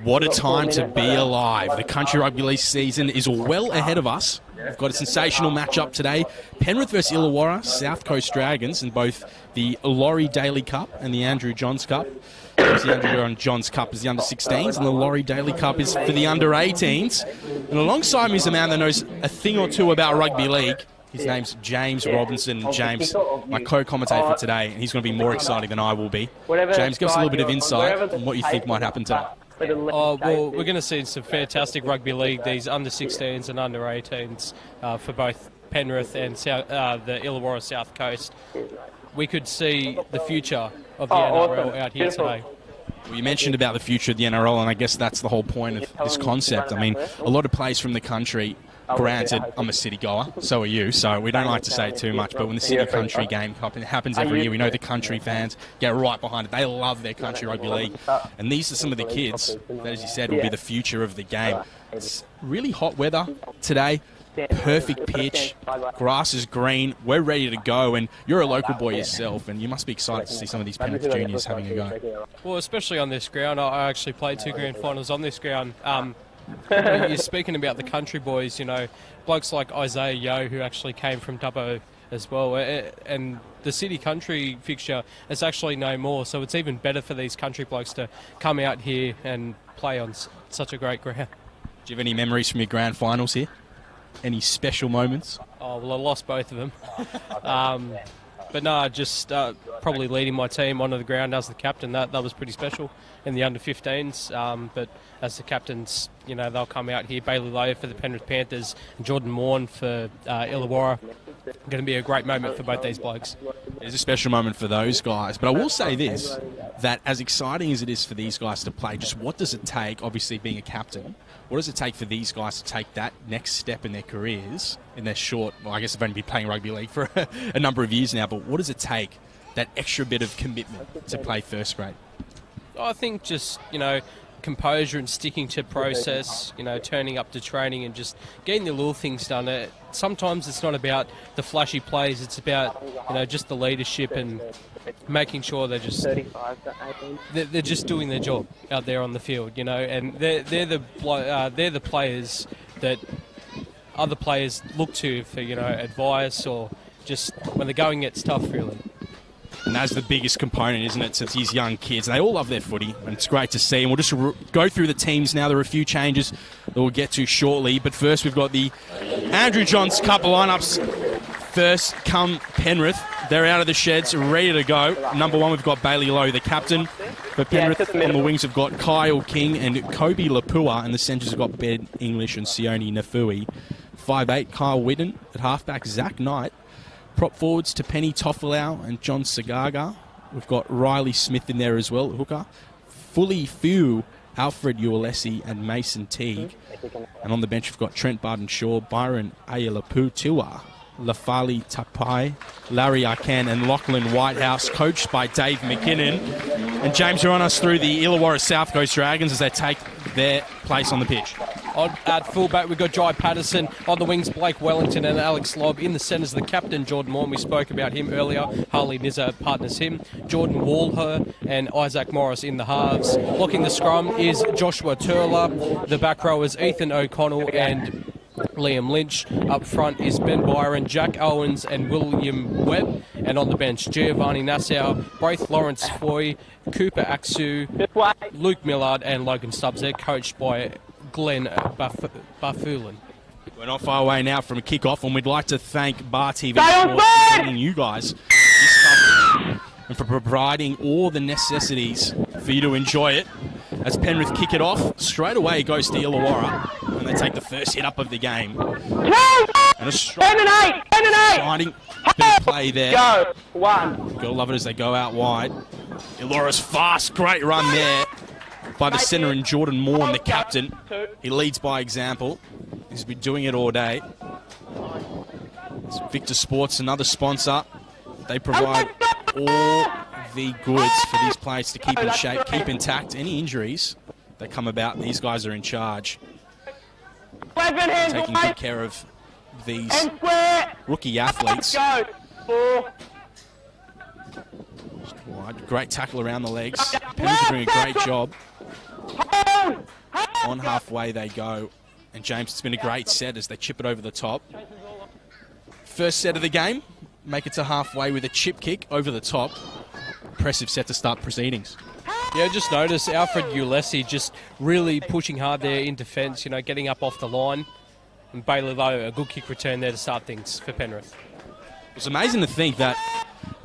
What a time to be alive. The country rugby league season is well ahead of us. We've got a sensational matchup today. Penrith versus Illawarra, South Coast Dragons in both the Laurie Daley Cup and the Andrew Johns Cup. The Andrew Johns Cup is the under-16s and the Laurie Daley Cup is for the under-18s. And alongside me is a man that knows a thing or two about rugby league. His name's James Robinson. James, my co-commentator for today, and he's going to be more exciting than I will be. James, give us a little bit of insight on what you think might happen today. Oh, well, we're going to see some fantastic rugby league, these under-16s and under-18s for both Penrith and the Illawarra South Coast. We could see the future of the NRL out here today. Well, you mentioned about the future of the NRL, and I guess that's the whole point of this concept. I mean, a lot of players from the country, granted, I'm a city goer, so are you, so we don't like to say it too much, but when the city country game happens every year, we know the country fans get right behind it. They love their country rugby league, and these are some of the kids that, as you said, will be the future of the game. It's really hot weather today. Perfect pitch, grass is green, we're ready to go, and you're a local boy yourself, and you must be excited to see some of these Penrith juniors having a go. Well, especially on this ground. I actually played 2 grand finals on this ground. You're speaking about the country boys, you know, blokes like Isaiah Yeo, who actually came from Dubbo as well, and the city country fixture is actually no more, so it's even better for these country blokes to come out here and play on such a great ground. Do you have any memories from your grand finals here? Any special moments? Oh, well, I lost both of them. But no, just probably leading my team onto the ground as the captain. That was pretty special in the under-15s. But as the captains, you know, they'll come out here. Bailey Lowe for the Penrith Panthers and Jordan Morn for Illawarra. Going to be a great moment for both these blokes. It's a special moment for those guys. But I will say this, that as exciting as it is for these guys to play, just what does it take, obviously being a captain, what does it take for these guys to take that next step in their careers, in their short, well, I guess they've only been playing rugby league for a number of years now, but what does it take, that extra bit of commitment to play first grade? I think just, you know, composure and sticking to process, you know, turning up to training and just getting the little things done. Sometimes it's not about the flashy plays, it's about, you know, just the leadership and making sure they're just doing their job out there on the field, you know, and they're the players that other players look to for, you know, advice or just when the going gets tough, really. And that's the biggest component, isn't it, to these young kids. They all love their footy, and it's great to see. And we'll just go through the teams now. There are a few changes that we'll get to shortly. But first, we've got the Andrew Johns Cup lineups. First come Penrith. They're out of the sheds, ready to go. Number 1, we've got Bailey Lowe, the captain. For Penrith, on the wings, we've got Kyle King and Kobe Lapua. And the centres have got Ben English and Sione Nafui. 5'8", Kyle Whitten. At halfback, Zach Knight. Prop forwards to Penny Toffelau and John Sagaga. We've got Riley Smith in there as well, hooker. Fully Few, Alfred Uelesi and Mason Teague. And on the bench we've got Trent Barden-Shaw, Byron Ayalapu Tiwa, Lafali Tapai, Larry Arkan and Lachlan Whitehouse, coached by Dave McKinnon. And James, run us through the Illawarra South Coast Dragons as they take their place on the pitch. At fullback, we've got Jai Patterson. On the wings, Blake Wellington and Alex Lobb. In the centres, the captain, Jordan Moore. We spoke about him earlier. Harley Nizza partners him. Jordan Walher and Isaac Morris in the halves. Locking the scrum is Joshua Turler. The back row is Ethan O'Connell and Liam Lynch. Up front is Ben Byron, Jack Owens and William Webb. And on the bench, Giovanni Nassau, Braith Lawrence Foy, Cooper Aksu, Luke Millard and Logan Stubbs. They're coached by Glenn Barfulin. We're not far away now from a kick-off, and we'd like to thank Bar TV Sports for bringing you guys this coverage and for providing all the necessities for you to enjoy it. As Penrith kick it off, straight away it goes to Illawarra, and they take the first hit up of the game. And a shining bit of play there. Go, 1. Gotta love it as they go out wide. Illawarra's fast, great run there by the centre and Jordan Moore, the captain. He leads by example. He's been doing it all day. It's Victor Sports, another sponsor. They provide all the goods for these players to keep in shape, keep intact. Any injuries that come about, these guys are in charge. Taking good care of these rookie athletes. Great tackle around the legs. Penrith are doing a great job. On halfway they go. And James, it's been a great set as they chip it over the top. First set of the game, make it to halfway with a chip kick over the top. Impressive set to start proceedings. Yeah, just notice Alfred Ulesi just really pushing hard there in defence, getting up off the line. And Bailey Lowe, a good kick return there to start things for Penrith. It's amazing to think that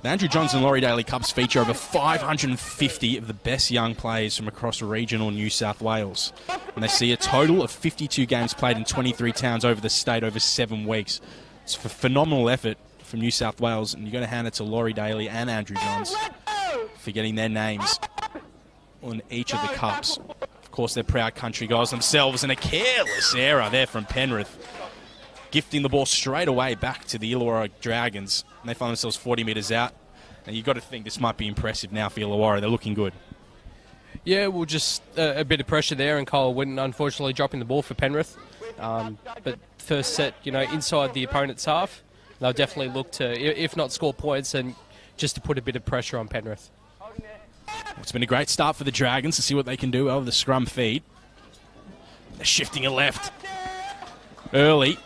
the Andrew Johns and Laurie Daley Cups feature over 550 of the best young players from across regional New South Wales. And they see a total of 52 games played in 23 towns over the state over 7 weeks. It's a phenomenal effort from New South Wales, and you've got to hand it to Laurie Daley and Andrew Johns for getting their names on each of the cups. Of course, they're proud country guys themselves, and a careless error there from Penrith, gifting the ball straight away back to the Illawarra Dragons. And they find themselves 40 metres out. And you've got to think this might be impressive now for Illawarra. They're looking good. Yeah, well, just a bit of pressure there, and Kyle Winton unfortunately dropping the ball for Penrith. But first set, inside the opponent's half, they'll definitely look to, if not score points, and just to put a bit of pressure on Penrith. It's been a great start for the Dragons to see what they can do over the scrum feed. They're shifting it left early.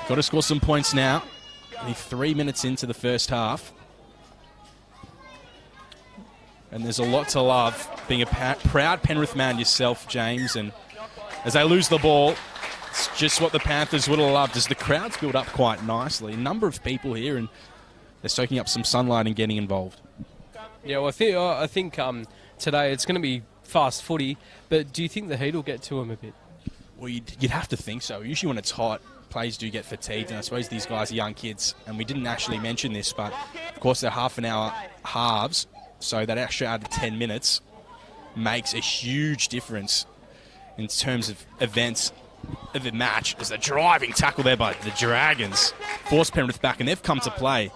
Got to score some points now. Only 3 minutes into the first half. And there's a lot to love being a proud Penrith man yourself, James. And as they lose the ball, it's just what the Panthers would have loved as the crowds build up quite nicely. A number of people here, and they're soaking up some sunlight and getting involved. Yeah, well, I think today it's going to be fast footy, but do you think the heat will get to them a bit? Well, you'd have to think so. Usually when it's hot, players do get fatigued, and I suppose these guys are young kids, and we didn't actually mention this, but of course they're half an hour halves, so that extra added 10 minutes makes a huge difference in terms of events of the match. There's a driving tackle there by the Dragons. Force Penrith back, and they've come to play.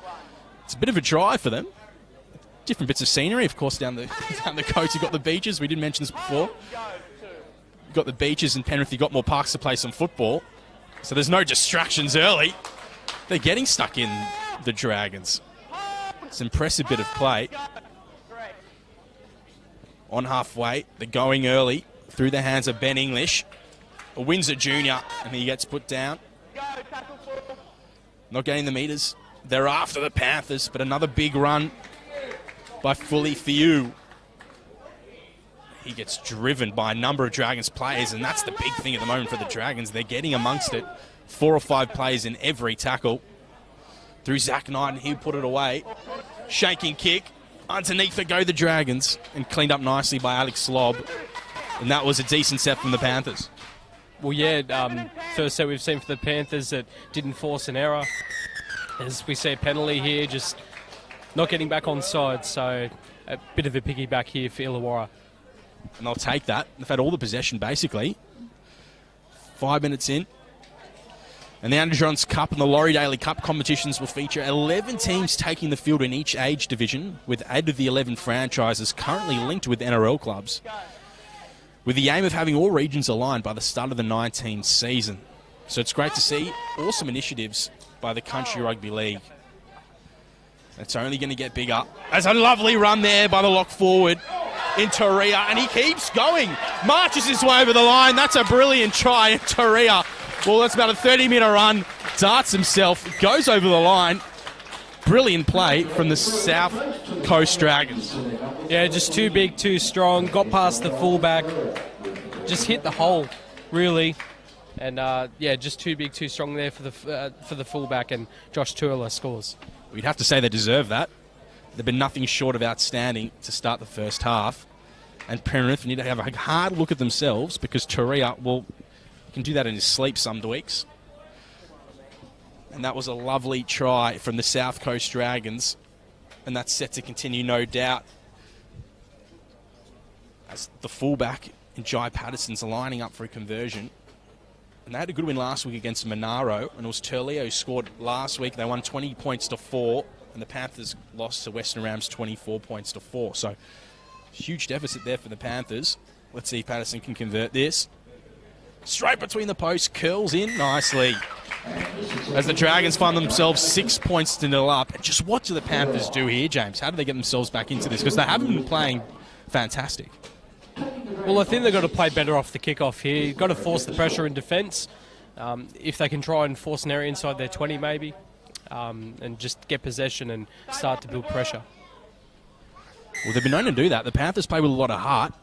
It's a bit of a drive for them. Different bits of scenery, of course, down the coast. You've got the beaches. We didn't mention this before. You've got the beaches in Penrith. You've got more parks to play some football. So there's no distractions early. They're getting stuck in, the Dragons. It's an impressive bit of play. On halfway, they're going early through the hands of Ben English. A Windsor junior, and he gets put down. Not getting the metres. They're after the Panthers, but another big run by Fully Fiu. He gets driven by a number of Dragons players, and that's the big thing at the moment for the Dragons. They're getting amongst it. 4 or 5 players in every tackle. Through Zach Knight, and he put it away. Shaking kick. Underneath it go the Dragons, and cleaned up nicely by Alex Slob. And that was a decent set from the Panthers. Well, yeah, first set we've seen for the Panthers that didn't force an error. As we see a penalty here, just not getting back on side, so a bit of a piggyback here for Illawarra. And they'll take that. They've had all the possession, basically. 5 minutes in. And the Andrew Johns Cup and the Laurie Daley Cup competitions will feature 11 teams taking the field in each age division, with 8 of the 11 franchises currently linked with NRL clubs, with the aim of having all regions aligned by the start of the 19 season. So it's great to see awesome initiatives by the Country Rugby League. It's only going to get bigger. There's a lovely run there by the lock forward in Taria, and he keeps going. Marches his way over the line. That's a brilliant try in Taria. Well, that's about a 30-metre run. Darts himself, goes over the line. Brilliant play from the South Coast Dragons. Yeah, just too big, too strong. Got past the fullback. Just hit the hole, really. And, yeah, just too big, too strong there for the fullback, and Josh Turler scores. We'd have to say they deserve that. They've been nothing short of outstanding to start the first half. And Penrith need to have a hard look at themselves, because Taria, well, can do that in his sleep some weeks. And that was a lovely try from the South Coast Dragons. And that's set to continue, no doubt, as the fullback in Jai Patterson's lining up for a conversion. And they had a good win last week against Monaro, and it was Turley who scored last week. They won 20 points to 4, and the Panthers lost to Western Rams 24 points to 4. So huge deficit there for the Panthers. Let's see if Patterson can convert this. Straight between the posts, curls in nicely. As the Dragons find themselves 6 points to 0 up. And just what do the Panthers do here, James? How do they get themselves back into this? Because they haven't been playing fantastic. Well, I think they've got to play better off the kickoff here. You've got to force the pressure in defence. If they can try and force an area inside their 20 maybe, and just get possession and start to build pressure. Well, they've been known to do that. The Panthers play with a lot of heart.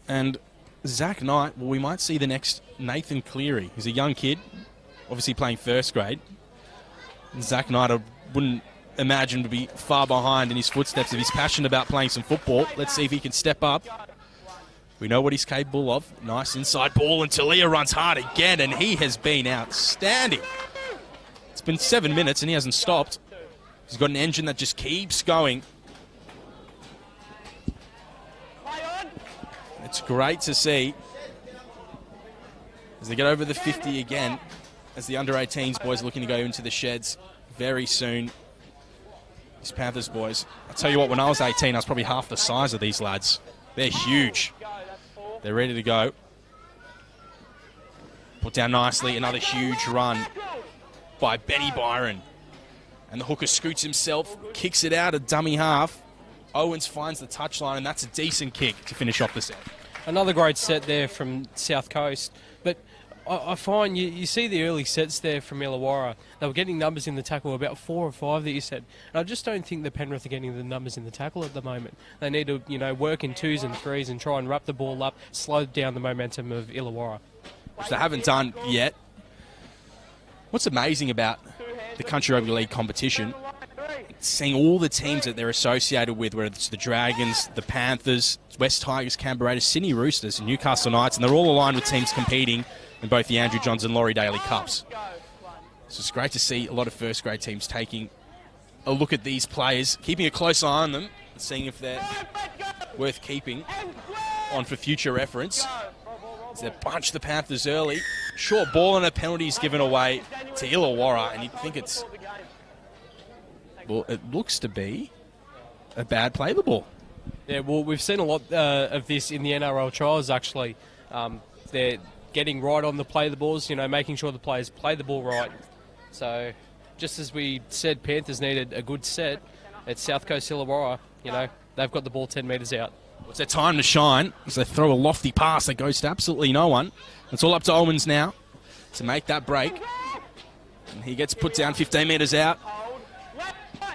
And Zach Knight, well, we might see the next Nathan Cleary. He's a young kid, obviously playing first grade. And Zach Knight, I wouldn't imagine to be far behind in his footsteps if he's passionate about playing some football. Let's see if he can step up. We know what he's capable of. Nice inside ball, and Talia runs hard again, and he has been outstanding. It's been 7 minutes, and he hasn't stopped. He's got an engine that just keeps going. It's great to see as they get over the 50 again, as the under-18s boys looking to go into the sheds very soon. These Panthers boys. I'll tell you what, when I was 18, I was probably half the size of these lads. They're huge. They're ready to go. Put down nicely. Another huge run by Benny Byron. And the hooker scoots himself, kicks it out a dummy half. Owens finds the touchline, and that's a decent kick to finish off the set. Another great set there from South Coast. But I find you see the early sets there from Illawarra. They were getting numbers in the tackle, about 4 or 5 that you said. And I just don't think the Penrith are getting the numbers in the tackle at the moment. They need to, work in 2s and 3s and try and wrap the ball up, slow down the momentum of Illawarra. Which they haven't done yet. What's amazing about the Country Rugby League competition, seeing all the teams that they're associated with, whether it's the Dragons, the Panthers, West Tigers, Canberra Raiders, Sydney Roosters, and Newcastle Knights, and they're all aligned with teams competing in both the Andrew Johns and Laurie Daley Cups. So it's great to see a lot of first-grade teams taking a look at these players, keeping a close eye on them, and seeing if they're worth keeping on for future reference. As they bunch the Panthers early. Short ball and a penalty is given away to Illawarra, and you'd think it's... Well, it looks to be a bad play of the ball. Yeah, well, we've seen a lot of this in the NRL trials, actually. They're getting right on the play of the balls, making sure the players play the ball right. So, just as we said Panthers needed a good set, at South Coast Illawarra, they've got the ball 10 metres out. It's their time to shine as they throw a lofty pass that goes to absolutely no one. It's all up to Owens now to make that break. And he gets put down 15 metres out.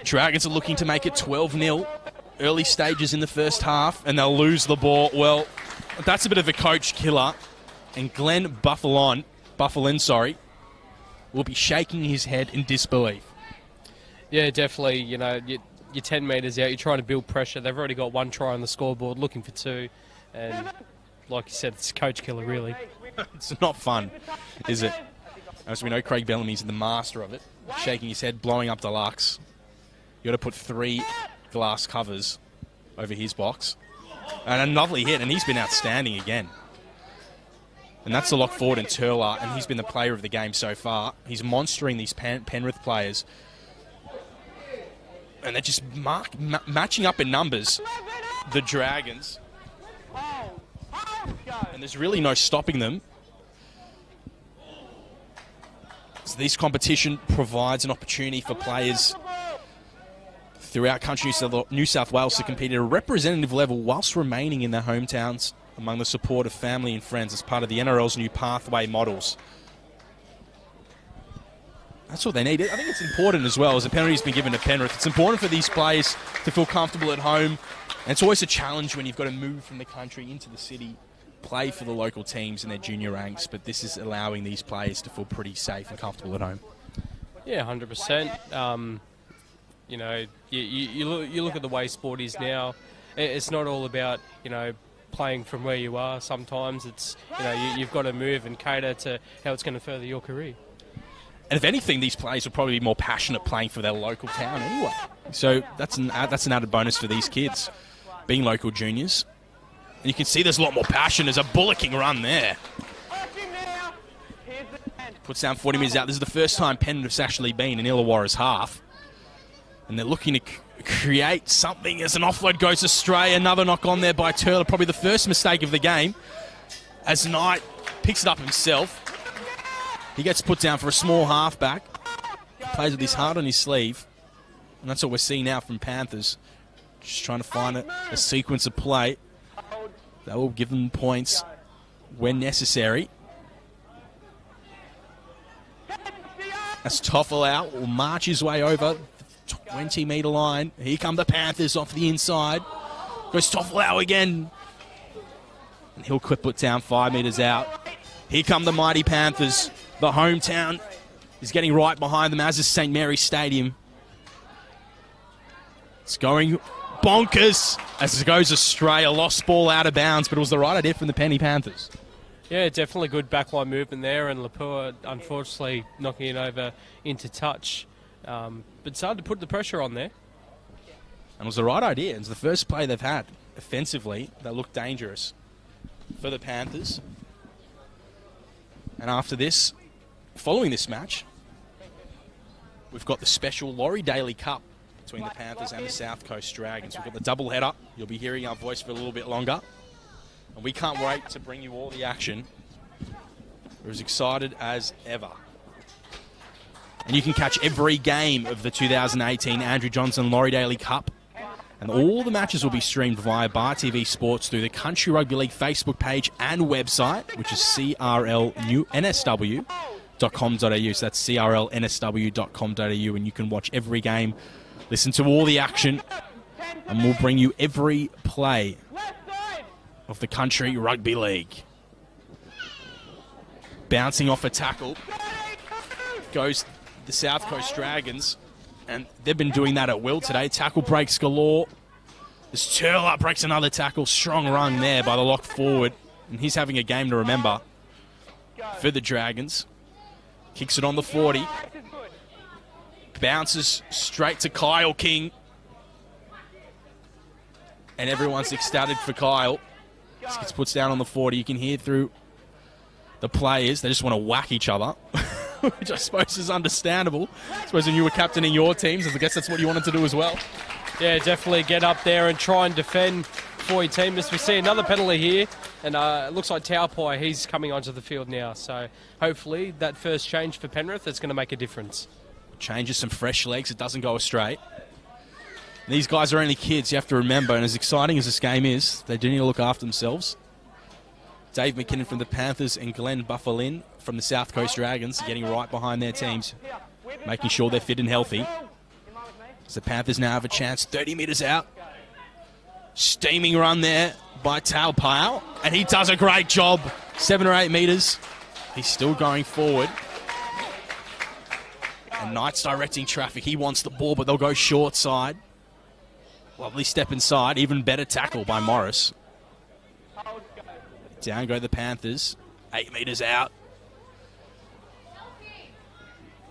Dragons are looking to make it 12-0. Early stages in the first half, and they'll lose the ball. Well, that's a bit of a coach killer. And Glenn Buffalin, will be shaking his head in disbelief. Yeah, definitely. You're 10 metres out. You're trying to build pressure. They've already got 1 try on the scoreboard, looking for 2. And like you said, it's a coach killer, really. It's not fun, is it? As we know, Craig Bellamy's the master of it. Shaking his head, blowing up deluxe. You got to put 3 glass covers over his box. And a lovely hit, and he's been outstanding again. And that's the lock forward in Turler, and he's been the player of the game so far. He's monstering these Penrith players. And they're just matching up in numbers, the Dragons. And there's really no stopping them. So this competition provides an opportunity for players throughout country New South Wales to compete at a representative level whilst remaining in their hometowns among the support of family and friends as part of the NRL's new pathway models. That's what they need. I think it's important as well, as the penalty's been given to Penrith. It's important for these players to feel comfortable at home. And it's always a challenge when you've got to move from the country into the city, play for the local teams in their junior ranks. But this is allowing these players to feel pretty safe and comfortable at home. Yeah, 100%. You look at the way sport is now. It's not all about, playing from where you are. Sometimes it's, you've got to move and cater to how it's going to further your career. And if anything, these players will probably be more passionate playing for their local town anyway. So that's an added bonus for these kids, being local juniors. And you can see there's a lot more passion. There's a bullocking run there. Puts down 40 metres out. This is the first time Penrith's actually been in Illawarra's half. And they're looking to create something as an offload goes astray. Another knock on there by Turler. Probably the first mistake of the game. As Knight picks it up himself. He gets put down for a small halfback. Plays with his heart on his sleeve. And that's what we're seeing now from Panthers. Just trying to find a sequence of play. They will give them points when necessary. As Toffel will march his way over the 20-metre line. Here come the Panthers off the inside. Goes Toffel again. And he'll clip it down 5 metres out. Here come the mighty Panthers. The hometown is getting right behind them, as is St. Mary's Stadium. It's going bonkers as it goes astray. A lost ball out of bounds, but it was the right idea from the Penny Panthers. Yeah, definitely good backline movement there, and Lapua unfortunately knocking it over into touch. But it's hard to put the pressure on there. And it was the right idea. It's the first play they've had offensively that looked dangerous for the Panthers. And after this, following this match, we've got the special Laurie Daley Cup between the Panthers and the South Coast Dragons. We've got the double header. You'll be hearing our voice for a little bit longer. And we can't wait to bring you all the action. We're as excited as ever. And you can catch every game of the 2018 Andrew Johnson Laurie Daley Cup. And all the matches will be streamed via Bar TV Sports through the Country Rugby League Facebook page and website, which is crlnsw.com.au. So that's crlnsw.com.au, and you can watch every game, listen to all the action, and we'll bring you every play of the Country Rugby League. Bouncing off a tackle goes the South Coast Dragons, and they've been doing that at will today. Tackle breaks galore. This Turler breaks another tackle. Strong run there by the lock forward, and he's having a game to remember for the Dragons. Kicks it on the 40. Bounces straight to Kyle King, and everyone's ecstatic for Kyle. Gets puts down on the 40. You can hear through the players. They just want to whack each other, which I suppose is understandable. I suppose when you were captaining your teams, I guess that's what you wanted to do as well. Yeah, definitely get up there and try and defend for your team. As we see another penalty here, and it looks like Taupai, he's coming onto the field now. So hopefully that first change for Penrith, that's going to make a difference. Changes some fresh legs. It doesn't go astray. These guys are only kids, you have to remember, and as exciting as this game is, they do need to look after themselves. Dave McKinnon from the Panthers and Glenn Buffalin from the South Coast Dragons getting right behind their teams, making sure they're fit and healthy. So the Panthers now have a chance, 30 metres out. Steaming run there by Taupau, and he does a great job, 7 or 8 metres. He's still going forward. And Knight's directing traffic. He wants the ball, but they'll go short side. Lovely step inside. Even better tackle by Morris. Down go the Panthers. 8 metres out.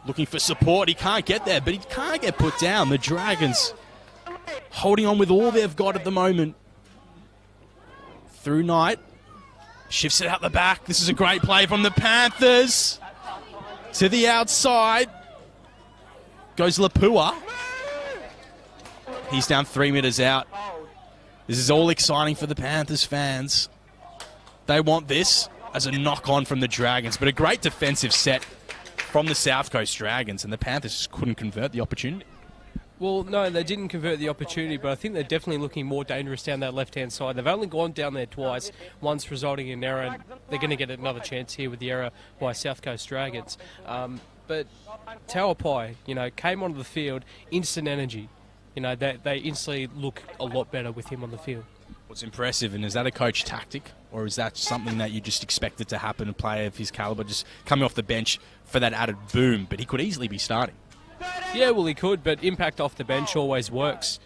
Looking for support. He can't get there, but he can't get put down. The Dragons holding on with all they've got at the moment. Through Knight. Shifts it out the back. This is a great play from the Panthers. To the outside. Goes Lapua. He's down 3 metres out. This is all exciting for the Panthers fans. They want this as a knock-on from the Dragons, but a great defensive set from the South Coast Dragons, and the Panthers just couldn't convert the opportunity. Well, no, they didn't convert the opportunity, but I think they're definitely looking more dangerous down that left-hand side. They've only gone down there twice, once resulting in error, and they're going to get another chance here with the error by South Coast Dragons. But Taupai, came onto the field, instant energy. They instantly look a lot better with him on the field. What's impressive, and is that a coach tactic, or is that something that you just expected to happen, a player of his calibre just coming off the bench for that added boom? But he could easily be starting. Yeah, well, he could, but impact off the bench always works,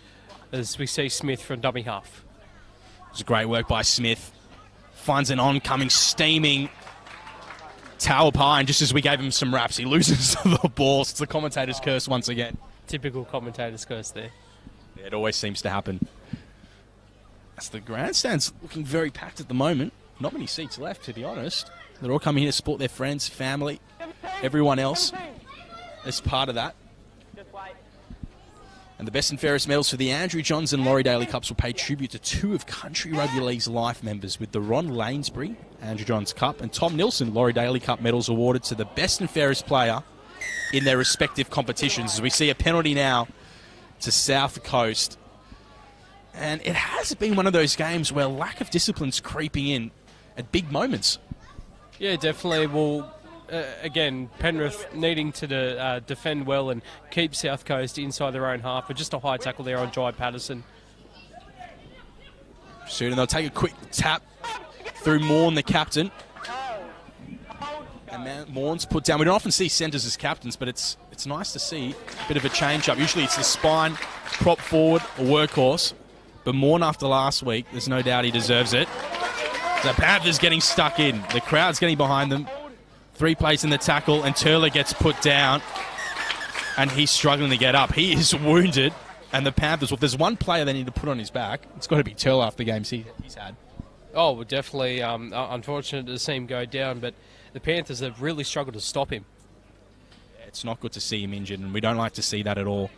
as we see Smith from dummy half. It was great work by Smith. Finds an oncoming, steaming Taupai, and just as we gave him some raps, he loses the ball. It's the commentator's curse once again. Typical commentator's curse there. Yeah, it always seems to happen. As the grandstand's looking very packed at the moment. Not many seats left, to be honest. They're all coming here to support their friends, family, everyone else as part of that. And the best and fairest medals for the Andrew Johns and Laurie Daley Cups will pay tribute to 2 of Country Rugby League's life members, with the Ron Lainsbury Andrew Johns Cup and Tom Nilsson Laurie Daley Cup medals awarded to the best and fairest player in their respective competitions. As we see a penalty now to South Coast. And it has been one of those games where lack of discipline's creeping in at big moments. Yeah, definitely. Well, again, Penrith needing to defend well and keep South Coast inside their own half, but just a high tackle there on Jai Patterson. Soon, and they'll take a quick tap through Morn, the captain. And Morn's put down. We don't often see centres as captains, but it's nice to see a bit of a change-up. Usually it's the spine, prop forward, or workhorse. But Morn, after last week, there's no doubt he deserves it. The Panthers getting stuck in. The crowd's getting behind them. 3 plays in the tackle, and Turler gets put down. And he's struggling to get up. He is wounded. And the Panthers, well, if there's one player they need to put on his back, it's got to be Turler after the games he's had. Oh, well, definitely unfortunate to see him go down, but the Panthers have really struggled to stop him. Yeah, it's not good to see him injured, and we don't like to see that at all.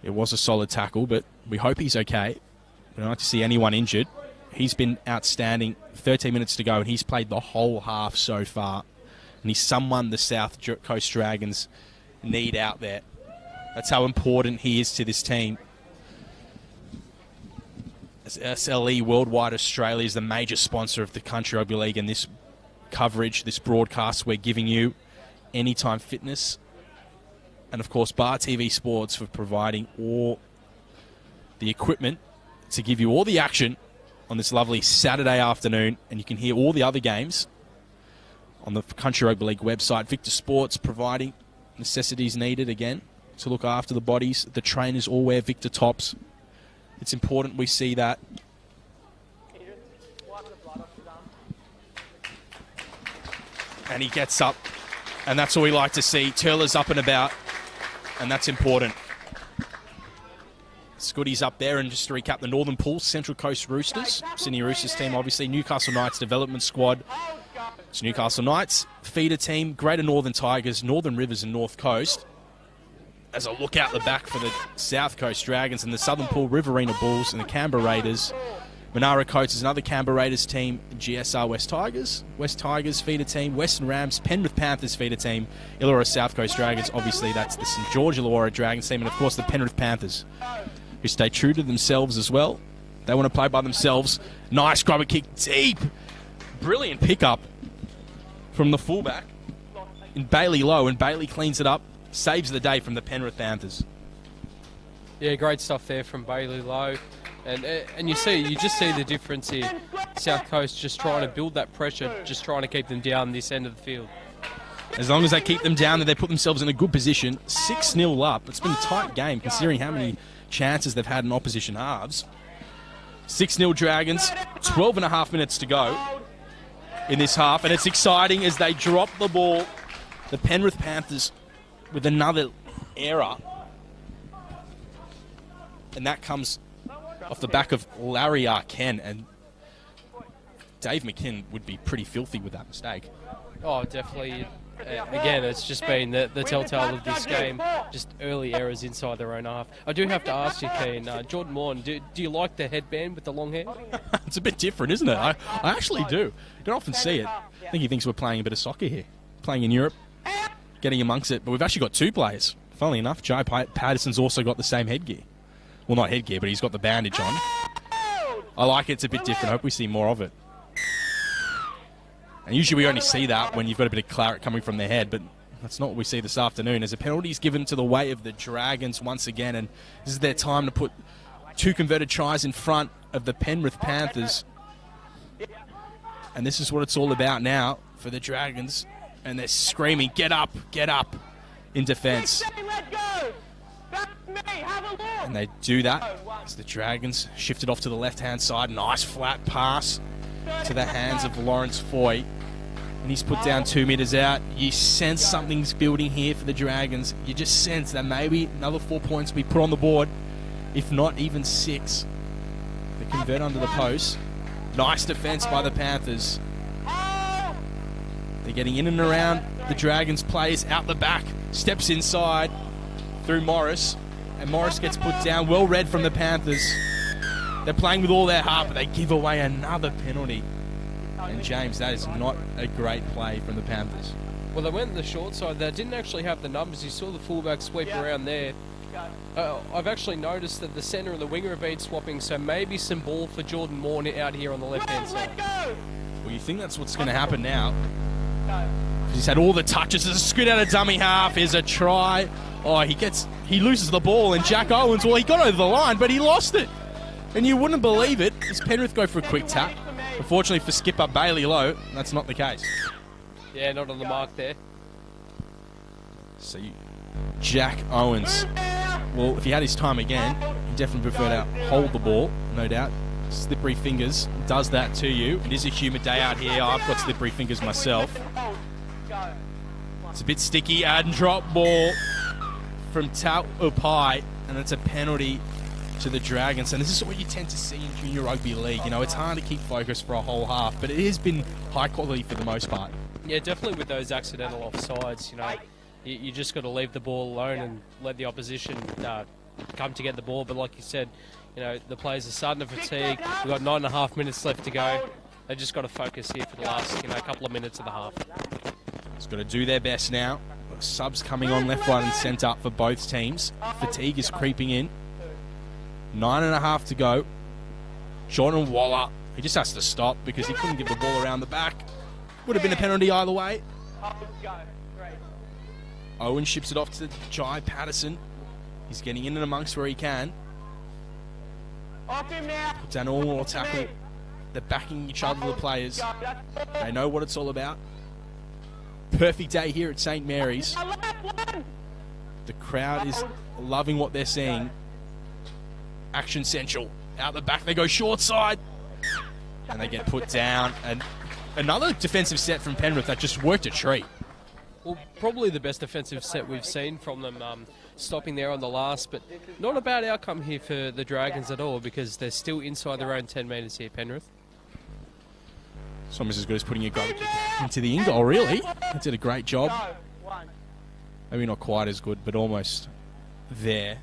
It was a solid tackle, but we hope he's okay. We don't like to see anyone injured. He's been outstanding. 13 minutes to go, and he's played the whole half so far. And he's someone the South Coast Dragons need out there. That's how important he is to this team. As SLE Worldwide Australia is the major sponsor of the Country Rugby League, and this coverage, this broadcast, we're giving you Anytime Fitness. And, of course, Bar TV Sports for providing all the equipment to give you all the action on this lovely Saturday afternoon. And you can hear all the other games on the Country Rugby League website. Victor Sports providing necessities needed, again, to look after the bodies. The trainers all wear Victor tops. It's important we see that. And he gets up. And that's all we like to see. Turler's up and about. And that's important. Scooty's up there, and just to recap the Northern Pool, Central Coast Roosters, Sydney Roosters team, obviously, Newcastle Knights development squad. It's Newcastle Knights, feeder team, Greater Northern Tigers, Northern Rivers and North Coast. As I look out the back for the South Coast Dragons and the Southern Pool, Riverina Bulls and the Canberra Raiders. Monara Coates is another Canberra Raiders team, GSR West Tigers feeder team, Western Rams, Penrith Panthers feeder team, Illawarra South Coast Dragons, obviously that's the St George Illawarra Dragons team, and of course the Penrith Panthers, who stay true to themselves as well. They want to play by themselves. Nice grubber kick deep. Brilliant pickup from the fullback in Bailey Lowe, and Bailey cleans it up, saves the day from the Penrith Panthers. Yeah, great stuff there from Bailey Lowe. And you just see the difference here. South Coast just trying to build that pressure, just trying to keep them down this end of the field. As long as they keep them down, they put themselves in a good position. 6-0 up. It's been a tight game considering how many chances they've had in opposition halves. 6-0 Dragons, 12 and a half minutes to go in this half. And it's exciting as they drop the ball. The Penrith Panthers with another error. And that comes off the back of Laurie Arken, and Dave McKinn would be pretty filthy with that mistake. Oh, definitely. Again, it's just been the telltale of this game, just early errors inside their own half. I do have to ask you, Keane, Jordan Morn, do you like the headband with the long hair? It's a bit different, isn't it? I actually do. You don't often see it. I think he thinks we're playing a bit of soccer here. Playing in Europe, getting amongst it. But we've actually got 2 players. Funnily enough, Jai Patterson's also got the same headgear. Well, not headgear, but he's got the bandage on. I like it. It's a bit different. I hope we see more of it. And usually we only see that when you've got a bit of claret coming from their head, but that's not what we see this afternoon. As a penalty is given to the way of the Dragons once again, and this is their time to put 2 converted tries in front of the Penrith Panthers. And this is what it's all about now for the Dragons. And they're screaming, get up in defence. And they do that as the Dragons shift it off to the left-hand side. Nice flat pass to the hands of Lawrence Foy. And he's put down 2 metres out. You sense something's building here for the Dragons. You just sense that maybe another 4 points will be put on the board, if not even 6. They convert under the post. Nice defence by the Panthers. They're getting in and around the Dragons players out the back. Steps inside through Morris. And Morris gets put down. Well read from the Panthers. They're playing with all their heart, but they give away another penalty. And James, that is not a great play from the Panthers. Well, they went to the short side. They didn't actually have the numbers. You saw the fullback sweep around there. I've actually noticed that the centre and the winger have been swapping, so maybe some ball for Jordan Moore out here on the left-hand side. Well, you think that's what's going to happen now. He's had all the touches. There's a scoot out of dummy half. Here's a try. Oh, he loses the ball, and Jack Owens, well, he got over the line, but he lost it. And you wouldn't believe it, as Penrith go for a quick tap. Unfortunately for skipper Bailey Lowe, that's not the case. Yeah, not on the mark there. So Jack Owens, well, if he had his time again, he definitely prefer to hold the ball, no doubt. Slippery fingers does that to you. It is a humid day out here. I've got slippery fingers myself. It's a bit sticky. Add and drop ball from Tau Upai, and it's a penalty to the Dragons. And this is what you tend to see in junior rugby league. You know, it's hard to keep focus for a whole half, but it has been high quality for the most part. Yeah, definitely with those accidental offsides, you know, you just got to leave the ball alone and let the opposition come to get the ball. But like you said, you know, the players are starting to fatigue. We've got 9.5 minutes left to go. They've just got to focus here for the last, couple of minutes of the half. It's got to do their best now. Subs coming on left, right and centre for both teams. Fatigue is creeping in. 9.5 to go. Jordan Waller, he just has to stop because he couldn't give the ball around the back. Would have been a penalty either way. Owen ships it off to Jai Patterson. He's getting in and amongst where he can. Put down all or tackle. They're backing each other, the players. They know what it's all about. Perfect day here at St. Mary's. The crowd is loving what they're seeing. Action Central. Out the back they go short side. And they get put down. And another defensive set from Penrith that just worked a treat. Well, probably the best defensive set we've seen from them, stopping there on the last, but not a bad outcome here for the Dragons at all because they're still inside their own 10 metres here, Penrith. It's almost as good as putting a grubber kick into the in-goal, really. They did a great job. Maybe not quite as good, but almost there.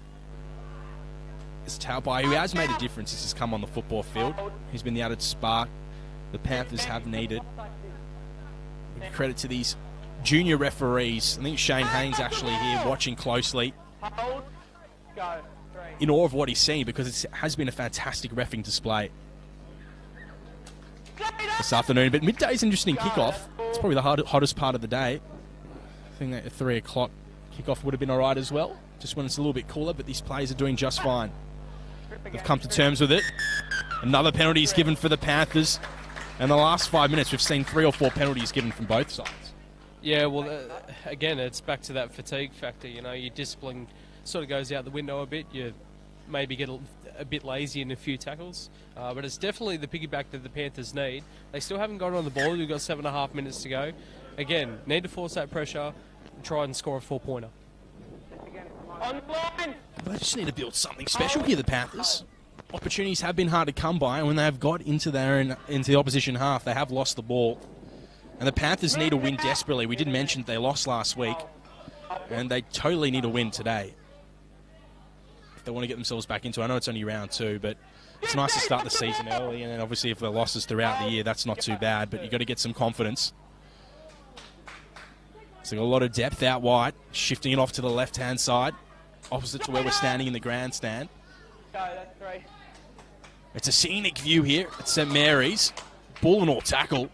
It's Taupai, who has made a difference since he's come on the football field. He's been the added spark the Panthers have needed. Credit to these junior referees. I think Shane Haynes actually here watching closely. In awe of what he's seen because it has been a fantastic reffing display this afternoon. But midday's an interesting kickoff. It's probably the hottest part of the day. I think that a 3 o'clock kickoff would have been alright as well. Just when it's a little bit cooler, but these players are doing just fine. They've come to terms with it. Another penalty is given for the Panthers. In the last 5 minutes, we've seen 3 or 4 penalties given from both sides. Yeah, well, again, it's back to that fatigue factor. You know, your discipline sort of goes out the window a bit. You maybe get a bit lazy in a few tackles. But it's definitely the piggyback that the Panthers need. They still haven't got on the ball. We've got 7.5 minutes to go. Again, need to force that pressure and try and score a 4-pointer. They just need to build something special here, the Panthers. Opportunities have been hard to come by, and when they have got into the opposition half, they have lost the ball. And the Panthers need a win desperately. We did mention they lost last week, and they totally need a win today if they want to get themselves back into it. I know it's only round 2, but it's nice to start the season early, and then obviously if there are losses throughout the year, that's not too bad, but you've got to get some confidence. So a lot of depth out wide, shifting it off to the left-hand side, opposite to where we're standing in the grandstand. It's a scenic view here at St. Mary's. Bull and all tackle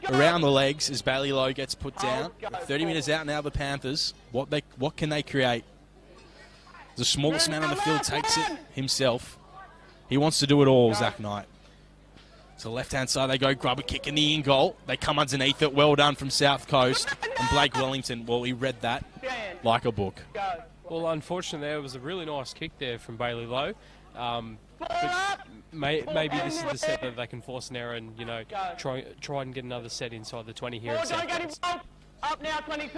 around the legs as Bailey Lowe gets put down. 30 minutes out now, the Panthers. What can they create? The smallest man on the field takes it himself. He wants to do it all, Zach Knight. To the left-hand side, they go grubber kick in the in-goal. They come underneath it. Well done from South Coast. And Blake Wellington, well, he read that like a book. Well, unfortunately, there was a really nice kick there from Bailey Lowe. But maybe this is the set that they can force an error and, try and get another set inside the 20 here at South Coast.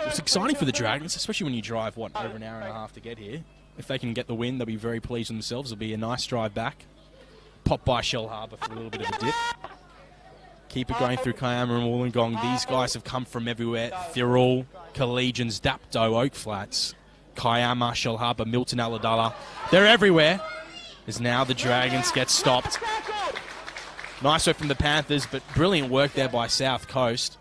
It's exciting for the Dragons, especially when you drive, over an hour and a half to get here. If they can get the win, they'll be very pleased with themselves. It'll be a nice drive back. Pop by Shell Harbour for a little bit of a dip. Keep it going through Kiama and Wollongong. These guys have come from everywhere. Thirroul, Collegians, Dapto, Oak Flats, Kiama, Shell Harbour, Milton, Aladala. They're everywhere. As now the Dragons get stopped. Nice work from the Panthers, but brilliant work there by South Coast.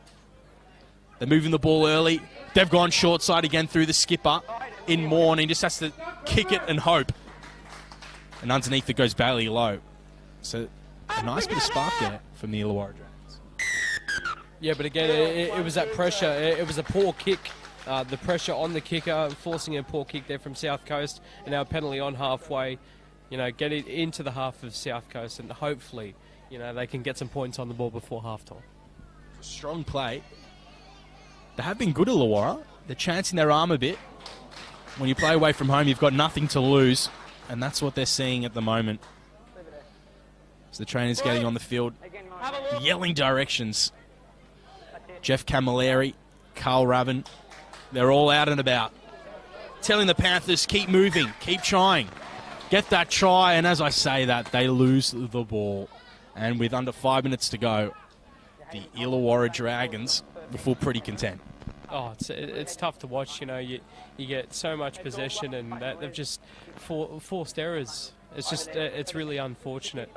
They're moving the ball early. They've gone short side again through the skipper in Moore, and he just has to kick it and hope. And underneath it goes Daley low. So a nice bit of spark there from the Illawarra Dragons. Yeah, but again, it was that pressure. It was a poor kick. The pressure on the kicker, forcing a poor kick there from South Coast, and now a penalty on halfway. Get it into the half of South Coast, and hopefully, they can get some points on the ball before halftime. Strong play. They have been good, Illawarra. They're chancing their arm a bit. When you play away from home, you've got nothing to lose, and that's what they're seeing at the moment. So the trainer's getting on the field, yelling directions. Jeff Camilleri, Carl Raven, they're all out and about, telling the Panthers, keep moving, keep trying, get that try. And as I say that, they lose the ball. And with under 5 minutes to go, the Illawarra Dragons will feel pretty content. Oh, it's tough to watch. You get so much possession, and they've just forced errors. It's really unfortunate.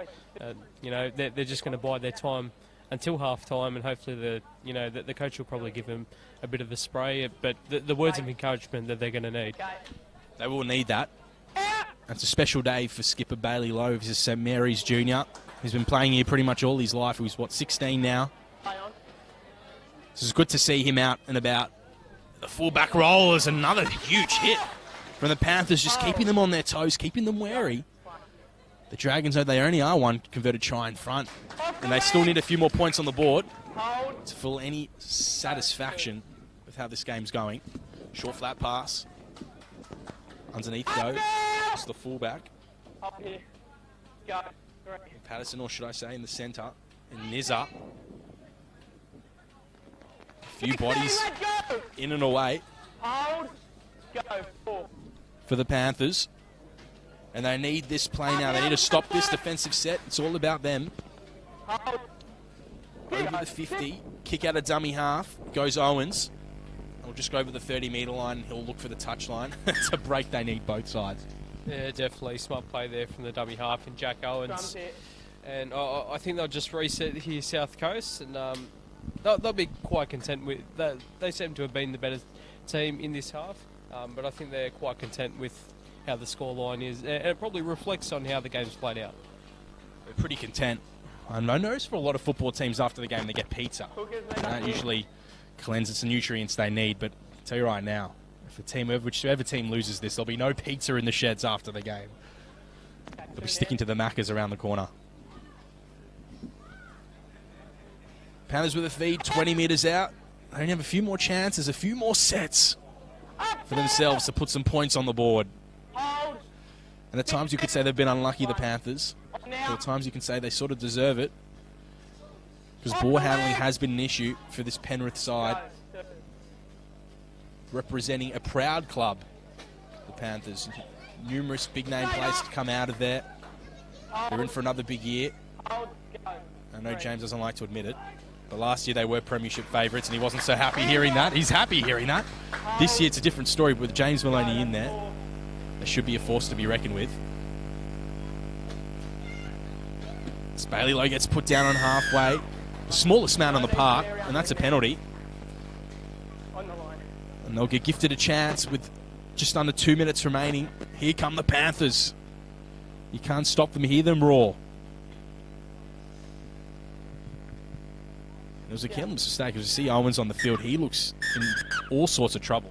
They're just going to bide their time until half time, and hopefully the coach will probably give them a bit of a spray. But the words of encouragement that they're going to need. They will need that. It's a special day for skipper Bailey Lowe. He's a St Mary's junior. He's been playing here pretty much all his life. He's 16 now. So it's good to see him out and about. The fullback roll is another huge hit from the Panthers, just keeping them on their toes, keeping them wary. The Dragons, though, they only are one converted try in front, and they still need a few more points on the board to feel any satisfaction with how this game's going. Short flat pass. Underneath goes the fullback. Patterson, or should I say, in the centre. And Nizza. A few bodies in and away for the Panthers. And they need this play now. They need to stop this defensive set. It's all about them. Over the 50. Kick out a dummy half. Goes Owens. He'll just go over the 30-metre line. He'll look for the touchline. It's a break they need both sides. Yeah, definitely. Smart play there from the dummy half in Jack Owens. And I think they'll just reset here South Coast. And they'll be quite content with that. They seem to have been the better team in this half. But I think they're quite content with how the scoreline is, and it probably reflects on how the game's played out. They're pretty content. I notice for a lot of football teams after the game they get pizza. And that usually cleanses the nutrients they need, but I'll tell you right now, if whichever team loses this, there'll be no pizza in the sheds after the game. They'll be sticking to the Maccas around the corner. Panthers with a feed, 20 metres out. They only have a few more chances, a few more sets for themselves to put some points on the board. And at times you could say they've been unlucky, the Panthers. But at times you can say they sort of deserve it. Because ball handling has been an issue for this Penrith side. Representing a proud club, the Panthers. Numerous big-name players to come out of there. They're in for another big year. I know James doesn't like to admit it. But last year they were premiership favourites and he wasn't so happy hearing that. He's happy hearing that. This year it's a different story with James Maloney in there. They should be a force to be reckoned with. As Bailey Lowe gets put down on halfway. The smallest man on the park, and that's a penalty. And they'll get gifted a chance with just under 2 minutes remaining. Here come the Panthers. You can't stop them, hear them roar. It was a careless mistake. As you see Owens on the field, he looks in all sorts of trouble.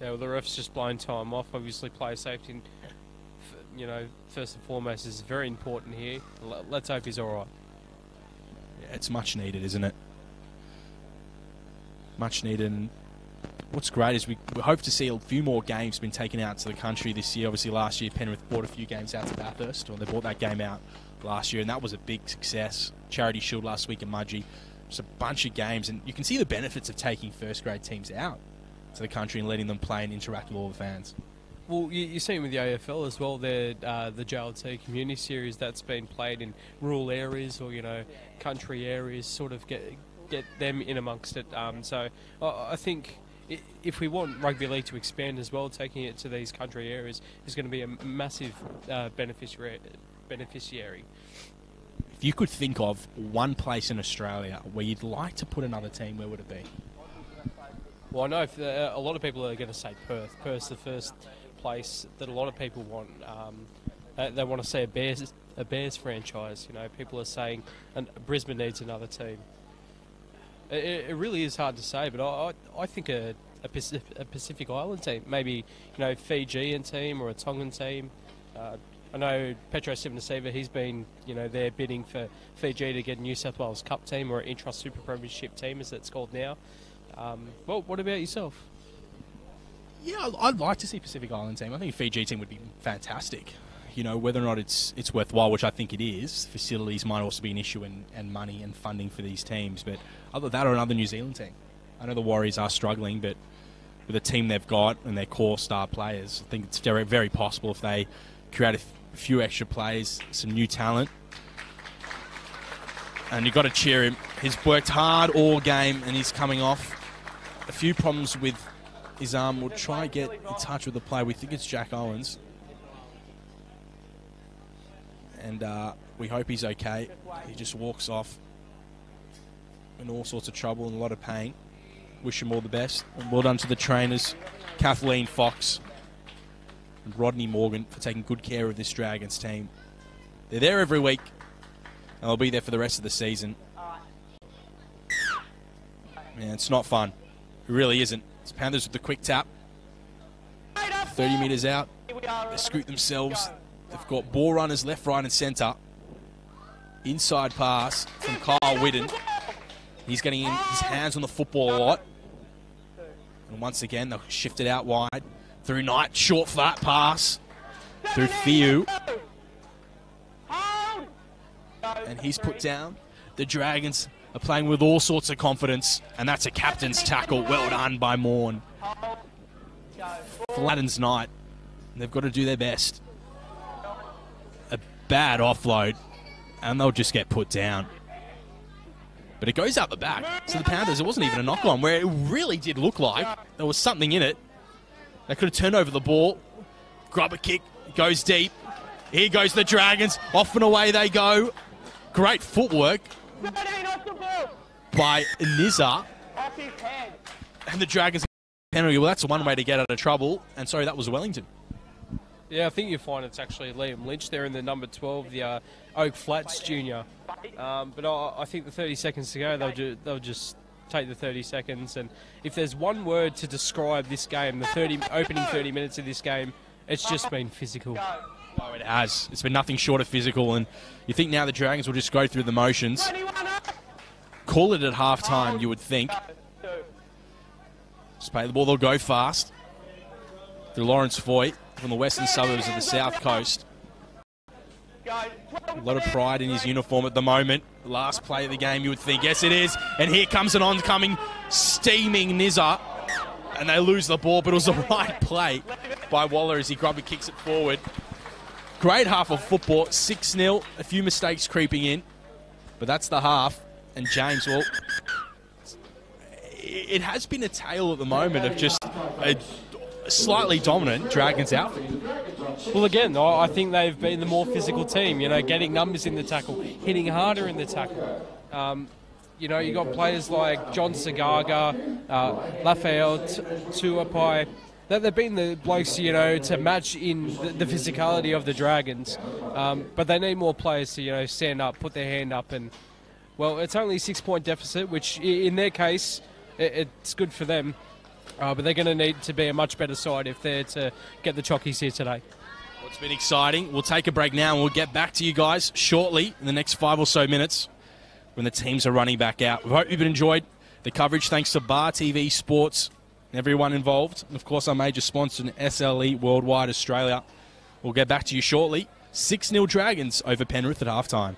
Yeah, well, the ref's just blown time off. Obviously, player safety, first and foremost, is very important here. Let's hope he's all right. Yeah, it's much needed, isn't it? Much needed. And what's great is we hope to see a few more games been taken out to the country this year. Obviously, last year Penrith brought a few games out to Bathurst, or they brought that game out last year, and that was a big success. Charity Shield last week in Mudgee. Just a bunch of games, and you can see the benefits of taking first-grade teams out to the country and letting them play and interact with all the fans. Well, you see it with the AFL as well. The JLT Community Series that's been played in rural areas or country areas, sort of get them in amongst it. So I think if we want rugby league to expand as well, taking it to these country areas is going to be a massive beneficiary. If you could think of one place in Australia where you'd like to put another team, where would it be? Well, I know a lot of people are going to say Perth. Perth's the first place that a lot of people want. They want to see a Bears franchise. You know, people are saying Brisbane needs another team. It really is hard to say, but I think a Pacific Island team, maybe, you know, Fijian team or a Tongan team. I know Petro Sivanasiva, he's been, you know, there bidding for Fiji to get a New South Wales Cup team or an Intrust Super Premiership team, as it's called now. Well, what about yourself? Yeah, I'd like to see Pacific Island team. I think a Fiji team would be fantastic. You know, whether or not it's worthwhile, which I think it is, facilities might also be an issue, and money and funding for these teams. But other than that, or another New Zealand team. I know the Warriors are struggling, but with the team they've got and their core star players, I think it's very, very possible if they create a few extra players, some new talent. And you've got to cheer him. He's worked hard all game, and he's coming off a few problems with his arm. We'll try and get in touch with the player. We think it's Jack Owens. And we hope he's okay. He just walks off in all sorts of trouble and a lot of pain. Wish him all the best. And well done to the trainers, Kathleen Fox and Rodney Morgan, for taking good care of this Dragons team. They're there every week, and they'll be there for the rest of the season. Man, it's not fun. It really isn't. It's Panthers with the quick tap. 30 metres out. They scoot themselves. They've got ball runners left, right and centre. Inside pass from Kyle Whitten. He's getting his hands on the football a lot. And once again, they'll shift it out wide. Through Knight, short flat pass. Through Fiu. And he's put down. The Dragons are playing with all sorts of confidence. And that's a captain's tackle. Well done by Morn. Flattens Knight. And they've got to do their best. A bad offload. And they'll just get put down. But it goes out the back. So the Panthers, it wasn't even a knock-on, where it really did look like there was something in it. They could have turned over the ball. Grub a kick, goes deep. Here goes the Dragons. Off and away they go. Great footwork by Nizza. And the Dragons penalty. Well, that's one way to get out of trouble. And sorry, that was Wellington. Yeah, I think you'll find it's actually Liam Lynch there in the number 12, the Oak Flats junior. But I think the 30 seconds to go, they'll just take the 30 seconds. And if there's one word to describe this game, the opening 30 minutes of this game, it's just been physical. Oh, it has. It's been nothing short of physical. And you think now the Dragons will just go through the motions. Call it at half-time, you would think. Just play the ball. They'll go fast. Through Lawrence Foyt from the western suburbs of the South Coast. A lot of pride in his uniform at the moment. The last play of the game, you would think. Yes, it is. And here comes an oncoming, steaming Nizza. And they lose the ball, but it was the right play by Waller as he grubber kicks it forward. Great half of football. 6-0. A few mistakes creeping in. But that's the half. And James, well, it has been a tale at the moment of just a slightly dominant Dragons outfit. Well, again, I think they've been the more physical team, you know, getting numbers in the tackle, hitting harder in the tackle. You know, you got players like John Sagaga, Raphael Tuapai. They've been the blokes, you know, to match in the physicality of the Dragons. But they need more players to, you know, stand up, put their hand up. And, well, it's only a 6-point deficit, which in their case, it's good for them. But they're going to need to be a much better side if they're to get the Chockies here today. Well, it's been exciting. We'll take a break now and we'll get back to you guys shortly in the next 5 or so minutes when the teams are running back out. We hope you've enjoyed the coverage. Thanks to Bar TV Sports and everyone involved. And, of course, our major sponsor, SLE Worldwide Australia. We'll get back to you shortly. 6-0 Dragons over Penrith at halftime.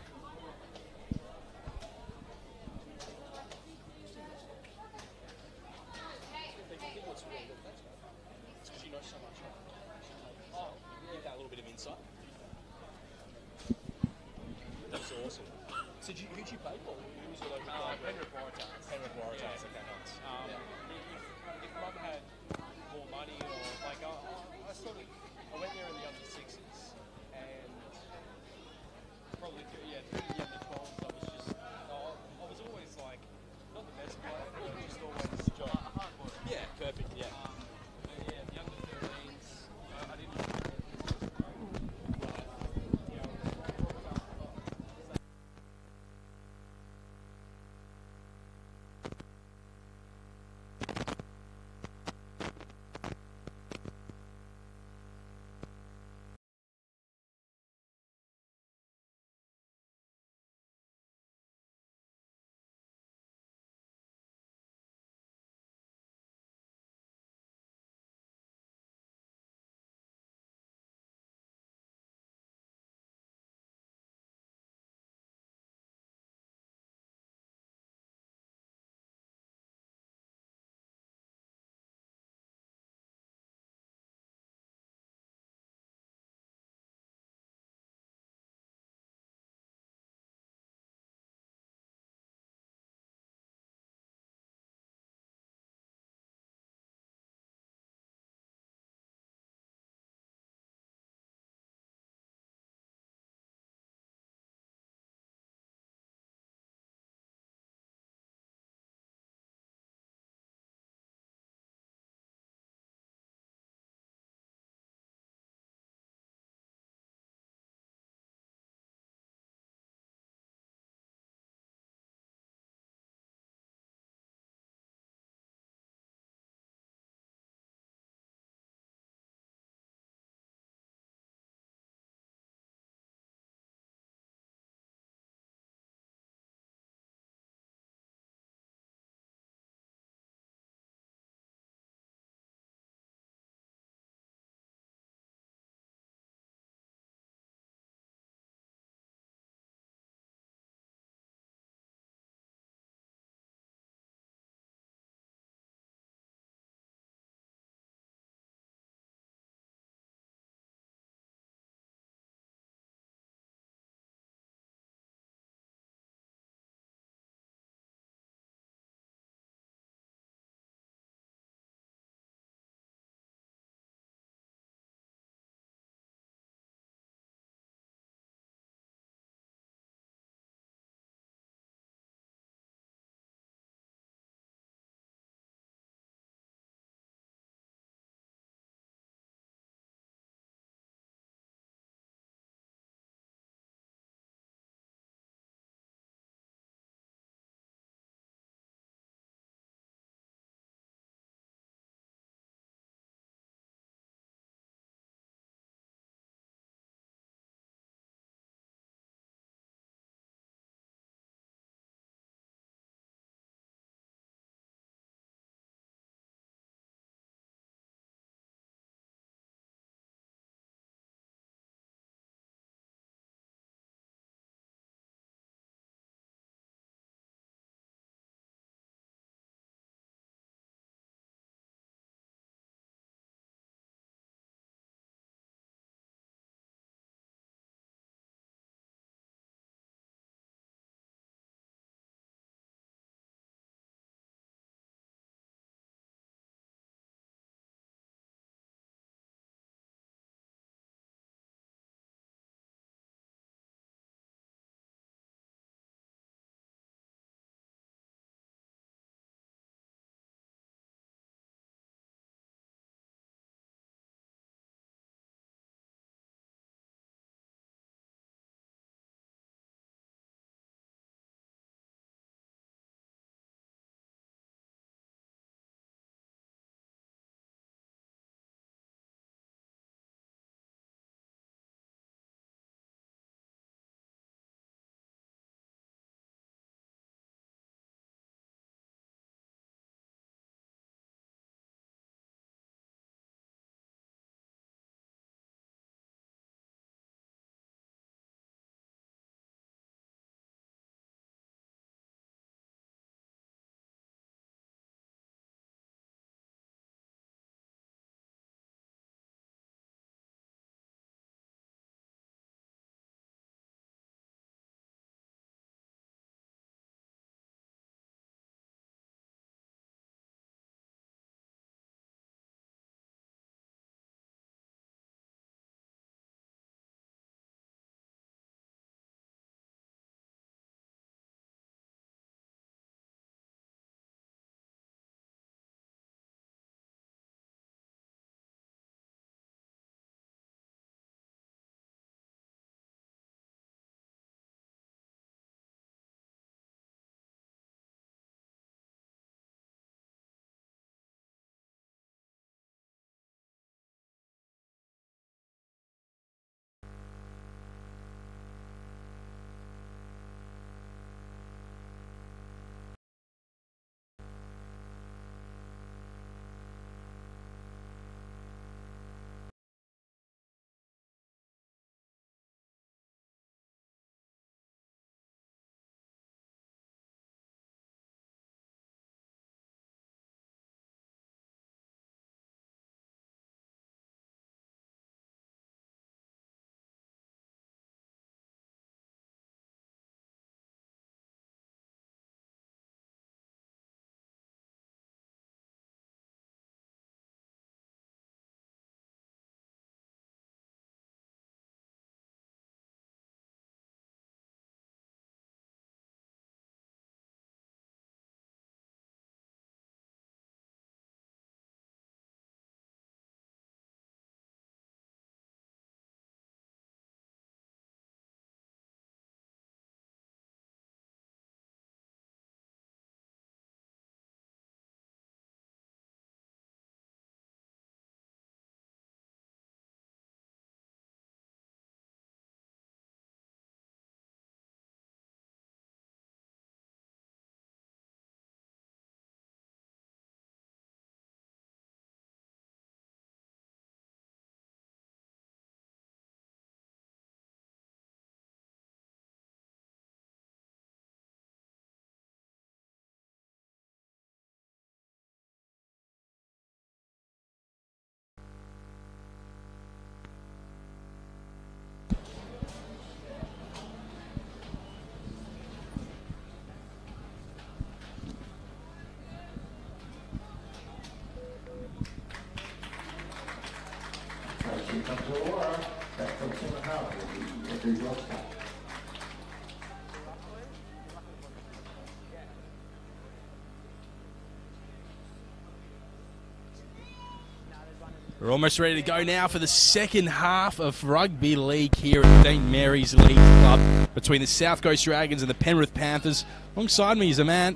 We're almost ready to go now for the second half of rugby league here at St Mary's League Club between the South Coast Dragons and the Penrith Panthers. Alongside me is a man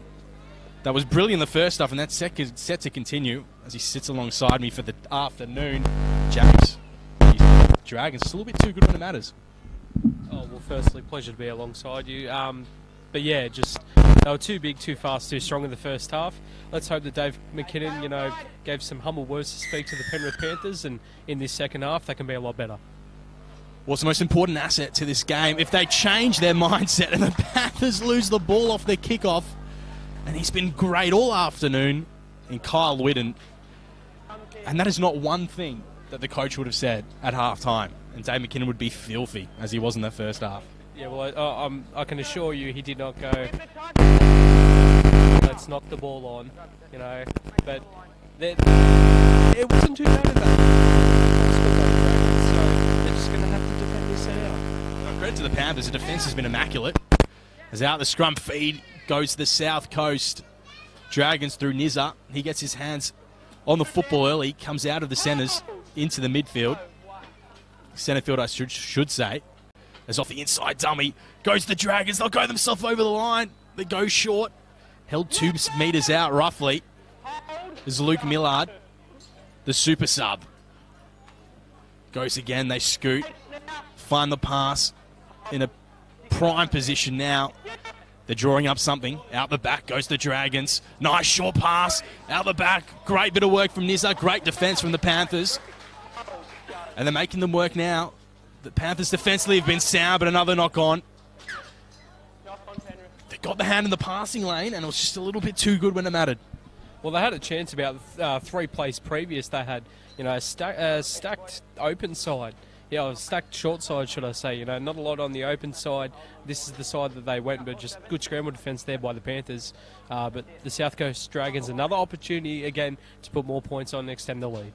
that was brilliant in the first half, and that's set to continue as he sits alongside me for the afternoon. James, these Dragons just a little bit too good when it matters. Oh, well, firstly, pleasure to be alongside you. But yeah, just they were too big, too fast, too strong in the first half. Let's hope that Dave McKinnon, gave some humble words to speak to the Penrith Panthers, and in this second half, they can be a lot better. What's the most important asset to this game? If they change their mindset and the Panthers lose the ball off their kickoff, and he's been great all afternoon in Kyle Whitten, and that is not one thing that the coach would have said at halftime, and Dave McKinnon would be filthy as he was in the first half. Yeah, well, I can assure you he did not go, let's knock the ball on, but it wasn't too bad at that. So they're just going to have to defend this out. Credit to the Panthers, the defence has been immaculate. As out the scrum feed goes to the South Coast Dragons through Nizza. He gets his hands on the football early, comes out of the centres into the midfield. Centre field, I should say. As off the inside dummy, goes the Dragons. They'll go themselves over the line. They go short. Held 2 metres out roughly. There's Luke Millard, the super sub. Goes again, they scoot. Find the pass in a prime position now. They're drawing up something. Out the back goes the Dragons. Nice short pass. Out the back. Great bit of work from Nizza. Great defence from the Panthers. And they're making them work now. The Panthers defensively have been sound, but another knock on. They got the hand in the passing lane, and it was just a little bit too good when it mattered. Well, they had a chance about 3 plays previous. They had, a stacked open side. Yeah, a stacked short side, should I say. Not a lot on the open side. This is the side that they went, but just good scramble defence there by the Panthers. But the South Coast Dragons, another opportunity, again, to put more points on and extend the lead.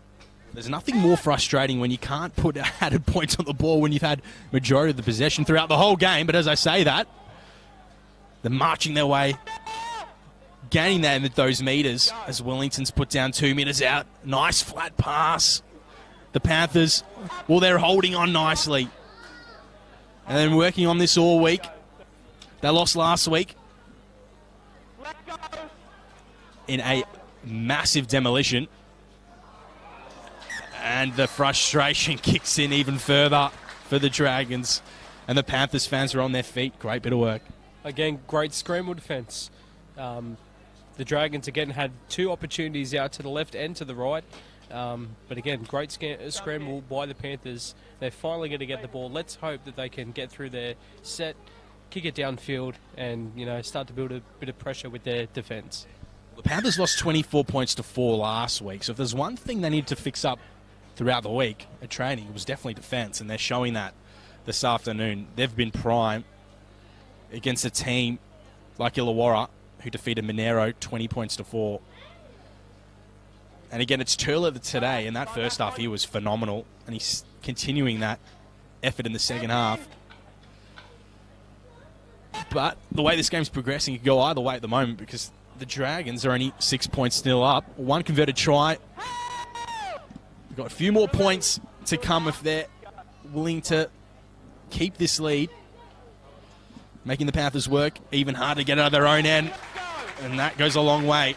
There's nothing more frustrating when you can't put added points on the ball when you've had majority of the possession throughout the whole game. But as I say that, they're marching their way, gaining those metres as Wellington's put down 2 metres out. Nice flat pass. The Panthers, well, they're holding on nicely. And then working on this all week. They lost last week in a massive demolition. And the frustration kicks in even further for the Dragons. And the Panthers fans are on their feet. Great bit of work. Again, great scramble defence. The Dragons, again, had 2 opportunities out to the left and to the right. But again, great scramble by the Panthers. They're finally going to get the ball. Let's hope that they can get through their set, kick it downfield, and start to build a bit of pressure with their defence. The Panthers lost 24 points to 4 last week. So if there's one thing they need to fix up throughout the week at training, it was definitely defence, and they're showing that this afternoon. They've been prime against a team like Illawarra, who defeated Monero 20 points to 4. And again, it's Turler today. In that first half, he was phenomenal, and he's continuing that effort in the second half. But the way this game's progressing, it could go either way at the moment, because the Dragons are only 6 points still up. 1 converted try. We've got a few more points to come if they're willing to keep this lead, making the Panthers work even harder to get out of their own end. And that goes a long way.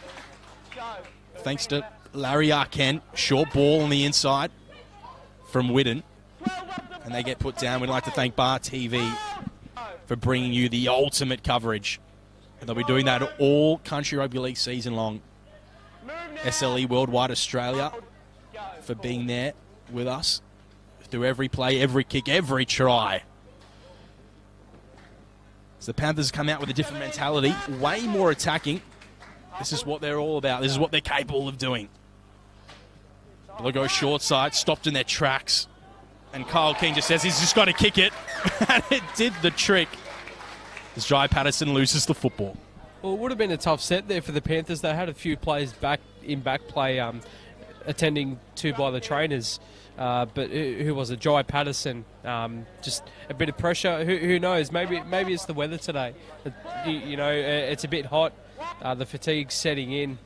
Thanks to Larry Arken. Short ball on the inside from Whitten. And they get put down. We'd like to thank Bar TV for bringing you the ultimate coverage. And they'll be doing that all country rugby league season long. SLE Worldwide Australia for being there with us through every play, every kick, every try. So the Panthers come out with a different mentality, way more attacking. This is what they're all about. This is what they're capable of doing. They'll go short side, stopped in their tracks. And Kyle King just says he's just got to kick it. And it did the trick. As Jai Patterson loses the football. Well, it would have been a tough set there for the Panthers. They had a few plays back play attending to by the trainers. But who was it? Jai Patterson. Just a bit of pressure. Who knows? Maybe it's the weather today. It's a bit hot. The fatigue's setting in.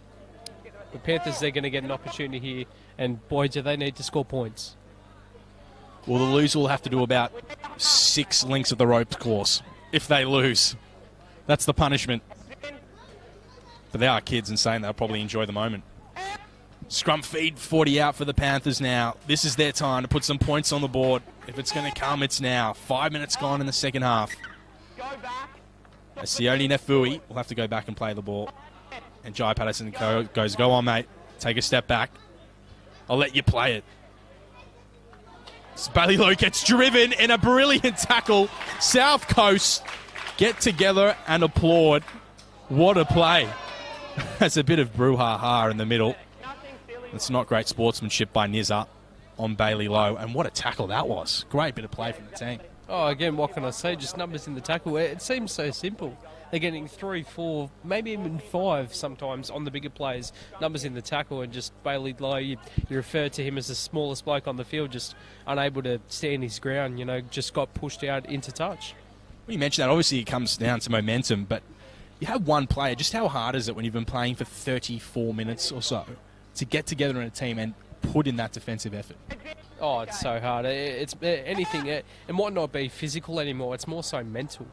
The Panthers, they're going to get an opportunity here, and boy, do they need to score points. Well, the loser will have to do about 6 links of the ropes course if they lose. That's the punishment. But they are kids and saying they'll probably enjoy the moment. Scrum feed 40 out for the Panthers now. This is their time to put some points on the board. If it's going to come, it's now. 5 minutes gone in the second half. Sione Nefui will have to go back and play the ball. And Jai Patterson goes, go on, mate. Take a step back. I'll let you play it. Bailey Lowe gets driven in a brilliant tackle. South Coast get together and applaud. What a play. There's a bit of brouhaha in the middle. It's not great sportsmanship by Nizza on Bailey Lowe. And what a tackle that was. Great bit of play from the team. Oh, again, what can I say? Just numbers in the tackle. It seems so simple. They're getting 3, 4, maybe even 5 sometimes on the bigger plays. Numbers in the tackle, and just Bailey Lowe, you refer to him as the smallest bloke on the field, just unable to stand his ground, just got pushed out into touch. When you mention that, obviously it comes down to momentum, but you have one player. Just how hard is it when you've been playing for 34 minutes or so to get together in a team and put in that defensive effort? Oh, it's so hard. It's anything. It might not be physical anymore. It's more so mental.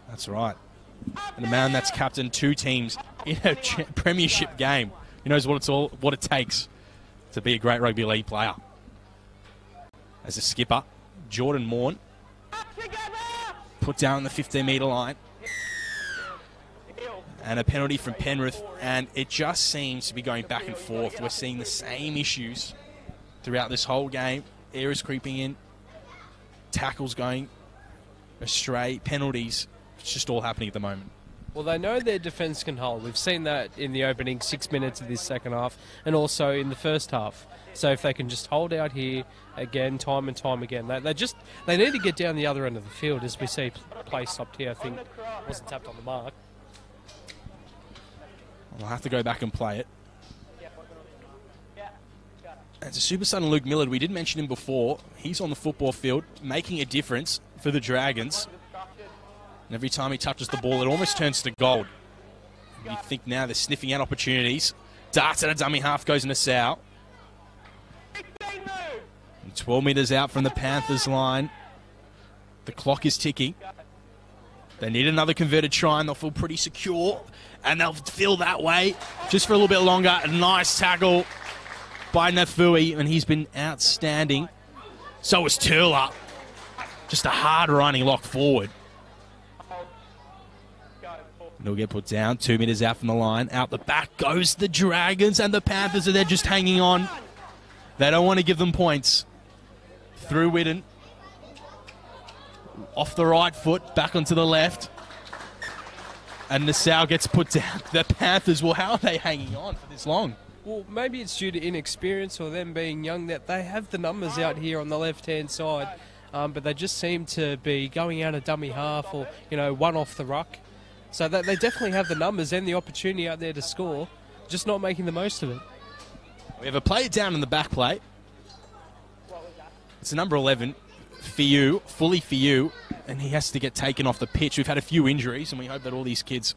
That's right. And a man that's captained 2 teams in a premiership game. He knows what it takes to be a great rugby league player. As a skipper, Jordan Morn put down the 15-metre line. And a penalty from Penrith. And it just seems to be going back and forth. We're seeing the same issues throughout this whole game. Errors creeping in. Tackles going astray. Penalties. It's just all happening at the moment. Well, they know their defence can hold. We've seen that in the opening 6 minutes of this second half and also in the first half. So if they can just hold out here again, time and time again, they need to get down the other end of the field. As we see play stopped here, I think wasn't tapped on the mark. I'll have to go back and play it. As a super son, Luke Millard, we did mention him before. He's on the football field, making a difference for the Dragons. And every time he touches the ball, it almost turns to gold. You think now they're sniffing out opportunities. Darts at a dummy half, goes into Sal. And 12 metres out from the Panthers line. The clock is ticking. They need another converted try and they'll feel pretty secure. And they'll feel that way just for a little bit longer. A nice tackle by Nefui, and he's been outstanding. So is Turler. Just a hard running lock forward. And he'll get put down. 2 metres out from the line. Out the back goes the Dragons, and the Panthers are there just hanging on. They don't want to give them points. Through Whitten. Off the right foot, back onto the left. And Nassau gets put down. The Panthers, well, how are they hanging on for this long? Well, maybe it's due to inexperience or them being young that they have the numbers out here on the left-hand side, but they just seem to be going out a dummy half or, one off the ruck. So they definitely have the numbers and the opportunity out there to score, just not making the most of it. We have a player down in the back plate. It's a number 11, Fiu, fully Fiu, and he has to get taken off the pitch. We've had a few injuries, and we hope that all these kids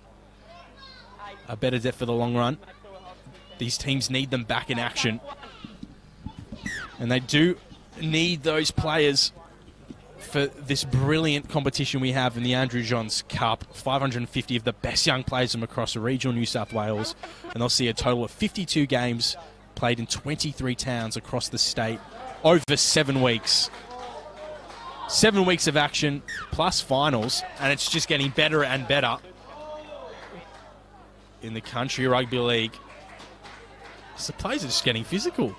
are better there for the long run. These teams need them back in action. And they do need those players for this brilliant competition we have in the Andrew Johns Cup. 550 of the best young players from across regional New South Wales. And they'll see a total of 52 games played in 23 towns across the state over 7 weeks. 7 weeks of action plus finals. And it's just getting better and better in the Country Rugby League. The players are just getting physical.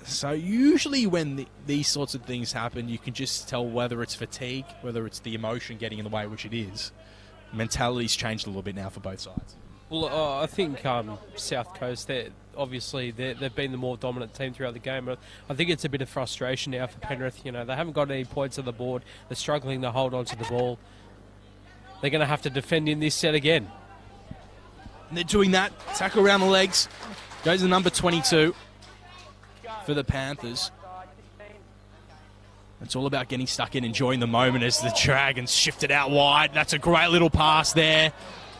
So usually when these sorts of things happen, you can just tell whether it's fatigue, whether it's the emotion getting in the way, which it is. Mentality's changed a little bit now for both sides. Well, I think South Coast, they've been the more dominant team throughout the game. But I think it's a bit of frustration now for Penrith. They haven't got any points on the board. They're struggling to hold on to the ball. They're going to have to defend in this set again. And they're doing that. Tackle around the legs. Goes to number 22 for the Panthers. It's all about getting stuck in, enjoying the moment as the Dragons shift it out wide. That's a great little pass there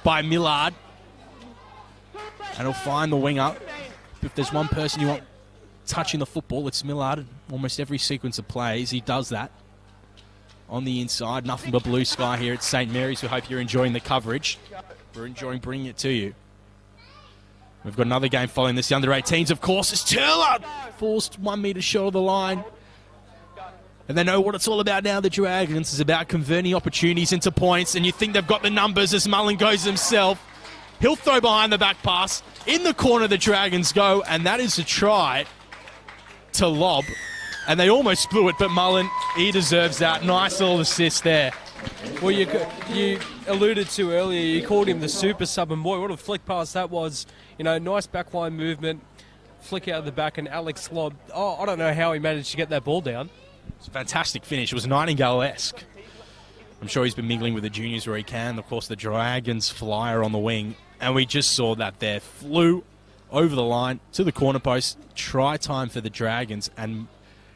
by Millard. And he'll find the winger. If there's one person you want touching the football, it's Millard. Almost every sequence of plays, he does that. On the inside, nothing but blue sky here at St. Mary's. We hope you're enjoying the coverage. We're enjoying bringing it to you. We've got another game following this. The under-18s, of course, is Turler. Falls 1 metre short of the line. And they know what it's all about now. The Dragons is about converting opportunities into points. And you think they've got the numbers as Mullen goes himself. He'll throw behind the back pass. In the corner, the Dragons go. And that is a try to lob. And they almost blew it, but Mullen, he deserves that. Nice little assist there. Well, you alluded to earlier, you called him the super sub, and boy, what a flick pass that was. You know, nice backline movement, flick out of the back, and Alex Lobb, I don't know how he managed to get that ball down. It's a fantastic finish. It was Nightingale-esque. I'm sure he's been mingling with the juniors where he can. Of course, the Dragons flyer on the wing, and we just saw that there. Flew over the line to the corner post. Try time for the Dragons, and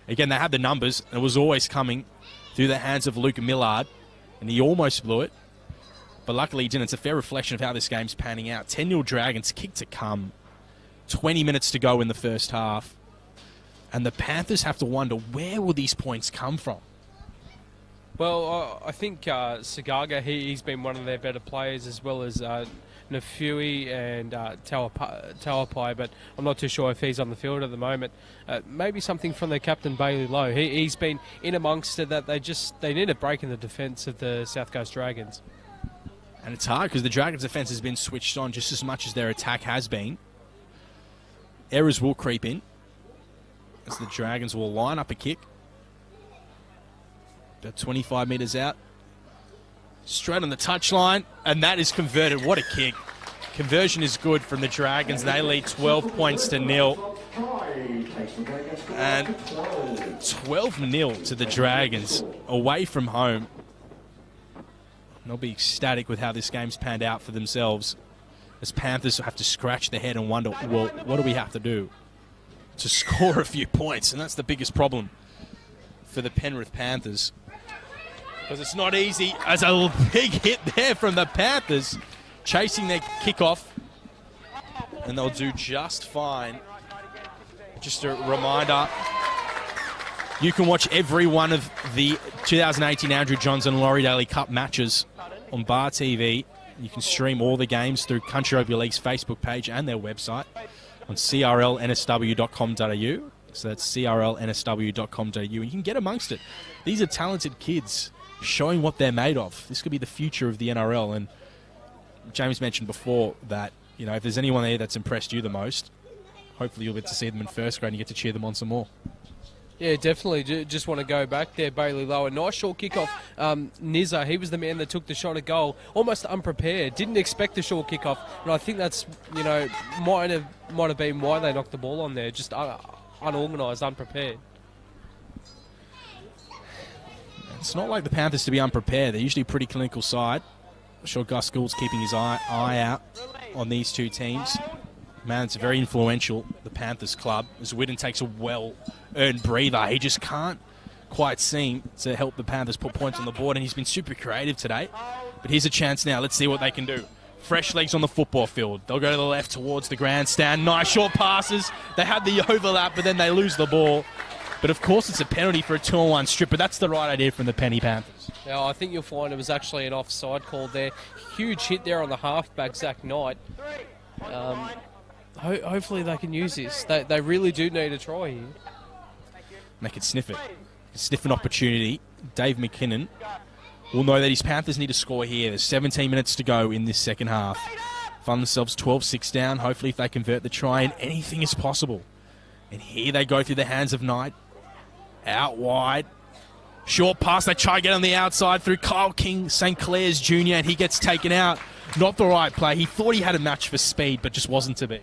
again, they had the numbers, and it was always coming through the hands of Luke Millard, and he almost blew it. But luckily he didn't. It's a fair reflection of how this game's panning out. 10-0 Dragons, kick to come. 20 minutes to go in the first half. And the Panthers have to wonder, where will these points come from? Well, I think Sagaga, he's been one of their better players, as well as Nafui and Tauapai, but I'm not too sure if he's on the field at the moment. Maybe something from their captain, Bailey Lowe. He's been in amongst it that they need a break in the defence of the South Coast Dragons. And it's hard because the Dragons' defence has been switched on just as much as their attack has been. Errors will creep in as the Dragons will line up a kick. About 25 metres out. Straight on the touchline, and that is converted. What a kick. Conversion is good from the Dragons. They lead 12 points to 0. And 12-0 to the Dragons away from home. They'll be ecstatic with how this game's panned out for themselves, as Panthers have to scratch their head and wonder, well, what do we have to do to score a few points? And that's the biggest problem for the Penrith Panthers, because it's not easy. As a big hit there from the Panthers, chasing their kickoff, and they'll do just fine. Just a reminder, you can watch every one of the 2018 Andrew Johns and Laurie Daley Cup matches on Bar TV. You can stream all the games through Country Rugby League's Facebook page and their website on crlnsw.com.au. So that's crlnsw.com.au, and you can get amongst it. These are talented kids showing what they're made of. This could be the future of the NRL, and James mentioned before that, you know, if there's anyone there that's impressed you the most, hopefully you'll get to see them in first grade and you get to cheer them on some more. Yeah, definitely. Just want to go back there, Bailey Lowe. A nice short kickoff. Nizza, he was the man that took the shot at goal, almost unprepared. Didn't expect the short kickoff, and I think that's, you know, might have been why they knocked the ball on there. Just unorganised, unprepared. It's not like the Panthers to be unprepared. They're usually a pretty clinical side. I'm sure Gus Gould's keeping his eye out on these two teams. Man, it's very influential, the Panthers club, as Whitten takes a well-earned breather. He just can't quite seem to help the Panthers put points on the board, and he's been super creative today. But here's a chance now. Let's see what they can do. Fresh legs on the football field. They'll go to the left towards the grandstand. Nice short passes. They had the overlap, but then they lose the ball. But, of course, it's a penalty for a 2-on-1 strip, but that's the right idea from the Penny Panthers. Yeah, I think you'll find it was actually an offside call there. Huge hit there on the halfback, Zach Knight. Hopefully they can use this. They really do need a try here. They can sniff it. Sniff an opportunity. Dave McKinnon will know that his Panthers need to score here. There's 17 minutes to go in this second half. Find themselves 12-6 down. Hopefully if they convert the try, and anything is possible. And here they go through the hands of Knight. Out wide. Short pass. They try to get on the outside through Kyle King, St. Clair's Jr., and he gets taken out. Not the right play. He thought he had a match for speed, but just wasn't to be.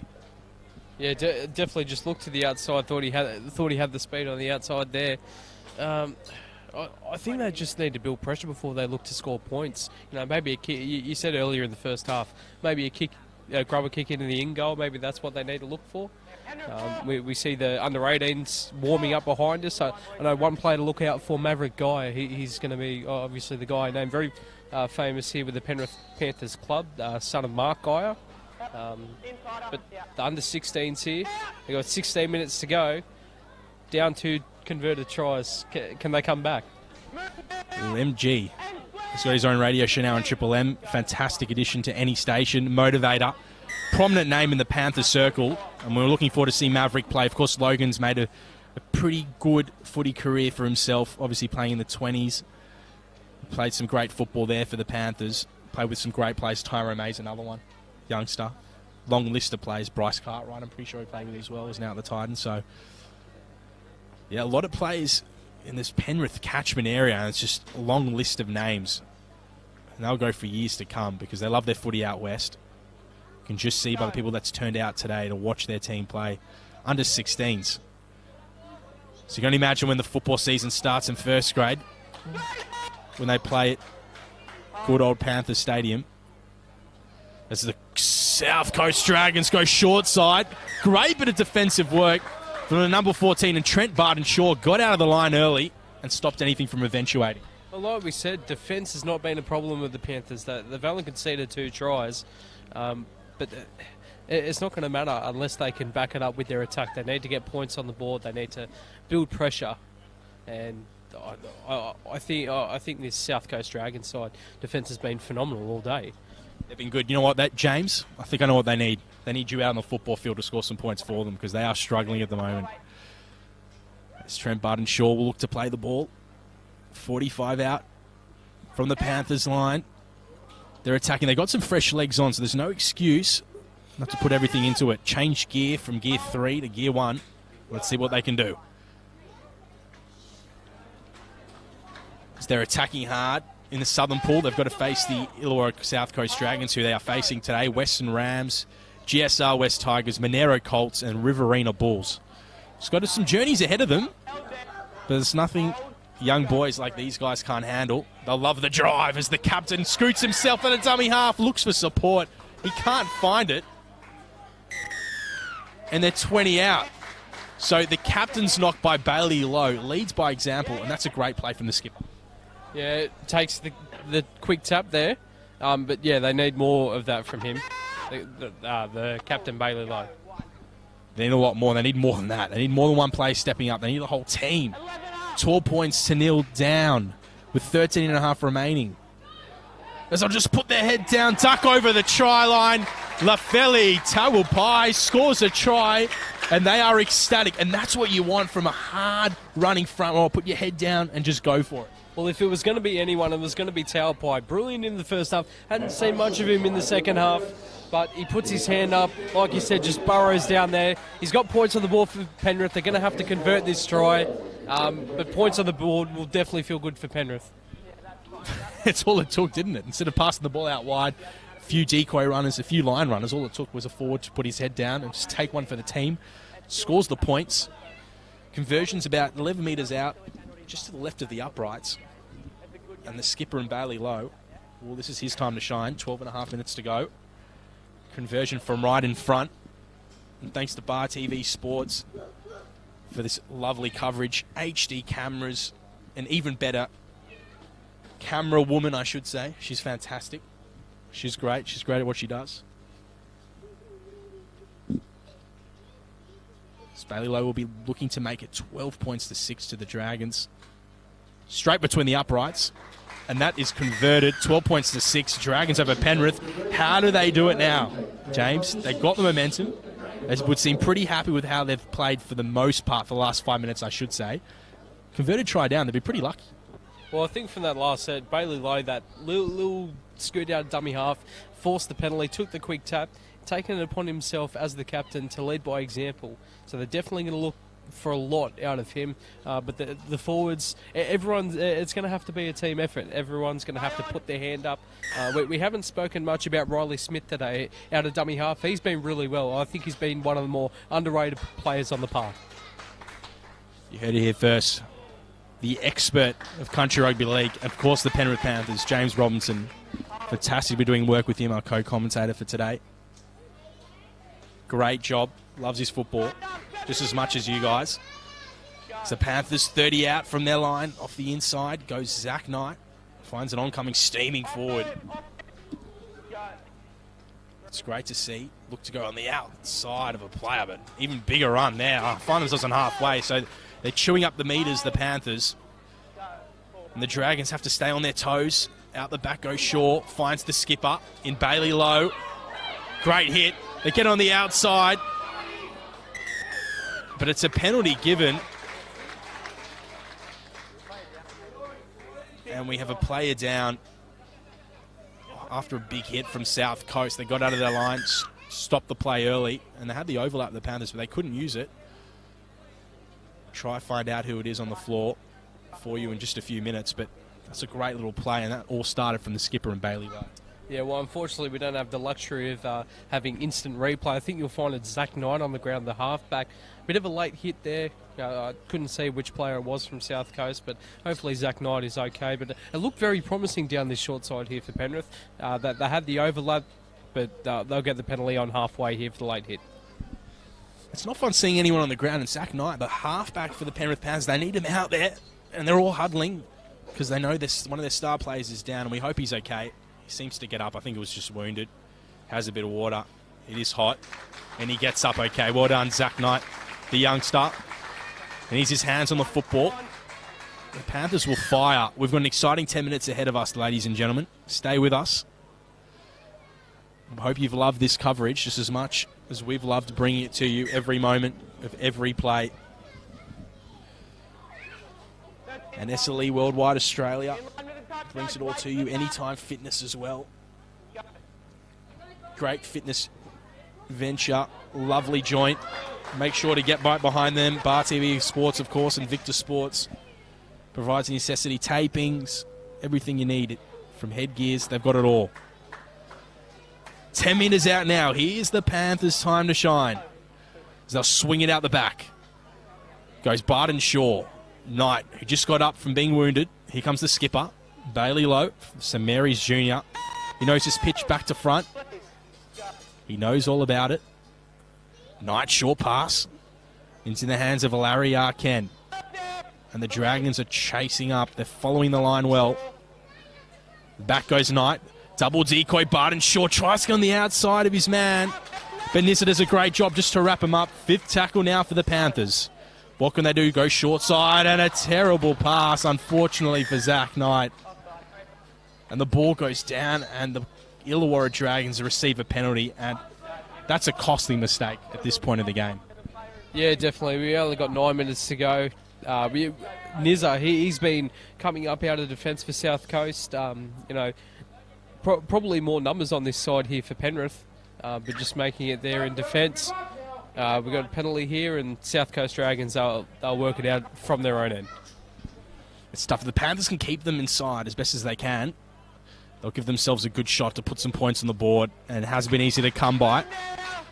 Yeah, definitely just looked to the outside. Thought he had the speed on the outside there. I think they just need to build pressure before they look to score points. You know, maybe a kick. You said earlier in the first half, maybe a kick grubber kick into the in goal. Maybe that's what they need to look for. We see the under-18s warming up behind us. So I know one player to look out for, Maverick Guy. He's going to be obviously the guy named very famous here with the Penrith Panthers club, son of Mark Geyer. But the under-16s here, they've got 16 minutes to go, down 2 converted tries. Can they come back? MG. He's got his own radio show now on Triple M. Fantastic addition to any station. Motivator. Prominent name in the Panthers circle. And we're looking forward to see Maverick play. Of course, Logan's made a pretty good footy career for himself. Obviously playing in the 20s. Played some great football there for the Panthers. Played with some great players. Tyro May's another one. Youngster. Long list of players. Bryce Cartwright, I'm pretty sure he played with as well. Is now at the Titans. So, yeah, a lot of players in this Penrith catchment area, and it's just a long list of names. And they'll go for years to come because they love their footy out west. You can just see by the people that's turned out today to watch their team play. Under 16s. So you can only imagine when the football season starts in first grade, when they play at good old Panthers Stadium. As the South Coast Dragons go short side. Great bit of defensive work from the number 14, and Trent Barton-Shaw got out of the line early and stopped anything from eventuating. Well, like we said, defence has not been a problem with the Panthers. They've only conceded 2 tries, but it's not going to matter unless they can back it up with their attack. They need to get points on the board. They need to build pressure, and I think this South Coast Dragons side defence has been phenomenal all day. They've been good. You know what, James? I think I know what they need. They need you out on the football field to score some points for them because they are struggling at the moment. As Trent Barton-Shaw will look to play the ball. 45 out from the Panthers line. They're attacking. They've got some fresh legs on, so there's no excuse not to put everything into it. Change gear from gear 3 to gear 1. Let's see what they can do. As they're attacking hard in the southern pool, they've got to face the Illawarra South Coast Dragons, who they are facing today. Western Rams, GSR West Tigers, Monero Colts, and Riverina Bulls. It's got some journeys ahead of them, but there's nothing young boys like these guys can't handle. They'll love the drive as the captain scoots himself in a dummy half, looks for support. He can't find it. And they're 20 out. So the captain's knocked by Bailey Lowe, leads by example, and that's a great play from the skipper. Yeah, it takes the quick tap there, but yeah, they need more of that from him, the captain Bailey Lowe. They need a lot more. They need more than that. They need more than one player stepping up. They need the whole team. 12 points to 0 down with 13 and a half remaining. As they'll just put their head down, duck over the try line. Lafeli Tawupai scores a try, and they are ecstatic. And that's what you want from a hard-running front row. Put your head down and just go for it. Well, if it was going to be anyone, it was going to be Taupai. Brilliant in the first half. Hadn't seen much of him in the second half, but he puts his hand up. Like you said, just burrows down there. He's got points on the board for Penrith. They're going to have to convert this try, but points on the board will definitely feel good for Penrith. It's all it took, didn't it? Instead of passing the ball out wide, a few decoy runners, a few line runners, all it took was a forward to put his head down and just take one for the team. Scores the points. Conversion's about 11 metres out, just to the left of the uprights. And the skipper and Bailey Lowe, well, this is his time to shine. 12 and a half minutes to go. Conversion from right in front. And thanks to Bar TV Sports for this lovely coverage. HD cameras, and even better, camera woman, I should say. She's fantastic. She's great. She's great at what she does. So Bailey Lowe will be looking to make it 12 points to 6 to the Dragons. Straight between the uprights. And that is converted. 12 points to 6. Dragons over Penrith. How do they do it now, James? They got the momentum. They would seem pretty happy with how they've played for the most part for the last 5 minutes, I should say. Converted try down. They'd be pretty lucky. Well, I think from that last set, Bailey Lowe, that little scoot out dummy half, forced the penalty, took the quick tap, taken it upon himself as the captain to lead by example. So they're definitely going to look for a lot out of him, but the forwards, everyone's, it's going to have to be a team effort. Everyone's going to have to put their hand up. We haven't spoken much about Riley Smith today out of dummy half. He's been really well. I think he's been one of the more underrated players on the park. You heard it here first. The expert of Country Rugby League, of course the Penrith Panthers, James Robinson. Fantastic to be doing work with him, our co-commentator for today. great job. Loves his football just as much as you guys. So Panthers 30 out from their line. Off the inside goes Zach Knight. Finds an oncoming steaming forward. It's great to see. Look to go on the outside of a player, but even bigger run now. Find themselves on halfway, so they're chewing up the meters, the Panthers. And the Dragons have to stay on their toes. Out the back goes Shaw. Finds the skipper in Bailey low. Great hit. They get on the outside. But it's a penalty given. And we have a player down after a big hit from South Coast. They got out of their line, stopped the play early, and they had the overlap of the Panthers, but they couldn't use it. Try find out who it is on the floor for you in just a few minutes, but that's a great little play, and that all started from the skipper and Bailey low. Yeah, well, unfortunately, we don't have the luxury of having instant replay. I think you'll find it's Zach Knight on the ground, the halfback. Bit of a late hit there. I couldn't see which player it was from South Coast, but hopefully Zach Knight is okay. But it looked very promising down this short side here for Penrith. That they had the overlap, but they'll get the penalty on halfway here for the late hit. It's not fun seeing anyone on the ground, and Zach Knight, the halfback for the Penrith Panthers, they need him out there, and they're all huddling because they know this one of their star players is down, and we hope he's okay. He seems to get up. I think it was just wounded. Has a bit of water. It is hot. And he gets up okay. Well done, Zach Knight, the youngster. And he's his hands on the football. The Panthers will fire. We've got an exciting 10 minutes ahead of us, ladies and gentlemen. Stay with us. I hope you've loved this coverage just as much as we've loved bringing it to you every moment of every play. And SLE Worldwide Australia brings it all to you. Anytime Fitness as well. Great fitness venture. Lovely joint. Make sure to get right behind them. Bar TV Sports, of course, and Victor Sports provides necessity tapings, everything you need from headgears. They've got it all. 10 metres out now. Here's the Panthers' time to shine. As they'll swing it out the back. Goes Barton Shaw. Knight, who just got up from being wounded. Here comes the skipper. Bailey low. St Mary's Jr. He knows his pitch back to front. He knows all about it. Knight, short pass. Into the hands of Larry Arken. And the Dragons are chasing up. They're following the line well. Back goes Knight. Double decoy. Barton Shaw tries to go on the outside of his man. But Nissa does a great job just to wrap him up. 5th tackle now for the Panthers. What can they do? Go short side, and a terrible pass, unfortunately, for Zach Knight. And the ball goes down, and the Illawarra Dragons receive a penalty, and that's a costly mistake at this point of the game. Yeah, definitely. We only got 9 minutes to go. Nizza, he's been coming up out of defence for South Coast. Probably more numbers on this side here for Penrith, but just making it there in defence. We've got a penalty here, and South Coast Dragons, they'll work it out from their own end. It's tough. If the Panthers can keep them inside as best as they can, they'll give themselves a good shot to put some points on the board, and it has been easy to come by.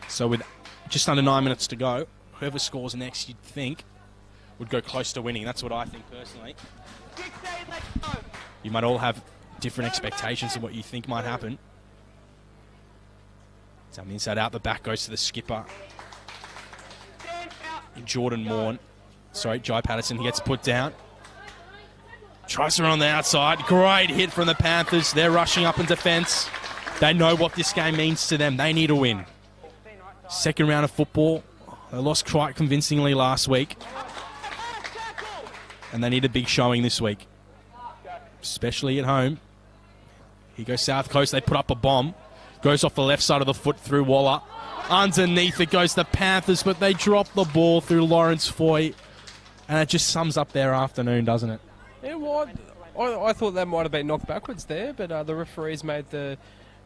So with just under 9 minutes to go, whoever scores next, you'd think, would go close to winning. That's what I think personally. You might all have different expectations of what you think might happen. So on the inside out, the back goes to the skipper. Jordan Morn. Sorry, Jai Patterson. He gets put down. Tries to run on the outside. Great hit from the Panthers. They're rushing up in defence. They know what this game means to them. They need a win. Second round of football. They lost quite convincingly last week. And they need a big showing this week. Especially at home. Here goes South Coast. They put up a bomb. Goes off the left side of the foot through Waller. Underneath it goes the Panthers, but they drop the ball through Lawrence Foy. And it just sums up their afternoon, doesn't it? Yeah, well, I thought that might have been knocked backwards there, but the referees made the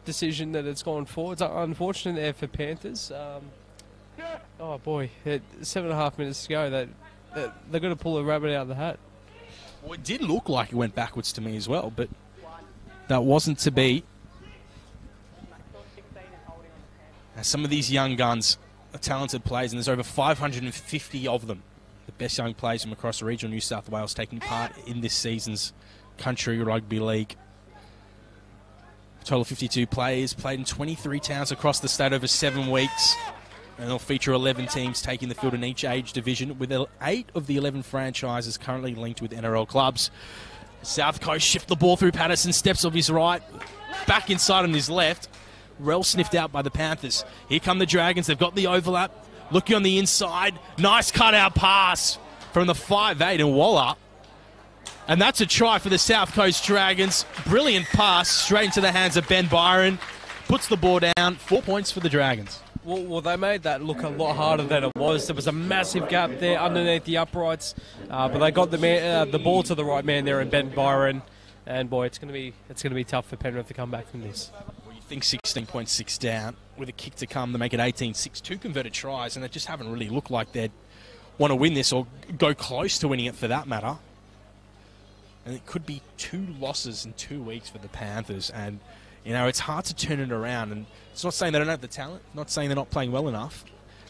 decision that it's gone forward. It's unfortunate there for Panthers. Oh, boy. 7.5 minutes to go. They're going to pull a rabbit out of the hat. Well, it did look like it went backwards to me as well, but that wasn't to be. Some of these young guns are talented players, and there's over 550 of them. The best young players from across regional New South Wales taking part in this season's Country Rugby League. A total of 52 players played in 23 towns across the state over 7 weeks. And they'll feature 11 teams taking the field in each age division, with 8 of the 11 franchises currently linked with NRL clubs. South Coast shift the ball through Patterson, steps off his right, back inside on his left. Rel sniffed out by the Panthers. Here come the Dragons. They've got the overlap. Looking on the inside. Nice cutout pass from the 5'8" and Waller. And that's a try for the South Coast Dragons. Brilliant pass straight into the hands of Ben Byron. Puts the ball down. 4 points for the Dragons. Well, they made that look a lot harder than it was. There was a massive gap there underneath the uprights, but they got the ball to the right man there in Ben Byron, and boy, it's going to be tough for Penrith to come back from this. Well, you think 16.6 down with a kick to come to make it 18-6, 2 converted tries, and they just haven't really looked like they'd want to win this or go close to winning it for that matter. And it could be 2 losses in 2 weeks for the Panthers, and you know, it's hard to turn it around, and it's not saying they don't have the talent, not saying they're not playing well enough.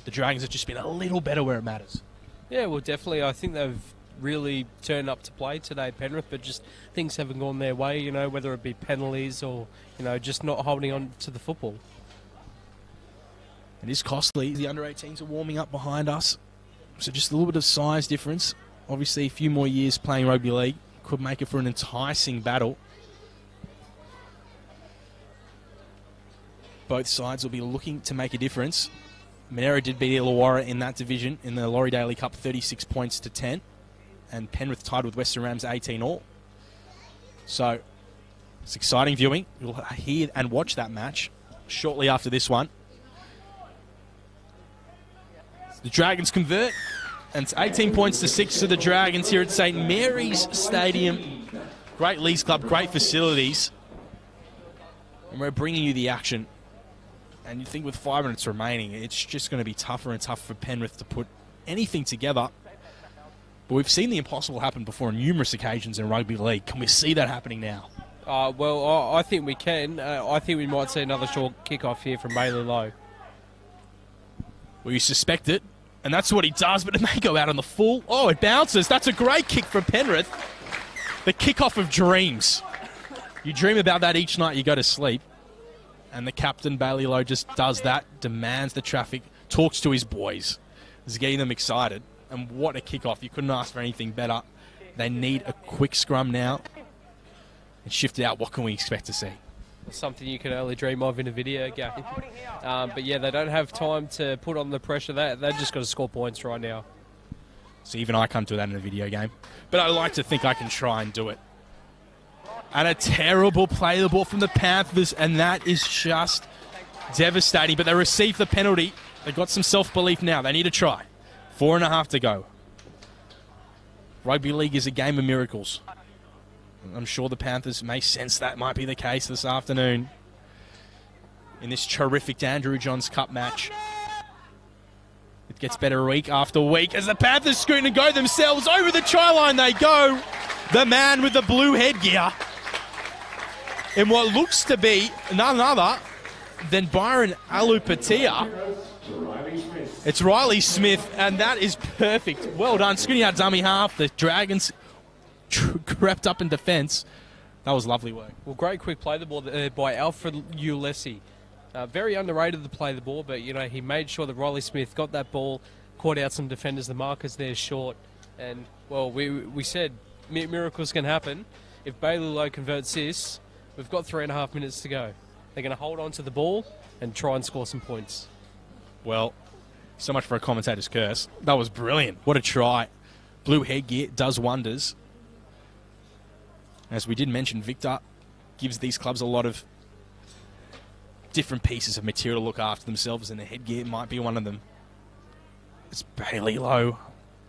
The Dragons have just been a little better where it matters. Yeah, well, definitely. I think they've really turned up to play today, Penrith, but just things haven't gone their way, you know, whether it be penalties or, you know, just not holding on to the football. It is costly. The under-18s are warming up behind us, so just a little bit of size difference. Obviously, a few more years playing rugby league could make it for an enticing battle. Both sides will be looking to make a difference. Monero did beat Illawarra in that division in the Laurie Daley Cup 36 points to 10. And Penrith tied with Western Rams 18 all. So, it's exciting viewing. You'll hear and watch that match shortly after this one. The Dragons convert. And it's 18 points to 6 to the Dragons here at St. Mary's Stadium. Great Leagues Club, great facilities. And we're bringing you the action. And you think with 5 minutes remaining, it's just going to be tougher and tougher for Penrith to put anything together. But we've seen the impossible happen before on numerous occasions in rugby league. Can we see that happening now? Well, I think we can. I think we might see another short kick-off here from Bailey Lowe. Well, you suspect it, and that's what he does, but it may go out on the full. Oh, it bounces. That's a great kick from Penrith. The kick-off of dreams. You dream about that each night you go to sleep. And the captain, Bailey Lowe, just does that, demands the traffic, talks to his boys. Is getting them excited. And what a kickoff. You couldn't ask for anything better. They need a quick scrum now. And shift it out. What can we expect to see? Something you can only dream of in a video game. But yeah, they don't have time to put on the pressure. They've just got to score points right now. So even I can't do that in a video game. But I like to think I can try and do it. And a terrible play of the ball from the Panthers, and that is just devastating. But they received the penalty. They've got some self-belief now. They need a try. 4.5 to go. Rugby league is a game of miracles. I'm sure the Panthers may sense that might be the case this afternoon in this terrific Andrew Johns Cup match. It gets better week after week as the Panthers scoot and go themselves. Over the try line they go. The man with the blue headgear in what looks to be none other than Byron Alupatia. It's Riley Smith, and that is perfect. Well done. Scooting out dummy half. The Dragons crept up in defence. That was lovely work. Well, great quick play the ball by Alfred Ulessi. Very underrated to play the ball, but you know he made sure that Riley Smith got that ball, caught out some defenders. The markers there short, and well, we said miracles can happen. If Bailey Lowe converts this, we've got 3.5 minutes to go. They're going to hold on to the ball and try and score some points. Well, so much for a commentator's curse. That was brilliant. What a try. Blue headgear does wonders. As we did mention, Victor gives these clubs a lot of different pieces of material to look after themselves, and the headgear might be one of them. It's Bailey Lowe.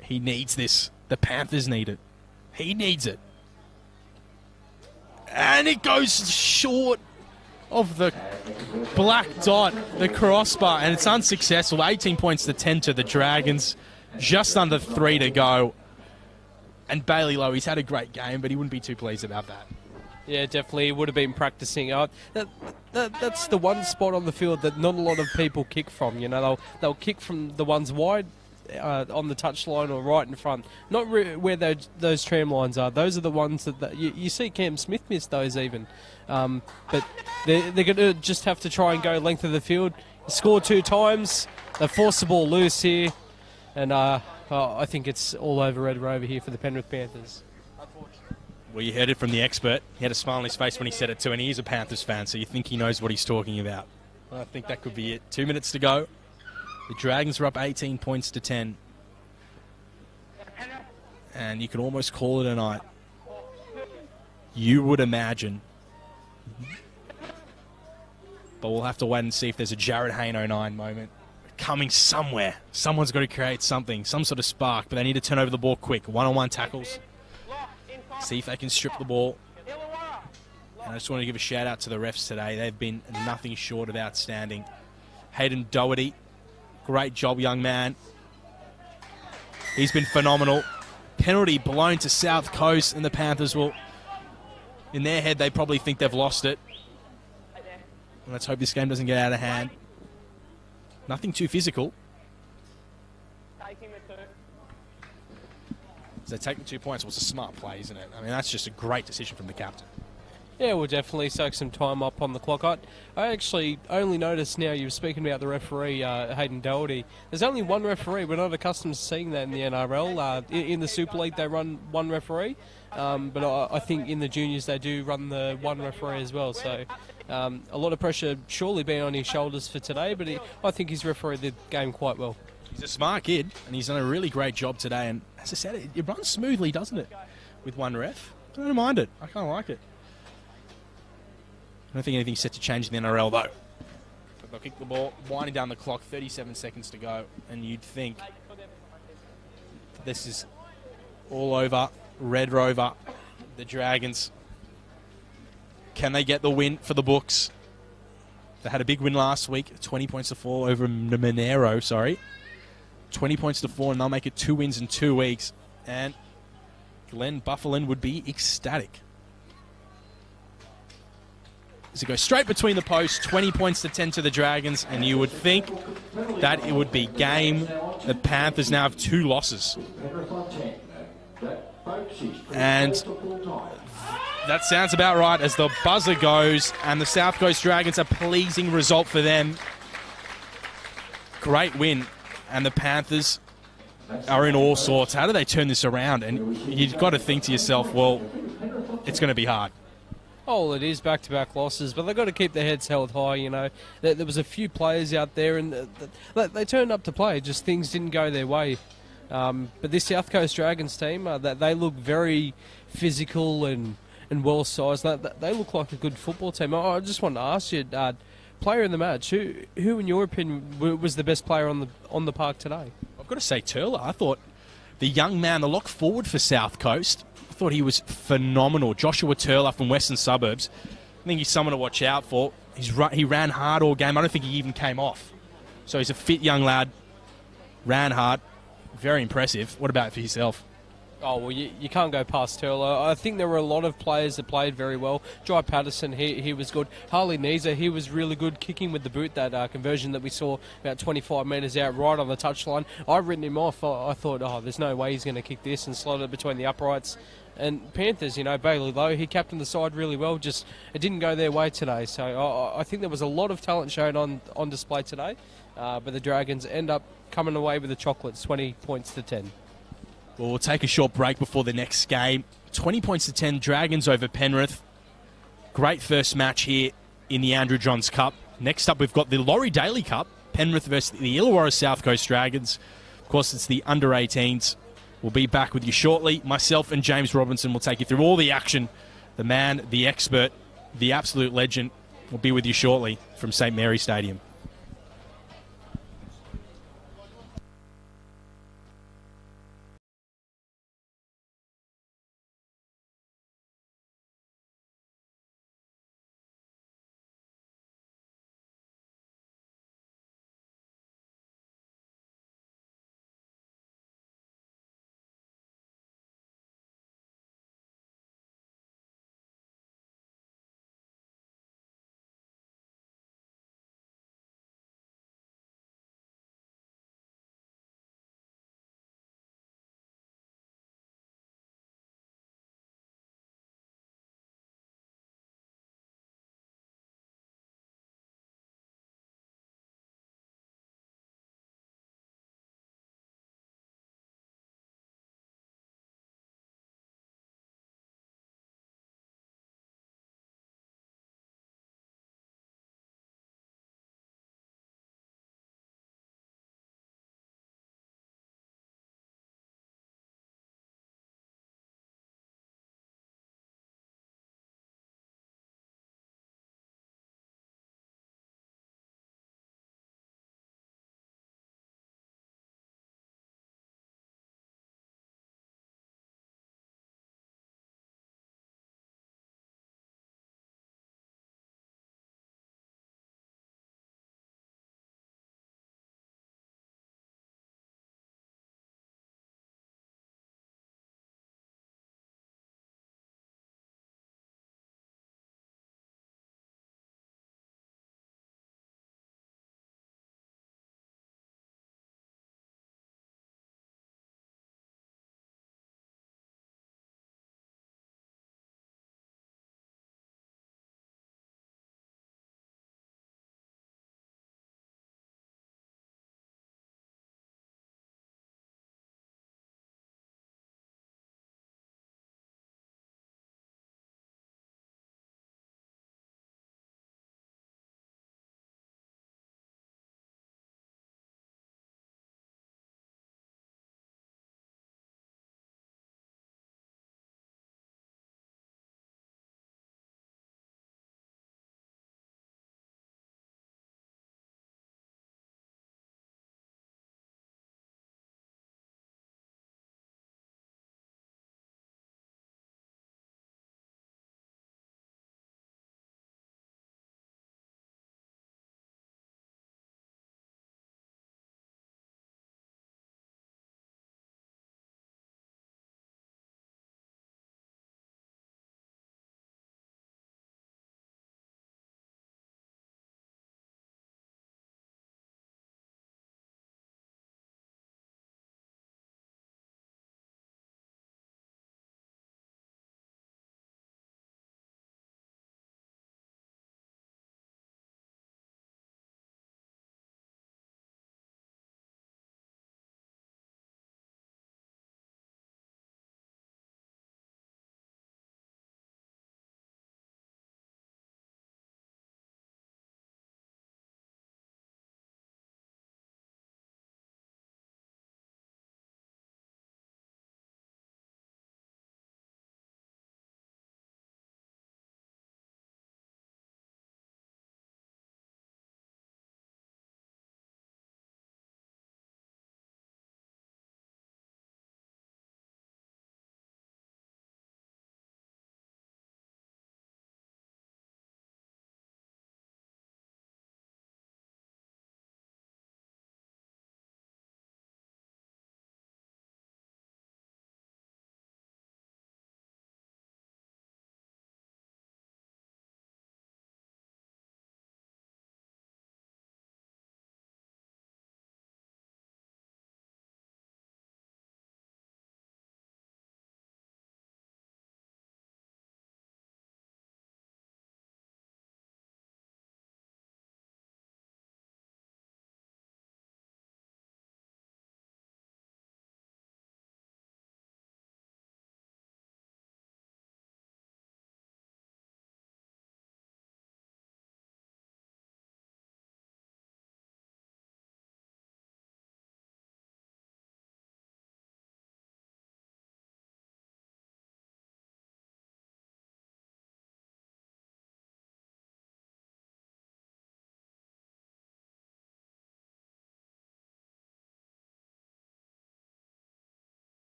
He needs this. The Panthers need it. He needs it. And it goes short of the black dot, the crossbar, and it's unsuccessful. 18 points to 10 to the Dragons. Just under 3 to go. And Bailey Lowe, he's had a great game, but he wouldn't be too pleased about that. Yeah, definitely. He would have been practicing. That's the one spot on the field that not a lot of people kick from. You know, they'll kick from the ones wide on the touchline or right in front. Not where those tram lines are. Those are the ones that you see Cam Smith miss those even. But they're going to just have to try and go length of the field. Score 2 times. They forced the ball loose here, and I think it's all over Red Rover here for the Penrith Panthers. Well, you heard it from the expert. He had a smile on his face when he said it too, and he is a Panthers fan, so you think he knows what he's talking about. I think that could be it. 2 minutes to go. The Dragons are up 18 points to 10. And you can almost call it a night. You would imagine. But we'll have to wait and see if there's a Jared Hayne 09 moment coming somewhere. Someone's got to create something, some sort of spark, but they need to turn over the ball quick. One-on-one tackles. See if they can strip the ball. And I just want to give a shout out to the refs today. They've been nothing short of outstanding. Hayden Doherty, great job, young man. He's been phenomenal. Penalty blown to South Coast, and the Panthers will, in their head, they probably think they've lost it. And let's hope this game doesn't get out of hand. Nothing too physical. So they take the 2 points. Well, it's a smart play, isn't it? I mean, that's just a great decision from the captain. Yeah, we'll definitely soak some time up on the clock. I actually only noticed now you were speaking about the referee, Hayden Daley. There's only one referee. We're not accustomed to seeing that in the NRL. In the Super League, they run one referee. But I think in the juniors, they do run the one referee as well. So a lot of pressure surely being on his shoulders for today, but I think he's refereed the game quite well. He's a smart kid, and he's done a really great job today. And as I said, it runs smoothly, doesn't it, with one ref? I don't mind it. I kind of like it. I don't think anything's set to change in the NRL, though. But they'll kick the ball, winding down the clock, 37 seconds to go. And you'd think this is all over. Red Rover, the Dragons. Can they get the win for the books? They had a big win last week, 20 points to 4 over Monero, 20 points to 4, and they'll make it 2 wins in 2 weeks. And Glenn Buffalin would be ecstatic. So it goes straight between the posts, 20 points to 10 to the Dragons, and you would think that it would be game. The Panthers now have 2 losses. And that sounds about right as the buzzer goes, and the South Coast Dragons, a pleasing result for them. Great win, and the Panthers are in all sorts. How do they turn this around? And you've got to think to yourself, well, it's going to be hard. Oh, it is back-to-back losses, but they've got to keep their heads held high, you know. There was a few players out there, and they turned up to play, just things didn't go their way. But this South Coast Dragons team, they look very physical and well-sized. They look like a good football team. I just wanted to ask you, player in the match, who in your opinion was the best player on the park today? I've got to say Turler. I thought the young man, the lock forward for South Coast, I thought he was phenomenal. Joshua Turler from Western Suburbs. I think he's someone to watch out for. He ran hard all game. I don't think he even came off. So he's a fit young lad. Ran hard. Very impressive. What about for yourself? Oh, well, you can't go past Turler. I think there were a lot of players that played very well. Jai Patterson, he was good. Harley Neeser, he was really good, kicking with the boot, that conversion that we saw about 25 metres out, right on the touchline. I've written him off. I thought, there's no way he's going to kick this, and slot it between the uprights. And Panthers, Bailey Lowe, he captained the side really well, just it didn't go their way today. So I think there was a lot of talent shown on display today, but the Dragons end up coming away with the chocolates, 20 points to 10. Well, we'll take a short break before the next game. 20 points to 10, Dragons over Penrith. Great first match here in the Andrew Johns Cup. Next up, we've got the Laurie Daley Cup, Penrith versus the Illawarra South Coast Dragons. Of course, it's the under-18s. We'll be back with you shortly. Myself and James Robinson will take you through all the action. The man, the expert, the absolute legend will be with you shortly from St. Mary's Stadium.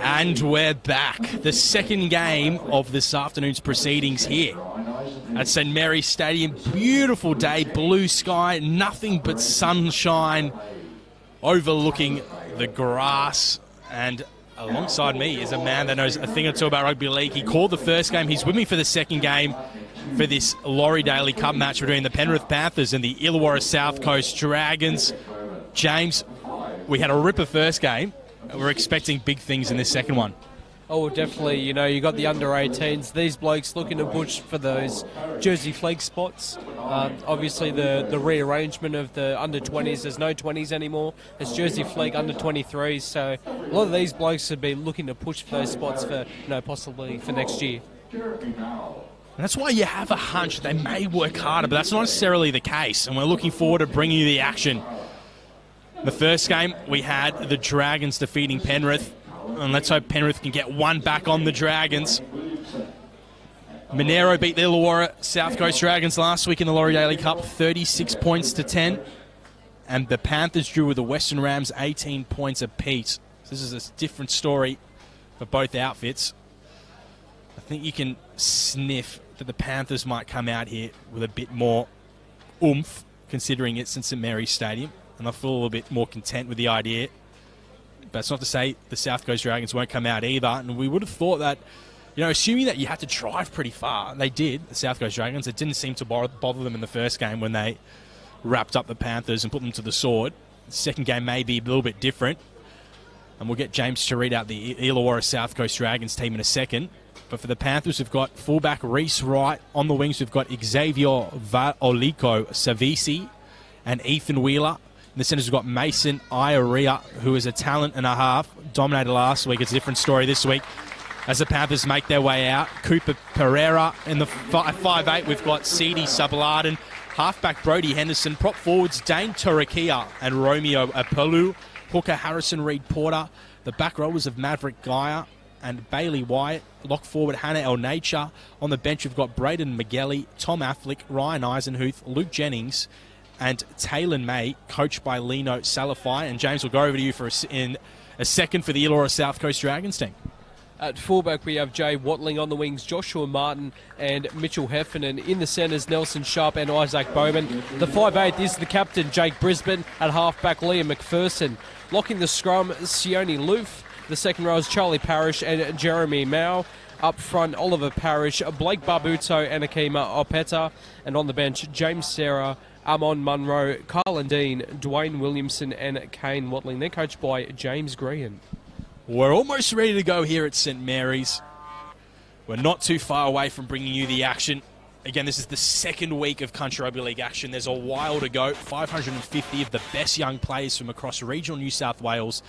And we're back. The second game of this afternoon's proceedings here at St Mary's Stadium. Beautiful day, blue sky, nothing but sunshine overlooking the grass. And alongside me is a man that knows a thing or two about rugby league. He called the first game. He's with me for the second game for this Laurie Daley Cup match between the Penrith Panthers and the Illawarra South Coast Dragons. James, we had a ripper first game. We're expecting big things in this second one. Oh, definitely. You know, you got the under-18s. These blokes looking to push for those jersey flag spots. Obviously, the rearrangement of the under-20s. There's no 20s anymore. It's jersey flag under-23s. So a lot of these blokes would be looking to push for those spots for, possibly for next year. And that's why you have a hunch they may work harder, but that's not necessarily the case. And we're looking forward to bringing you the action. The first game, we had the Dragons defeating Penrith. And let's hope Penrith can get one back on the Dragons. Monero beat the Illawarra South Coast Dragons last week in the Laurie Daley Cup, 36 points to 10. And the Panthers drew with the Western Rams 18 points apiece. So this is a different story for both outfits. I think you can sniff that the Panthers might come out here with a bit more oomph, considering it's in St Mary's Stadium. And I feel a little bit more content with the idea. But it's not to say the South Coast Dragons won't come out either. And we would have thought that, assuming that you had to drive pretty far, and they did, the South Coast Dragons, it didn't seem to bother them in the first game when they wrapped up the Panthers and put them to the sword. The second game may be a little bit different. And we'll get James to read out the Illawarra South Coast Dragons team in a second. But for the Panthers, we've got fullback Reese Wright. On the wings, we've got Xavier Oliko Savisi and Ethan Wheeler. In the centres, we've got Mason Ioria, who is a talent and a half. Dominated last week. It's a different story this week as the Panthers make their way out. Cooper Pereira in the 5'8". We've got Ceedy Sabaladen. Halfback Brody Henderson. Prop forwards Dane Turakia and Romeo Apolu. Hooker Harrison Reed-Porter. The back rowers of Maverick Geyer and Bailey Wyatt. Lock forward Hannah El Nature. On the bench, we've got Braden McGelly, Tom Affleck, Ryan Eisenhuth, Luke Jennings, and Taylor May, coached by Lino Salafai. And James, will go over to you in a second for the Illawarra South Coast Dragons team. At fullback, we have Jay Watling. On the wings, Joshua Martin and Mitchell Heffernan. In the centres, Nelson Sharp and Isaac Bowman. The 5'8" is the captain, Jake Brisbane. At halfback, Liam McPherson. Locking the scrum, Sione Loof. The second row is Charlie Parrish and Jeremy Mao. Up front, Oliver Parrish, Blake Barbuto and Akima Opeta. And on the bench, James Sarah, Amon Munro, Carlin Dean, Dwayne Williamson and Kane Watling. They're coached by James Green. We're almost ready to go here at St Mary's. We're not too far away from bringing you the action. Again, this is the second week of Country Rugby League action. There's a while to go. 550 of the best young players from across regional New South Wales.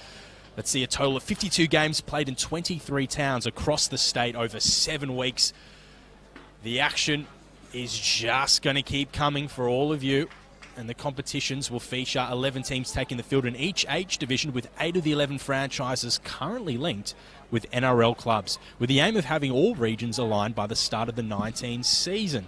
Let's see a total of 52 games played in 23 towns across the state over 7 weeks. The action is just going to keep coming for all of you. And the competitions will feature 11 teams taking the field in each age division, with 8 of the 11 franchises currently linked with NRL clubs, with the aim of having all regions aligned by the start of the 19 season.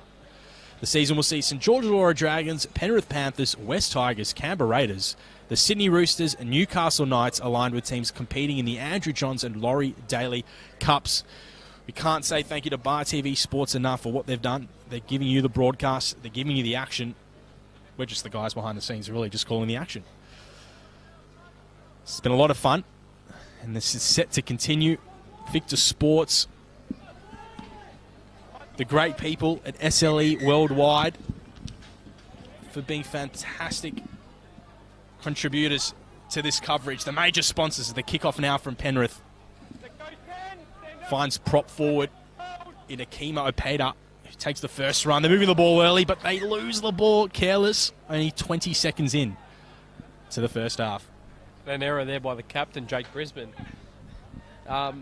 The season will see St George Illawarra Dragons, Penrith Panthers, West Tigers, Canberra Raiders, the Sydney Roosters and Newcastle Knights aligned with teams competing in the Andrew Johns and Laurie Daley Cups. We can't say thank you to Bar TV Sports enough for what they've done. They're giving you the broadcast. They're giving you the action. We're just the guys behind the scenes, really, just calling the action. It's been a lot of fun, and this is set to continue. Victor Sports, the great people at SLE Worldwide, for being fantastic contributors to this coverage. The major sponsors of the kickoff now from Penrith. Finds prop forward in Akima Opeta, who takes the first run. They're moving the ball early, but they lose the ball careless. Only 20 seconds in to the first half. An error there by the captain, Jake Brisbane. Are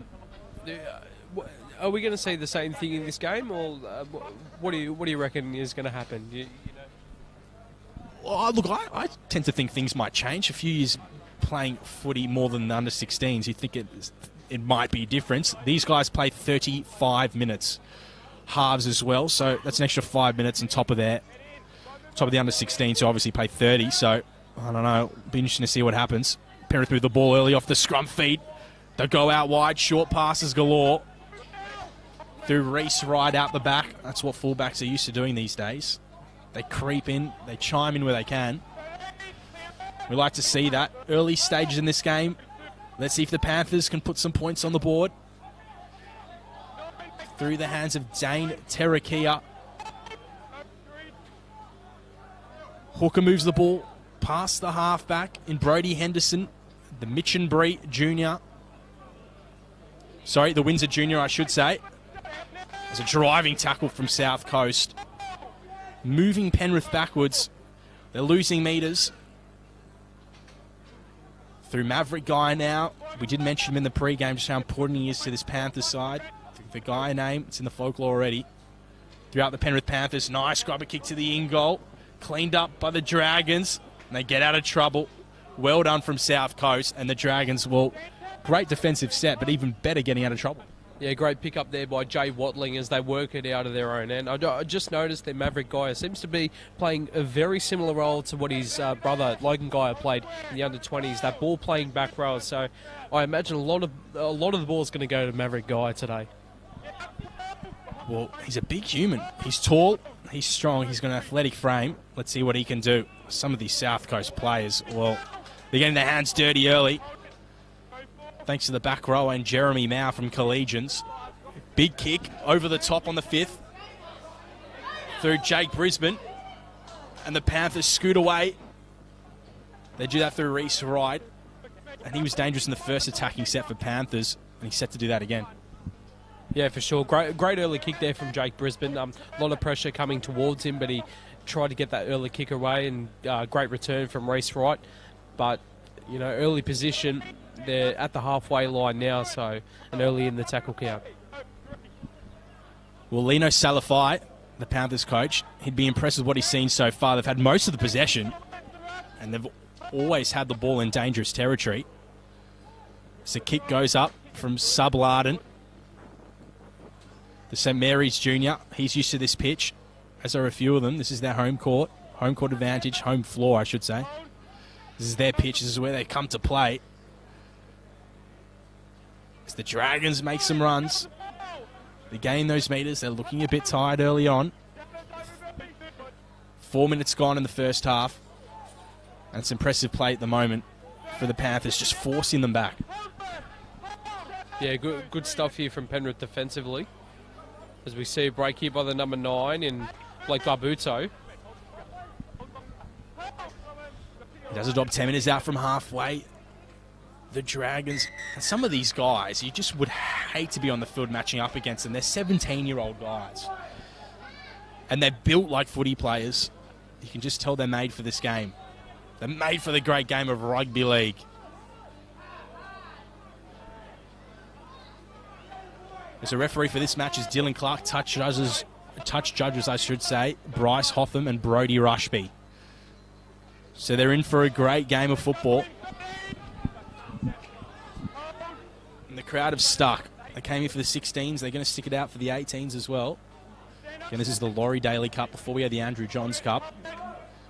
we going to see the same thing in this game, or what do you reckon is going to happen? Well, look, I tend to think things might change. A few years playing footy more than the under-16s, you think it might be a difference. These guys play 35 minutes, halves as well, so that's an extra 5 minutes on top of the under-16s, who obviously play 30. So I don't know. It'll be interesting to see what happens. Penrith with the ball early off the scrum feed. They'll go out wide, short passes galore. Through Reese right out the back. That's what fullbacks are used to doing these days. They creep in, they chime in where they can. We like to see that. Early stages in this game. Let's see if the Panthers can put some points on the board. Through the hands of Dane Terakia. Hooker moves the ball past the halfback in Brody Henderson, the Mitchenbury Jr. Sorry, the Windsor Jr., I should say. There's a driving tackle from South Coast. Moving Penrith backwards. They're losing metres. Through Maverick Guy now. We did mention him in the pre-game, just how important he is to this Panthers side. The Guy name, it's in the folklore already. Throughout the Penrith Panthers, nice grubber kick to the in-goal. Cleaned up by the Dragons, and they get out of trouble. Well done from South Coast, and the Dragons, well, great defensive set, but even better getting out of trouble. Yeah, great pick up there by Jay Watling as they work it out of their own end. I just noticed that Maverick Guy seems to be playing a very similar role to what his brother Logan Guy played in the under-20s, that ball playing back row. So I imagine a lot of the ball is going to go to Maverick Guy today. Well, he's a big human. He's tall, he's strong, he's got an athletic frame. Let's see what he can do. Some of these South Coast players, well, they're getting their hands dirty early. Thanks to the back row and Jeremy Mao from Collegians. Big kick over the top on the 5th. Through Jake Brisbane. And the Panthers scoot away. They do that through Reese Wright. And he was dangerous in the first attacking set for Panthers. And he's set to do that again. Yeah, for sure. Great early kick there from Jake Brisbane. A lot of pressure coming towards him, but he tried to get that early kick away, and great return from Reese Wright. But, you know, early position, they're at the halfway line now, so and early in the tackle count. Well, Lino Salafai, the Panthers coach, he'd be impressed with what he's seen so far. They've had most of the possession, and they've always had the ball in dangerous territory. So kick goes up from Sublarden. The St. Mary's Jr., he's used to this pitch, as are a few of them. This is their home court advantage, home floor, I should say. This is their pitch. This is where they come to play. As the Dragons make some runs, they gain those metres. They're looking a bit tired early on. 4 minutes gone in the first half. And it's impressive play at the moment for the Panthers, just forcing them back. Yeah, good stuff here from Penrith defensively. As we see a break here by the number 9 in Blake Barbuto. He does a job. 10 minutes out from halfway. The Dragons, and some of these guys, you just would hate to be on the field matching up against them. They're 17-year-old guys. And they're built like footy players. You can just tell they're made for this game. They're made for the great game of rugby league. As a referee for this match is Dylan Clark, touch judges, I should say, Bryce Hotham and Brodie Rushby. So they're in for a great game of football. And the crowd have stuck. They came here for the 16s. They're going to stick it out for the 18s as well. And this is the Laurie Daley Cup before we had the Andrew Johns Cup.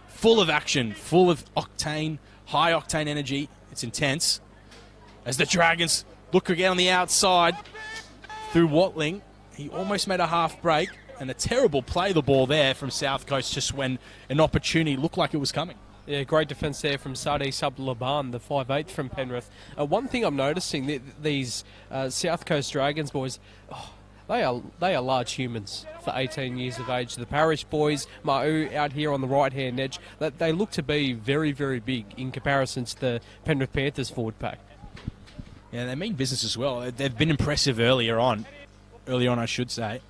Full of action, full of octane, high octane energy. It's intense. As the Dragons look again on the outside through Watling. He almost made a half break, and a terrible play the ball there from South Coast just when an opportunity looked like it was coming. Yeah, great defence there from Sadi Sublaban, the 5'8" from Penrith. One thing I'm noticing, these South Coast Dragons boys, they are large humans for 18 years of age. The Parish boys, Ma'u out here on the right-hand edge, they look to be very, very big in comparison to the Penrith Panthers forward pack. Yeah, they mean business as well. They've been impressive early on, I should say.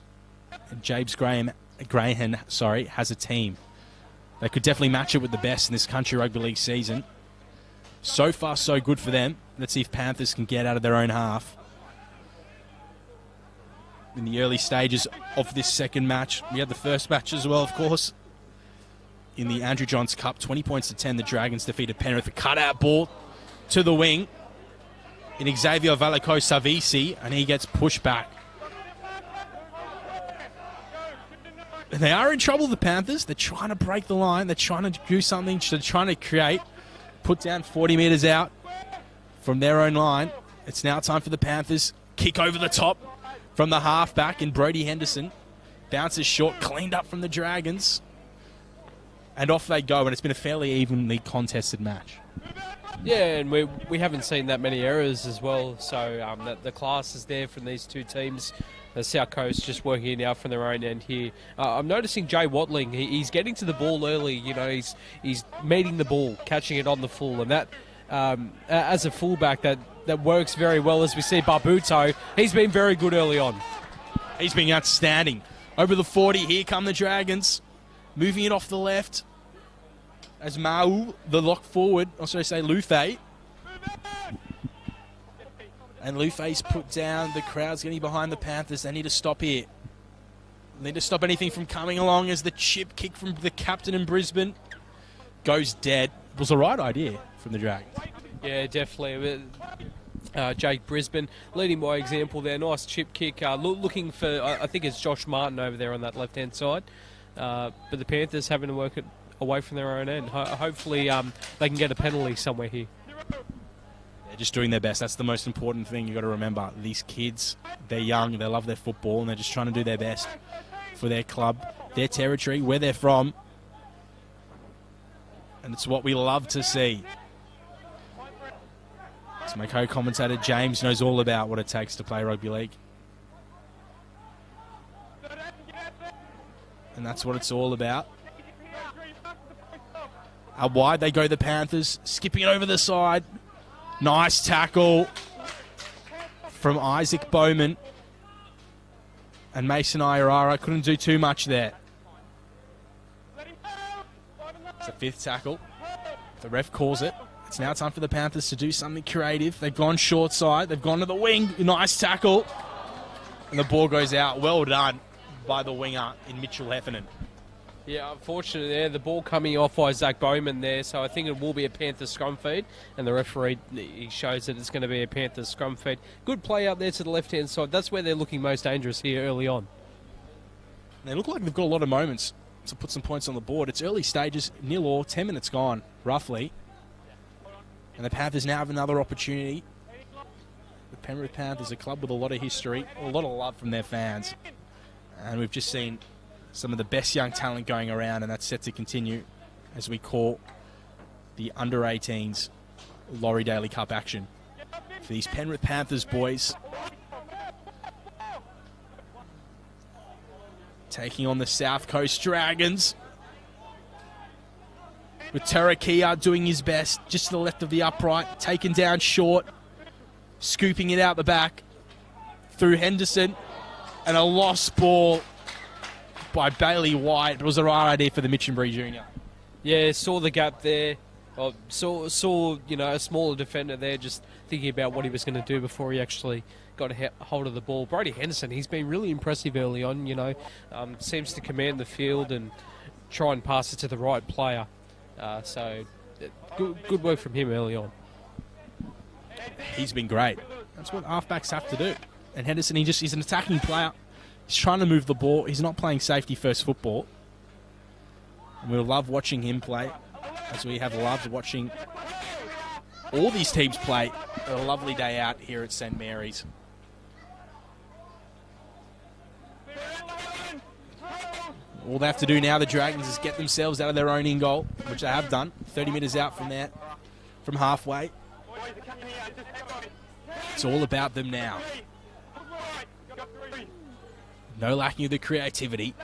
And James Graham has a team. They could definitely match it with the best in this country rugby league season. So far, so good for them. Let's see if Panthers can get out of their own half. In the early stages of this second match, we had the first match as well, of course. In the Andrew Johns Cup, 20 points to 10, the Dragons defeated Penrith. A cutout ball to the wing in Xavier Valleco-Savisi, and he gets pushed back. And they are in trouble, the Panthers. They're trying to break the line. They're trying to do something. They're trying to put down 40 metres out from their own line. It's now time for the Panthers. Kick over the top from the halfback in Brodie Henderson. Bounces short, cleaned up from the Dragons. And off they go, and it's been a fairly evenly contested match. Yeah, and we haven't seen that many errors as well, so the class is there from these two teams. The South Coast just working it out from their own end here. I'm noticing Jay Watling, he's getting to the ball early, you know, he's meeting the ball, catching it on the full, and that, as a fullback, that works very well. As we see Barbuto, he's been very good early on. He's been outstanding. Over the 40, here come the Dragons. Moving it off the left. As Mau, the lock forward, or should I say Lufay. And Lufay's put down. The crowd's getting behind the Panthers. They need to stop here. They need to stop anything from coming along as the chip kick from the captain in Brisbane goes dead. It was the right idea from the Dragons. Yeah, definitely. Jake Brisbane leading by example there. Nice chip kick. Looking for, I think it's Josh Martin over there on that left-hand side. But the Panthers having to work it away from their own end. Hopefully they can get a penalty somewhere here. They're just doing their best. That's the most important thing you've got to remember. These kids, they're young, they love their football, and they're just trying to do their best for their club, their territory, where they're from. And it's what we love to see. As my co-commentator James knows all about what it takes to play rugby league. And that's what it's all about. Out wide they go, the Panthers, skipping it over the side. Nice tackle from Isaac Bowman. And Mason Illawarra couldn't do too much there. It's a fifth tackle. The ref calls it. It's now time for the Panthers to do something creative. They've gone short side. They've gone to the wing. Nice tackle. And the ball goes out. Well done by the winger in Mitchell Heffernan. Yeah, unfortunately there, the ball coming off Isaac Bowman there, so I think it will be a Panthers scrum feed, and the referee, he shows that it's going to be a Panthers scrum feed. Good play out there to the left-hand side. That's where they're looking most dangerous here early on. They look like they've got a lot of moments to put some points on the board. It's early stages, 0-all, 10 minutes gone, roughly. And the Panthers now have another opportunity. The Penrith Panthers, a club with a lot of history, a lot of love from their fans. And we've just seen some of the best young talent going around, and that's set to continue as we call the under-18s Laurie Daley Cup action for these Penrith Panthers boys. Taking on the South Coast Dragons. With Tarakia doing his best, just to the left of the upright, taken down short, scooping it out the back through Henderson, and a lost ball by Bailey White. It was the right idea for the Mitchenbury Jr. Yeah, saw the gap there. Saw you know, a smaller defender there, just thinking about what he was going to do before he actually got a hold of the ball. Brodie Henderson, he's been really impressive early on. You know, seems to command the field and try and pass it to the right player. So good work from him early on. He's been great. That's what halfbacks have to do. And Henderson, he's an attacking player. He's trying to move the ball. He's not playing safety first football. And we'll love watching him play, as we have loved watching all these teams play. A lovely day out here at St. Mary's. All they have to do now, the Dragons, is get themselves out of their own in goal, which they have done. 30 metres out from there, from halfway. It's all about them now. No lacking of the creativity.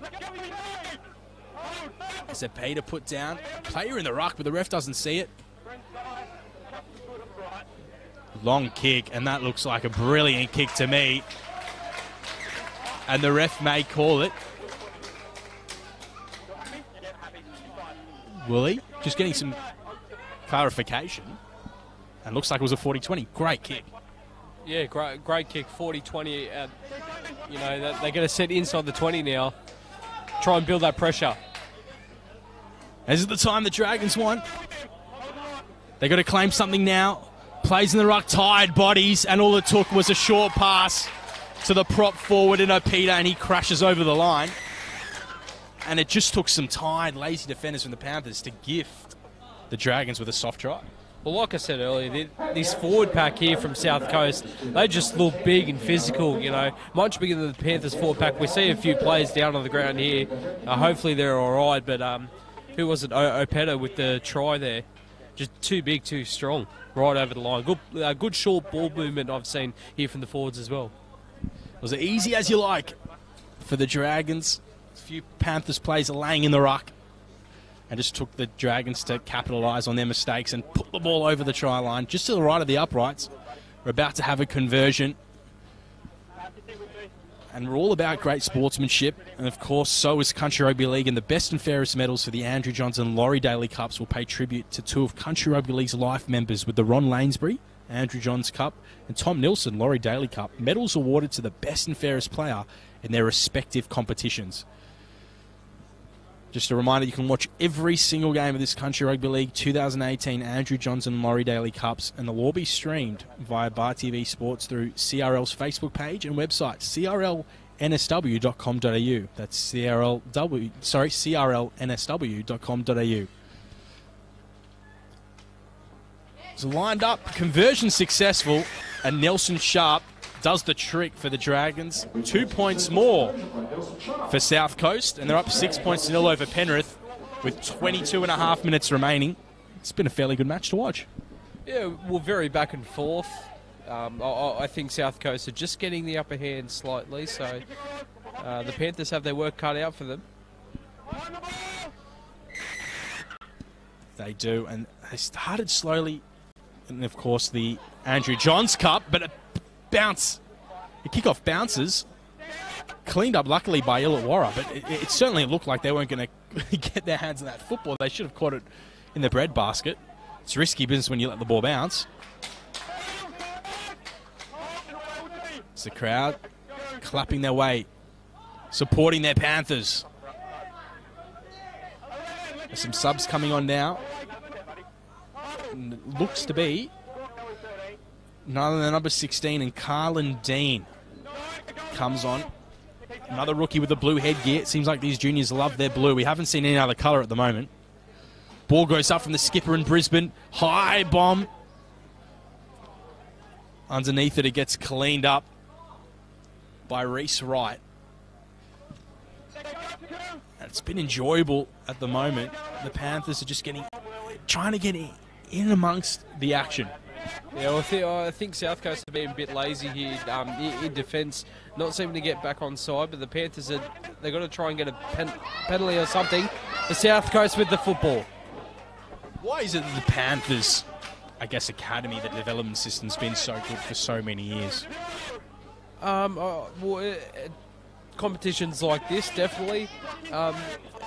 It's a pay to put down. Player in the ruck, but the ref doesn't see it. Long kick, and that looks like a brilliant kick to me. And the ref may call it. Will he? Just getting some clarification. And looks like it was a 40-20. Great kick. Yeah, great kick, 40-20. You know, they're going to set inside the 20 now. Try and build that pressure. This is the time the Dragons want. They got to claim something now. Plays in the ruck, tired bodies, and all it took was a short pass to the prop forward in Opita, and he crashes over the line. And it just took some tired, lazy defenders from the Panthers to gift the Dragons with a soft try. Well, like I said earlier, this forward pack here from South Coast, they just look big and physical, you know, much bigger than the Panthers forward pack. We see a few players down on the ground here. Hopefully they're all right, but who was it? Opeta with the try there. Just too big, too strong, right over the line. Good short ball movement I've seen here from the forwards as well. Was it easy as you like for the Dragons? A few Panthers players are laying in the ruck. And just took the Dragons to capitalise on their mistakes and put the ball over the try line, just to the right of the uprights. We're about to have a conversion. And we're all about great sportsmanship. And, of course, so is Country Rugby League. And the best and fairest medals for the Andrew Johns and Laurie Daley Cups will pay tribute to two of Country Rugby League's life members with the Ron Lanesbury Andrew Johns Cup and Tom Nilsson Laurie Daley Cup. Medals awarded to the best and fairest player in their respective competitions. Just a reminder, you can watch every single game of this Country Rugby League 2018 Andrew Johns and Laurie Daley Cups, and they'll all be streamed via Bar TV Sports through CRL's Facebook page and website, crlnsw.com.au. That's crlnsw.com.au. So lined up, conversion successful, and Nelson Sharp does the trick for the Dragons. 2 points more for South Coast, and they're up 6 points to 0 over Penrith with 22 and a half minutes remaining. It's been a fairly good match to watch. Yeah, well, very back and forth. I think South Coast are just getting the upper hand slightly, so the Panthers have their work cut out for them. They do, and they started slowly. And, of course, the Andrew Johns Cup, but a bounce. The kickoff bounces. Cleaned up, luckily, by Illawarra, but it certainly looked like they weren't going to get their hands on that football. They should have caught it in the breadbasket. It's risky business when you let the ball bounce. It's the crowd clapping their way, supporting their Panthers. There's some subs coming on now. And it looks to be none other than number 16, and Carlin Dean comes on. Another rookie with the blue headgear. It seems like these juniors love their blue. We haven't seen any other colour at the moment. Ball goes up from the skipper in Brisbane. High bomb. Underneath it, it gets cleaned up by Reese Wright. And it's been enjoyable at the moment. The Panthers are just trying to get in amongst the action. Yeah, well, I think South Coast are being a bit lazy here in defence, not seeming to get back on side, but the Panthers, they've got to try and get a penalty or something. The South Coast with the football. Why is it that the Panthers, I guess, academy, the development system's been so good for so many years? Competitions like this, definitely.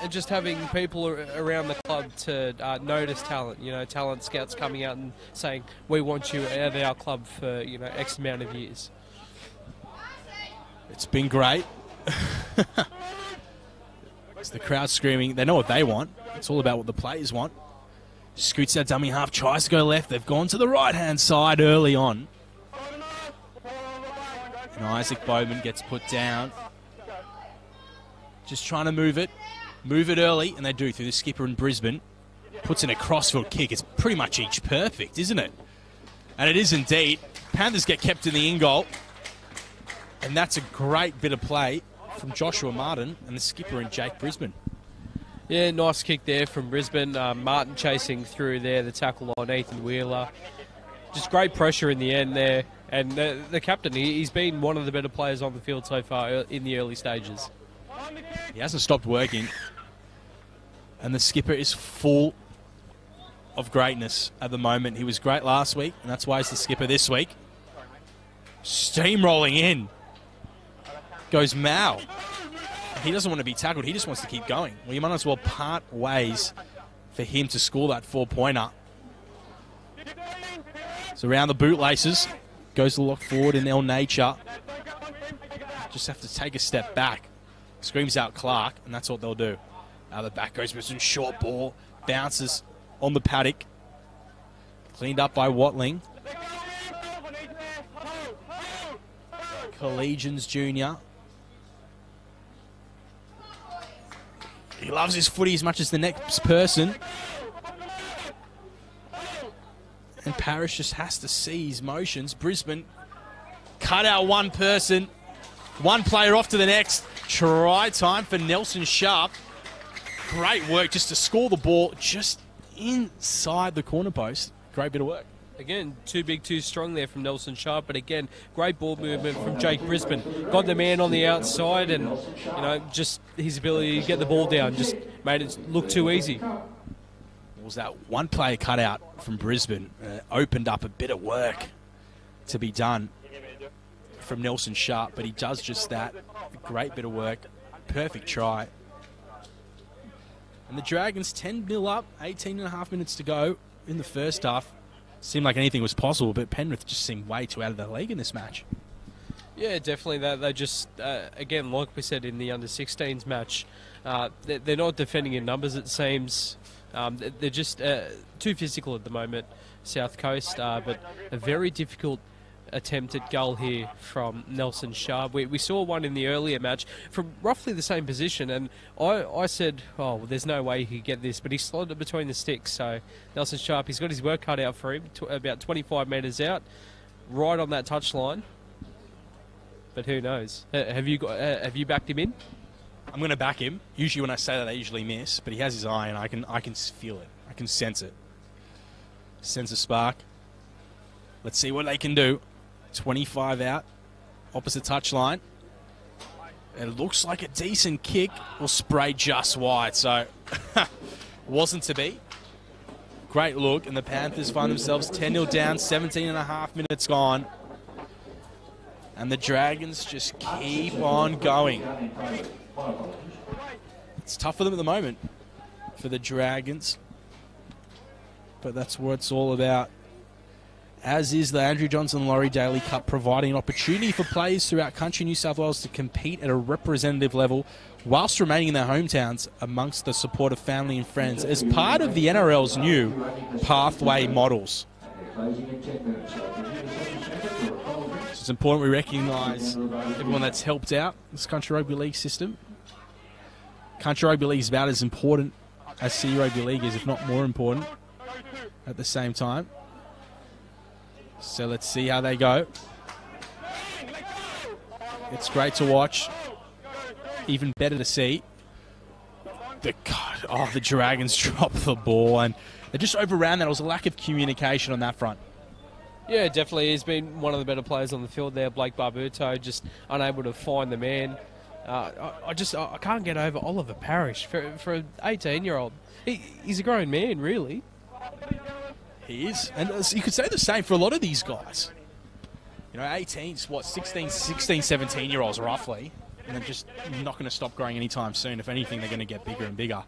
And just having people around the club to notice talent, talent scouts coming out and saying, we want you at our club for, X amount of years. It's been great. It's the crowd screaming. They know what they want. It's all about what the players want. Scoots that dummy half, tries to go left. They've gone to the right-hand side early on. And Isaac Bowman gets put down. Just trying to move it early, and they do through the skipper in Brisbane. Puts in a crossfield kick. It's pretty much each perfect, isn't it? And it is indeed. Panthers get kept in the in-goal. And that's a great bit of play from Joshua Martin and the skipper in Jake Brisbane. Yeah, nice kick there from Brisbane. Martin chasing through there, the tackle on Ethan Wheeler. Just great pressure in the end there. And the captain, he's been one of the better players on the field so far in the early stages. He hasn't stopped working. And the skipper is full of greatness at the moment. He was great last week, and that's why he's the skipper this week. Steamrolling in. Goes Mao. He doesn't want to be tackled. He just wants to keep going. Well, you might as well part ways for him to score that 4-pointer. So around the bootlaces. Goes to lock forward in El Nature. Just have to take a step back. Screams out Clark, and that's what they'll do. Out the back goes Brisbane. Short ball. Bounces on the paddock. Cleaned up by Watling. Collegians Jr. He loves his footy as much as the next person. And Parrish just has to see his motions. Brisbane cut out one person, one player off to the next. Try time for Nelson Sharp. Great work just to score the ball just inside the corner post. Great bit of work. Again, too big, too strong there from Nelson Sharp, but again, great ball movement from Jake Brisbane. Got the man on the outside, and just his ability to get the ball down just made it look too easy. Was that one player cut out from Brisbane opened up a bit of work to be done from Nelson Sharp, but he does just that. A great bit of work. Perfect try. And the Dragons 10-0 up, 18.5 minutes to go in the first half. Seemed like anything was possible, but Penrith just seemed way too out of the league in this match. Yeah, definitely. They just, again, like we said in the under-16s match, they're not defending in numbers, it seems. They're just too physical at the moment, South Coast, but a very difficult attempt at goal here from Nelson Sharp. We saw one in the earlier match from roughly the same position, and I said, oh, well, there's no way he could get this, but he slotted it between the sticks. So Nelson Sharp, he's got his work cut out for him, about 25 metres out, right on that touchline. But who knows? Have you backed him in? I'm going to back him. Usually when I say that, I usually miss, but he has his eye, and I can feel it. I can sense it. Sense a spark. Let's see what they can do. 25 out, opposite touchline. It looks like a decent kick. Will spray just wide, so wasn't to be. Great look, and the Panthers find themselves 10-0 down, 17.5 minutes gone. And the Dragons just keep on going. It's tough for them at the moment, for the Dragons. But that's what it's all about. As is the Andrew Johnson Laurie Daley Cup, providing an opportunity for players throughout country New South Wales to compete at a representative level whilst remaining in their hometowns amongst the support of family and friends as part of the NRL's new pathway models. So it's important we recognise everyone that's helped out this Country Rugby League system. Country Rugby League is about as important as City Rugby League is, if not more important, at the same time. So let's see how they go. It's great to watch. Even better to see. The Dragons dropped the ball, and they just overran that. It was a lack of communication on that front. Yeah, definitely. He's been one of the better players on the field there. Blake Barbuto just unable to find the man. I can't get over Oliver Parrish for an 18-year-old. He's a grown man, really. He is. And you could say the same for a lot of these guys. 18s, 16, 17-year-olds roughly. And they're just not going to stop growing anytime soon. If anything, they're going to get bigger and bigger.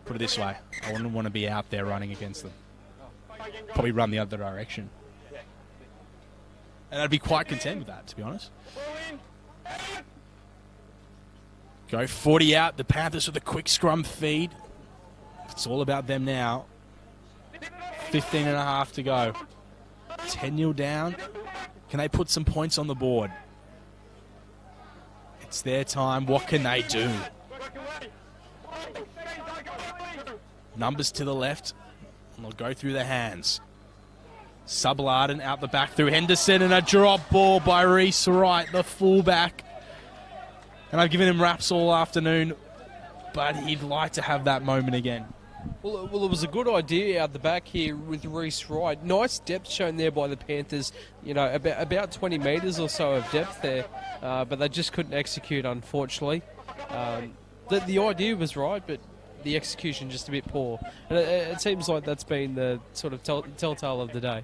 Put it this way. I wouldn't want to be out there running against them. Probably run the other direction. And I'd be quite content with that, to be honest. Go 40 out. The Panthers with a quick scrum feed. It's all about them now. 15.5 to go. 10-0 down. Can they put some points on the board? It's their time. What can they do? Numbers to the left. And they'll go through their hands. Sublarden out the back through Henderson, and a drop ball by Reese Wright, the fullback. And I've given him raps all afternoon, but he'd like to have that moment again. Well, it was a good idea out the back here with Reese Wright. Nice depth shown there by the Panthers. About 20 metres or so of depth there, but they just couldn't execute, unfortunately. The idea was right, but the execution just a bit poor. And it seems like that's been the sort of telltale of the day.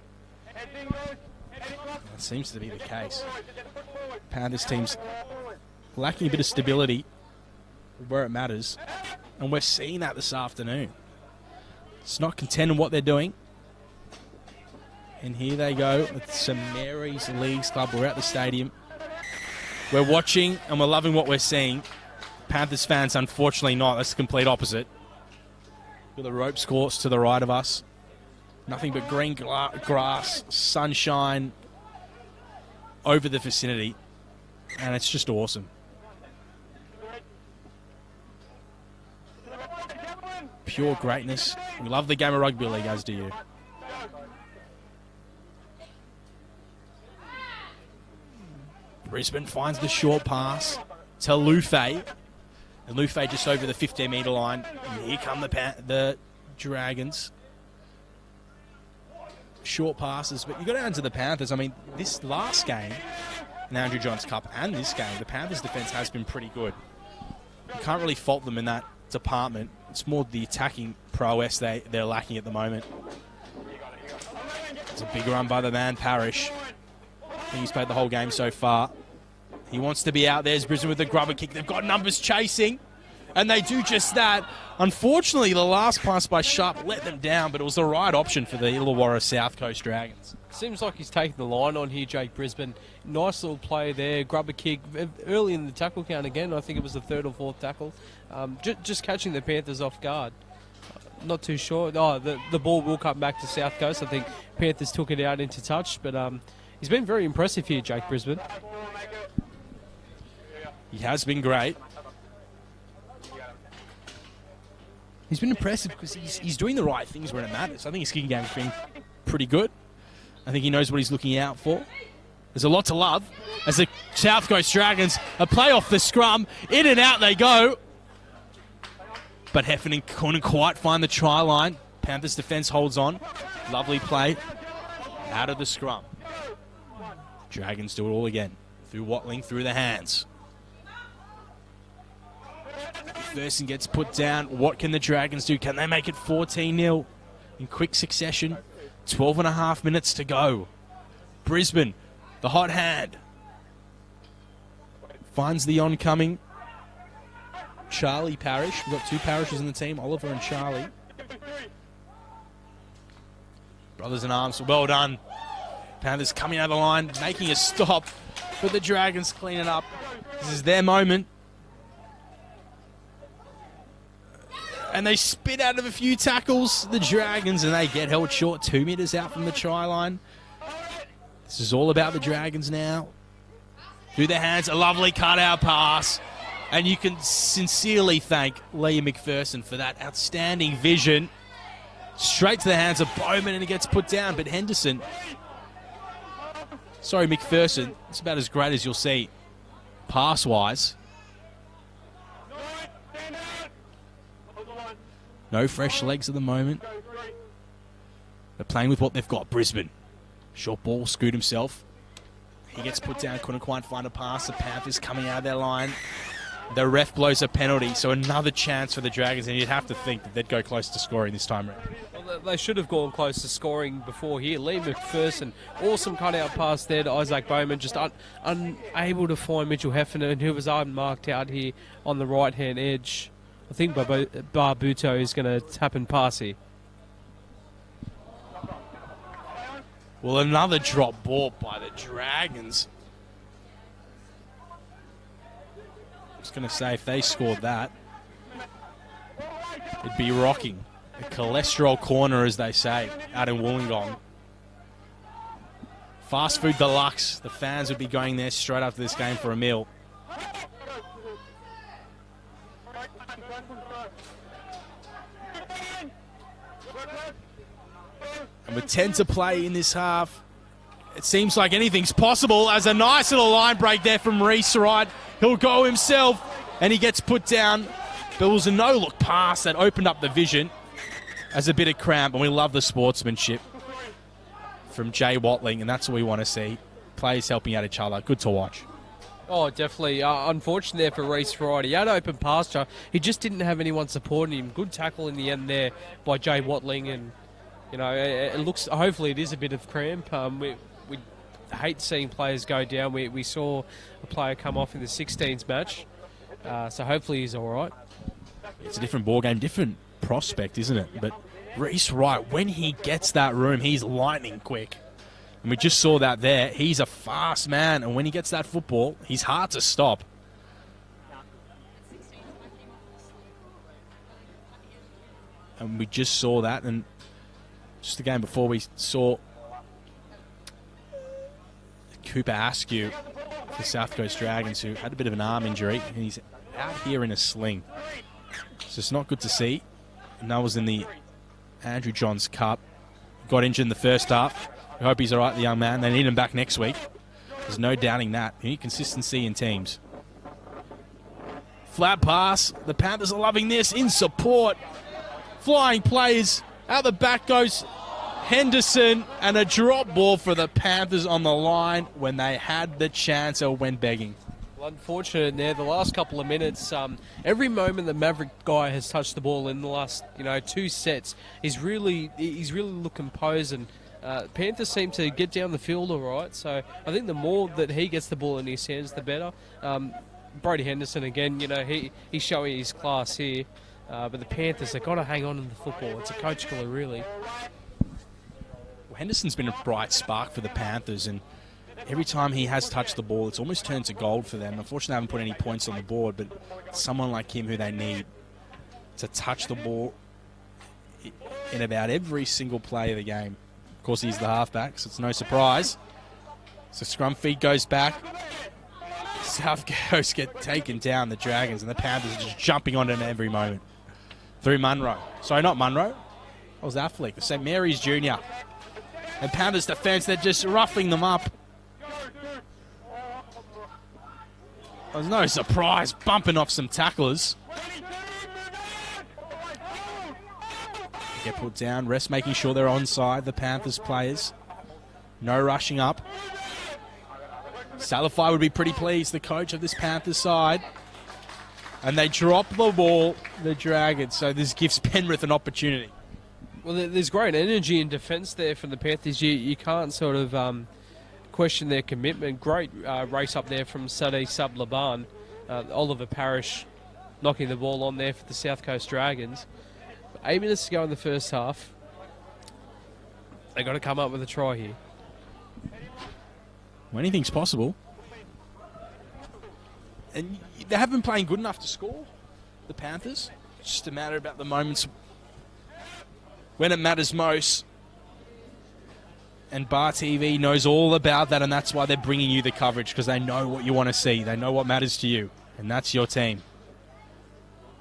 That seems to be the case. Panthers team's lacking a bit of stability where it matters, and we're seeing that this afternoon. It's not content in what they're doing. And here they go with St Mary's Leagues Club. We're at the stadium. We're watching and we're loving what we're seeing. Panthers fans, unfortunately not. That's the complete opposite. With the ropes course to the right of us. Nothing but green grass, sunshine over the vicinity. And it's just awesome. Pure greatness. We love the game of rugby league, as do you. Brisbane finds the short pass to Lufay. And Lufay just over the 15-metre line. And here come the Dragons. Short passes, but you got down to the Panthers. I mean, this last game, in the Andrew Johns Cup, and this game, the Panthers' defence has been pretty good. You can't really fault them in that department. It's more the attacking prowess they're lacking at the moment. It's a big run by the man, Parrish. I think he's played the whole game so far. He wants to be out there. There's Brisbane with the grubber kick. They've got numbers chasing, and they do just that. Unfortunately, the last pass by Sharp let them down, but it was the right option for the Illawarra South Coast Dragons. Seems like he's taking the line on here, Jake Brisbane. Nice little play there. Grubber kick early in the tackle count again. I think it was the third or fourth tackle. Just catching the Panthers off guard. Not too sure. Oh, the ball will come back to South Coast. I think Panthers took it out into touch, but he's been very impressive here, Jake Brisbane. He has been great. He's been impressive because he's doing the right things when it matters. I think his kicking game's been pretty good. I think he knows what he's looking out for. There's a lot to love as the South Coast Dragons play off the scrum. In and out they go. But Heffernan couldn't quite find the try line. Panthers defence holds on. Lovely play out of the scrum. Dragons do it all again. Through Watling, through the hands. Thurston gets put down. What can the Dragons do? Can they make it 14-0 in quick succession? 12 and a half minutes to go. Brisbane, the hot hand. Finds the oncoming Charlie Parrish. We've got two Parrishes in the team, Oliver and Charlie. Brothers in arms, well done. Panthers coming out of the line, making a stop. But the Dragons clean it up. This is their moment. And they spit out of a few tackles, the Dragons, and they get held short 2 metres out from the try line. This is all about the Dragons now. Through their hands, a lovely cutout pass. And you can sincerely thank Liam McPherson for that outstanding vision. Straight to the hands of Bowman, and he gets put down. But Henderson, sorry, McPherson, it's about as great as you'll see pass-wise. No fresh legs at the moment. They're playing with what they've got. Brisbane. Short ball, Scoot himself. He gets put down, couldn't quite find a pass. The Panthers coming out of their line. The ref blows a penalty, so another chance for the Dragons, and you'd have to think that they'd go close to scoring this time around. Well, they should have gone close to scoring before here. Liam McPherson, awesome cut-out pass there to Isaac Bowman, just unable to find Mitchell Heffernan, who was unmarked out here on the right-hand edge. I think Barbuto is going to tap and pass here. Well, another drop ball by the Dragons. I was going to say, if they scored that, it'd be rocking. A cholesterol corner, as they say, out in Wollongong. Fast Food Deluxe. The fans would be going there straight after this game for a meal. And with 10 to play in this half, it seems like anything's possible, as a nice little line break there from Reese Wright. He'll go himself, and he gets put down. There was a no-look pass that opened up the vision as a bit of cramp, and we love the sportsmanship from Jay Watling, and that's what we want to see. Players helping out each other. Good to watch. Oh, definitely. Unfortunate there for Reese Wright. He had open pasture. He just didn't have anyone supporting him. Good tackle in the end there by Jay Watling, and you know, it looks. Hopefully, it is a bit of cramp. We hate seeing players go down. We saw a player come off in the 16s match, so hopefully he's all right. It's a different ball game, different prospect, isn't it? But Reese Wright, when he gets that room, he's lightning quick. And we just saw that there. He's a fast man, and when he gets that football, he's hard to stop. And we just saw that, and just the game before we saw Cooper Askew, the South Coast Dragons, who had a bit of an arm injury, and he's out here in a sling. So it's not good to see. And that was in the Andrew Johns Cup. Got injured in the first half. I hope he's all right, the young man. They need him back next week. There's no doubting that. You need consistency in teams. Flat pass. The Panthers are loving this. In support. Flying plays. Out the back goes Henderson. And a drop ball for the Panthers on the line when they had the chance or went begging. Well, unfortunate there. The last couple of minutes, every moment the Maverick guy has touched the ball in the last, 2 sets, he's really looked composed, and Panthers seem to get down the field all right. So I think the more that he gets the ball in his hands, the better. Brody Henderson again, he's showing his class here, but the Panthers, they've got to hang on in the football. It's a coach killer, really. Well, Henderson's been a bright spark for the Panthers, and every time he has touched the ball, it's almost turned to gold for them. Unfortunately, they haven't put any points on the board, but someone like him who they need to touch the ball in about every single play of the game. Of course, he's the halfback, so it's no surprise. So scrum feed goes back. South Coast get taken down, the Dragons, and the Panthers are just jumping on them every moment. Through Munro. Sorry, not Munro. That was Affleck. St. Mary's Junior. And Panthers defence, they're just roughing them up. There's no surprise, bumping off some tacklers. Get put down, rest making sure they're onside, the Panthers players. No rushing up. Salafai would be pretty pleased, the coach of this Panthers side. And they drop the ball, the Dragons, so this gives Penrith an opportunity. Well, there's great energy in defence there from the Panthers. You can't sort of question their commitment. Great race up there from Sadie Sub-Laban. Oliver Parrish knocking the ball on there for the South Coast Dragons. 8 minutes to go in the first half. They've got to come up with a try here. Well, anything's possible. And they haven't been playing good enough to score, the Panthers. It's just a matter about the moments when it matters most. And Bar TV knows all about that, and that's why they're bringing you the coverage, because they know what you want to see. They know what matters to you, and that's your team.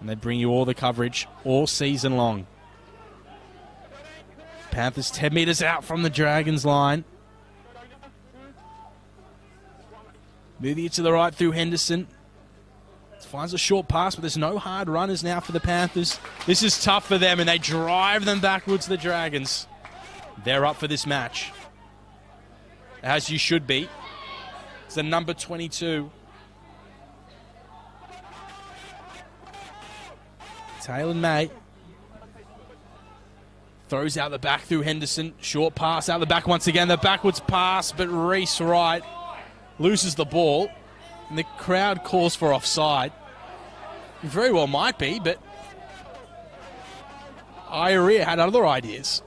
And they bring you all the coverage all season long. Panthers 10 metres out from the Dragons line. Moving it to the right through Henderson. Finds a short pass, but there's no hard runners now for the Panthers. This is tough for them, and they drive them backwards, the Dragons. They're up for this match. As you should be. It's the number 22. Taylor May. Throws out the back through Henderson. Short pass out the back once again. The backwards pass, but Reese Wright loses the ball. And the crowd calls for offside. It very well might be, but Illawarra had other ideas.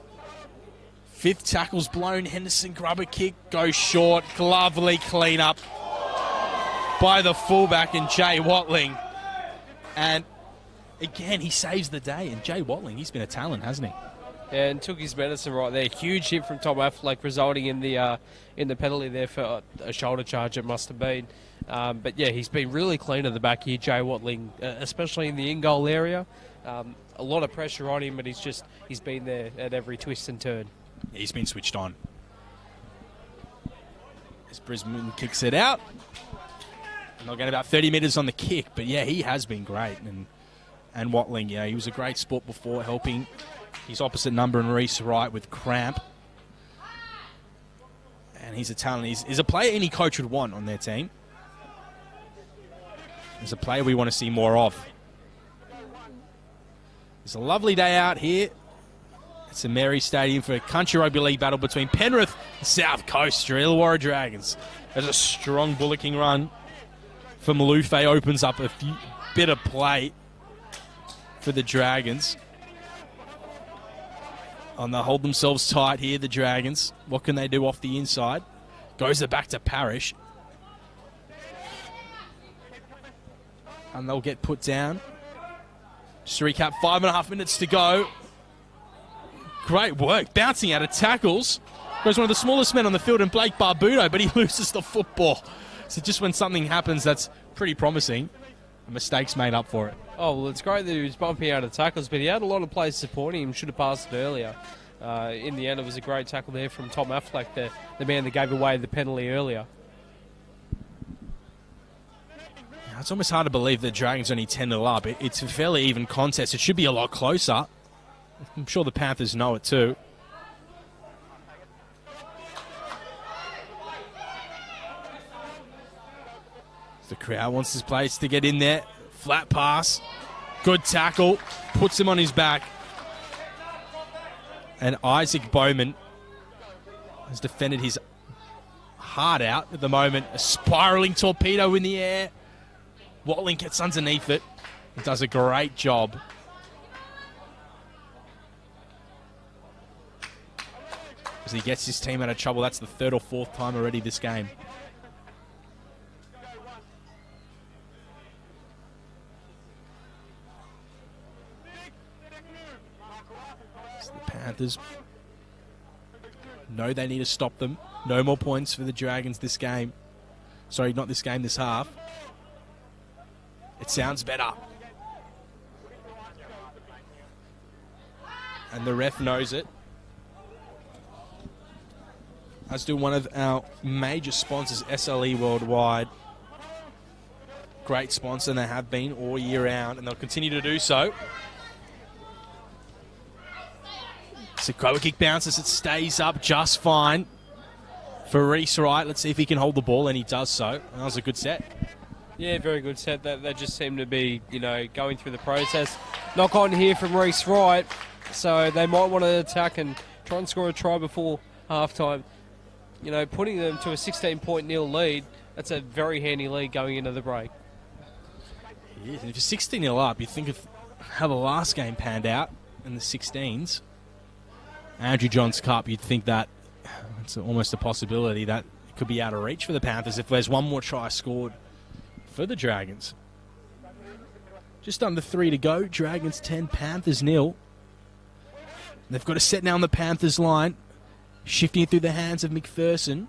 Fifth tackle's blown. Henderson grubber kick goes short. Lovely clean up by the fullback and Jay Watling. And again, he saves the day. And Jay Watling, he's been a talent, hasn't he? And took his medicine right there. Huge hit from Tom Affleck, resulting in the penalty there for a shoulder charge, it must have been. But yeah, he's been really clean at the back here, Jay Watling, especially in the in-goal area. A lot of pressure on him, but he's been there at every twist and turn. Yeah, he's been switched on. As Brisbane kicks it out. And they'll get about 30 metres on the kick, but yeah, he has been great. And Watling, yeah, he was a great sport before, helping his opposite number and Reese Wright with cramp. And he's a talent. He's a player any coach would want on their team. He's a player we want to see more of. It's a lovely day out here. It's a Mary Stadium for a country rugby league battle between Penrith and South Coast Illawarra Dragons. There's a strong bullocking run from Malufe, opens up a bit of play for the Dragons. And they'll hold themselves tight here, the Dragons. What can they do off the inside? Goes it back to Parrish. And they'll get put down. Just to recap, 5.5 minutes to go. Great work. Bouncing out of tackles. Goes one of the smallest men on the field in Blake Barbudo, but he loses the football. So just when something happens that's pretty promising, a mistake's made up for it. Oh, well, it's great that he was bumping out of tackles, but he had a lot of players supporting him. Should have passed it earlier. In the end, it was a great tackle there from Tom Affleck, the man that gave away the penalty earlier. It's almost hard to believe the Dragons only 10-0 up. It's a fairly even contest. It should be a lot closer. I'm sure the Panthers know it too. The crowd wants his players to get in there. Flat pass. Good tackle. Puts him on his back. And Isaac Bowman has defended his heart out at the moment. A spiralling torpedo in the air. Watling gets underneath it. He does a great job. As he gets his team out of trouble. That's the third or fourth time already this game. So the Panthers know they need to stop them. No more points for the Dragons this game. Sorry, not this game, this half. It sounds better. And the ref knows it. As do one of our major sponsors, SLE Worldwide. Great sponsor, and they have been all year round, and they'll continue to do so. So Crower kick bounces, it stays up just fine for Reese Wright. Let's see if he can hold the ball, and he does so. That was a good set. Yeah, very good set. They just seem to be, going through the process. Knock on here from Reese Wright, so they might want to attack and try and score a try before halftime. Putting them to a 16-point nil lead, that's a very handy lead going into the break. Yeah, and if you're 16-0 up, you think of how the last game panned out in the 16s. Andrew Johns Cup, you'd think that it's almost a possibility that it could be out of reach for the Panthers if there's one more try scored for the Dragons. Just under 3 to go. Dragons 10, Panthers 0. They've got a set now on the Panthers line. Shifting it through the hands of McPherson.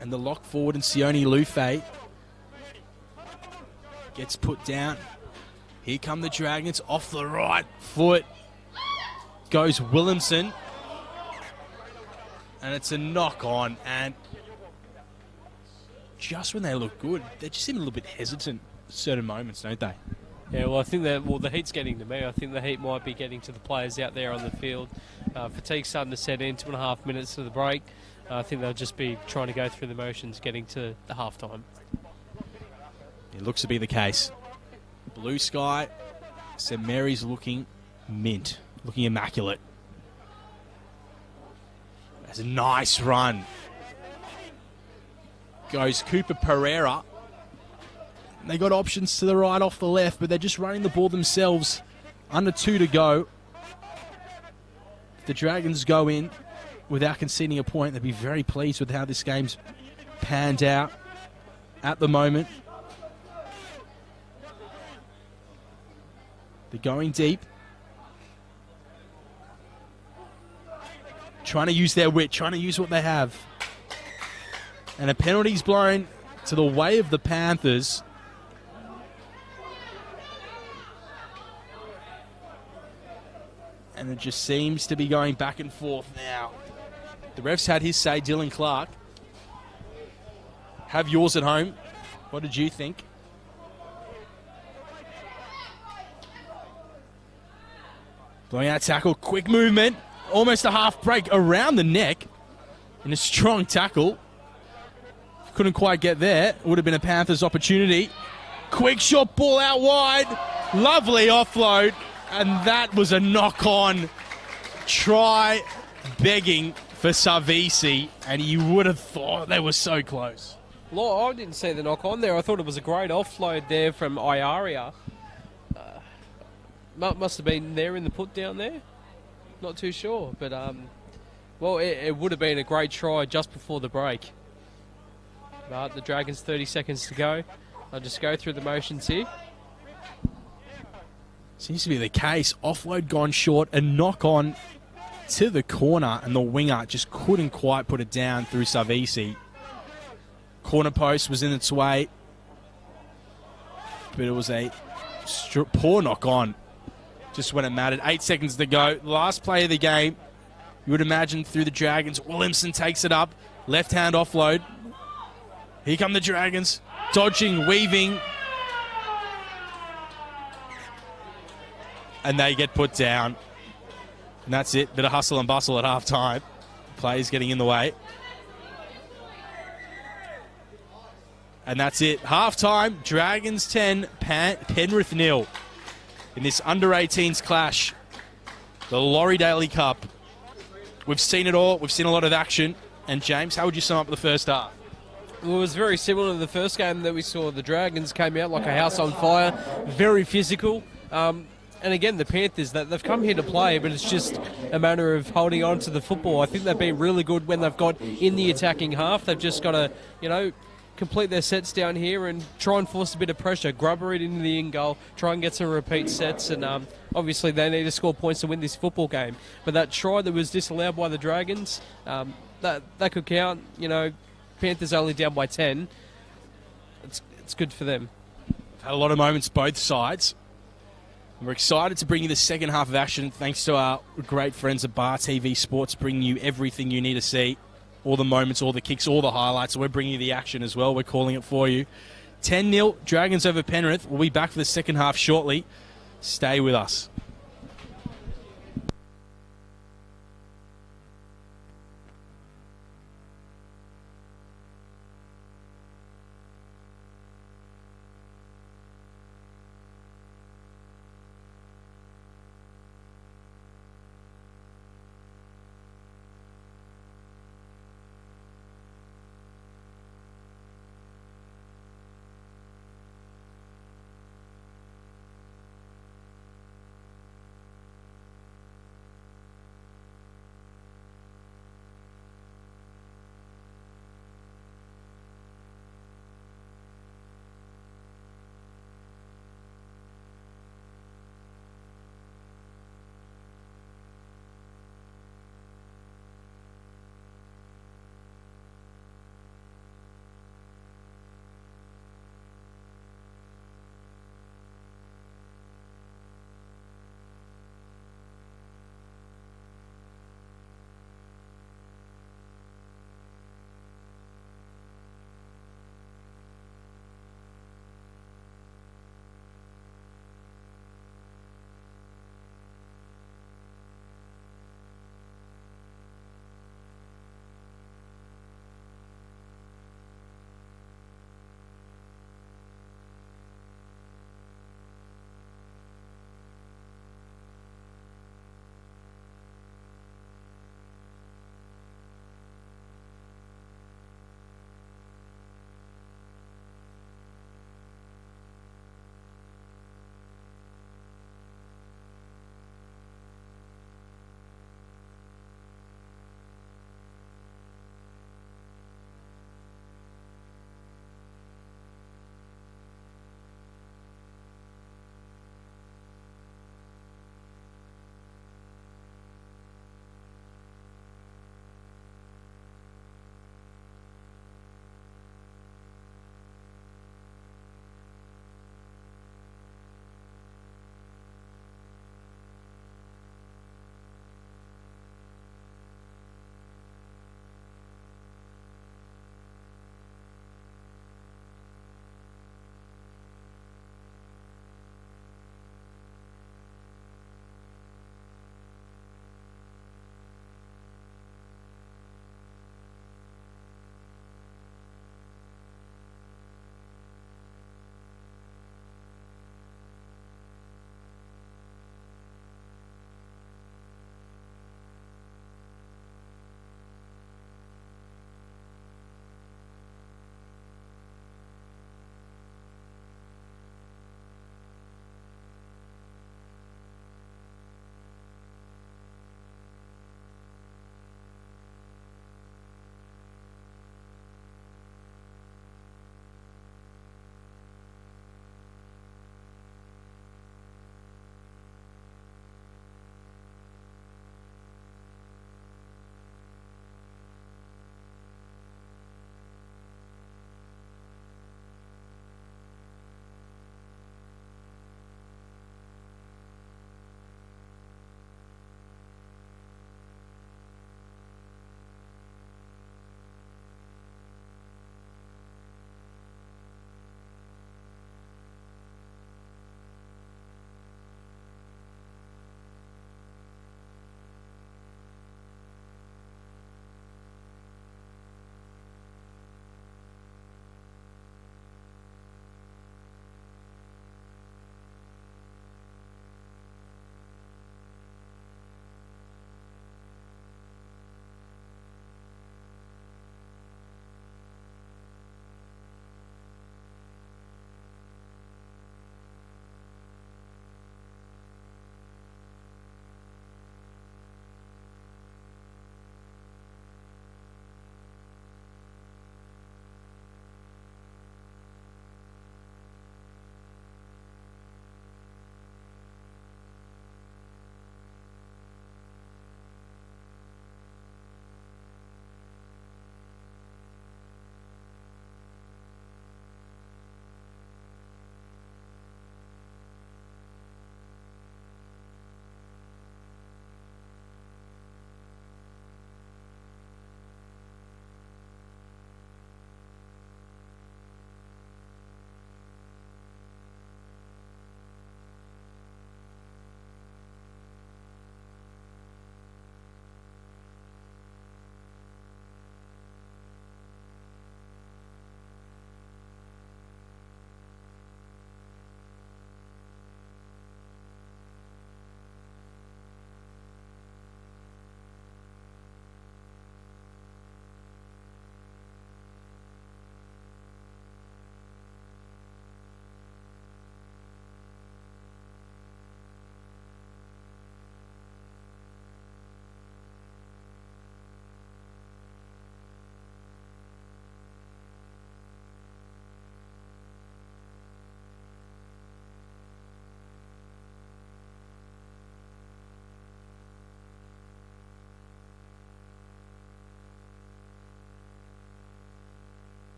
And the lock forward and Sione Lufe gets put down. Here come the Dragons off the right foot. Goes Williamson. And it's a knock on. And just when they look good, they just seem a little bit hesitant at certain moments, don't they? Yeah, well, I think that the heat's getting to me. I think the heat might be getting to the players out there on the field. Fatigue's starting to set in, 2.5 minutes to the break. I think they'll just be trying to go through the motions, getting to the halftime. It looks to be the case. Blue sky. St Mary's looking mint, looking immaculate. That's a nice run. Goes Cooper Pereira. They got options to the right, off the left, but they're just running the ball themselves. Under 2 to go. If the Dragons go in without conceding a point, they'd be very pleased with how this game's panned out at the moment. They're going deep. Trying to use their wit, trying to use what they have. And a penalty's blown to the way of the Panthers. And it just seems to be going back and forth now. The ref's had his say, Dylan Clark. Have yours at home. What did you think? Blowing out tackle, quick movement. Almost a half break around the neck. And a strong tackle. Couldn't quite get there. Would have been a Panthers opportunity. Quick shot ball out wide. Lovely offload. And that was a knock-on try begging for Savisi. And you would have thought they were so close. I didn't see the knock-on there. I thought it was a great offload there from Iaria. Must have been there in the put down there. Not too sure. But, it would have been a great try just before the break. But the Dragons, 30 seconds to go. I'll just go through the motions here. Seems to be the case. Offload gone short, a knock on to the corner, and the winger just couldn't quite put it down through Savisi. Corner post was in its way. but it was a poor knock on just when it mattered. 8 seconds to go. Last play of the game. You would imagine through the Dragons. Williamson takes it up. Left hand offload. Here come the Dragons. Dodging, weaving. And they get put down. And that's it. Bit of hustle and bustle at half time. Players getting in the way. And that's it. Half time. Dragons 10, Penrith 0. In this under-18s clash. The Laurie Daley Cup. We've seen it all. We've seen a lot of action. And James, how would you sum up the first half? Well, it was very similar to the first game that we saw. The Dragons came out like a house on fire. Very physical. And again, the Panthers, they've come here to play, but it's just a matter of holding on to the football. I think they've been really good when they've got in the attacking half. They've just got to, complete their sets down here and try and force a bit of pressure, grubber it into the in goal, try and get some repeat sets, and obviously they need to score points to win this football game. But that try that was disallowed by the Dragons, that could count. Panthers only down by 10. It's good for them. Had a lot of moments both sides. We're excited to bring you the second half of action thanks to our great friends at Bar TV Sports, bringing you everything you need to see. All the moments, all the kicks, all the highlights. We're bringing you the action as well. We're calling it for you. 10-0, Dragons over Penrith. We'll be back for the second half shortly. Stay with us.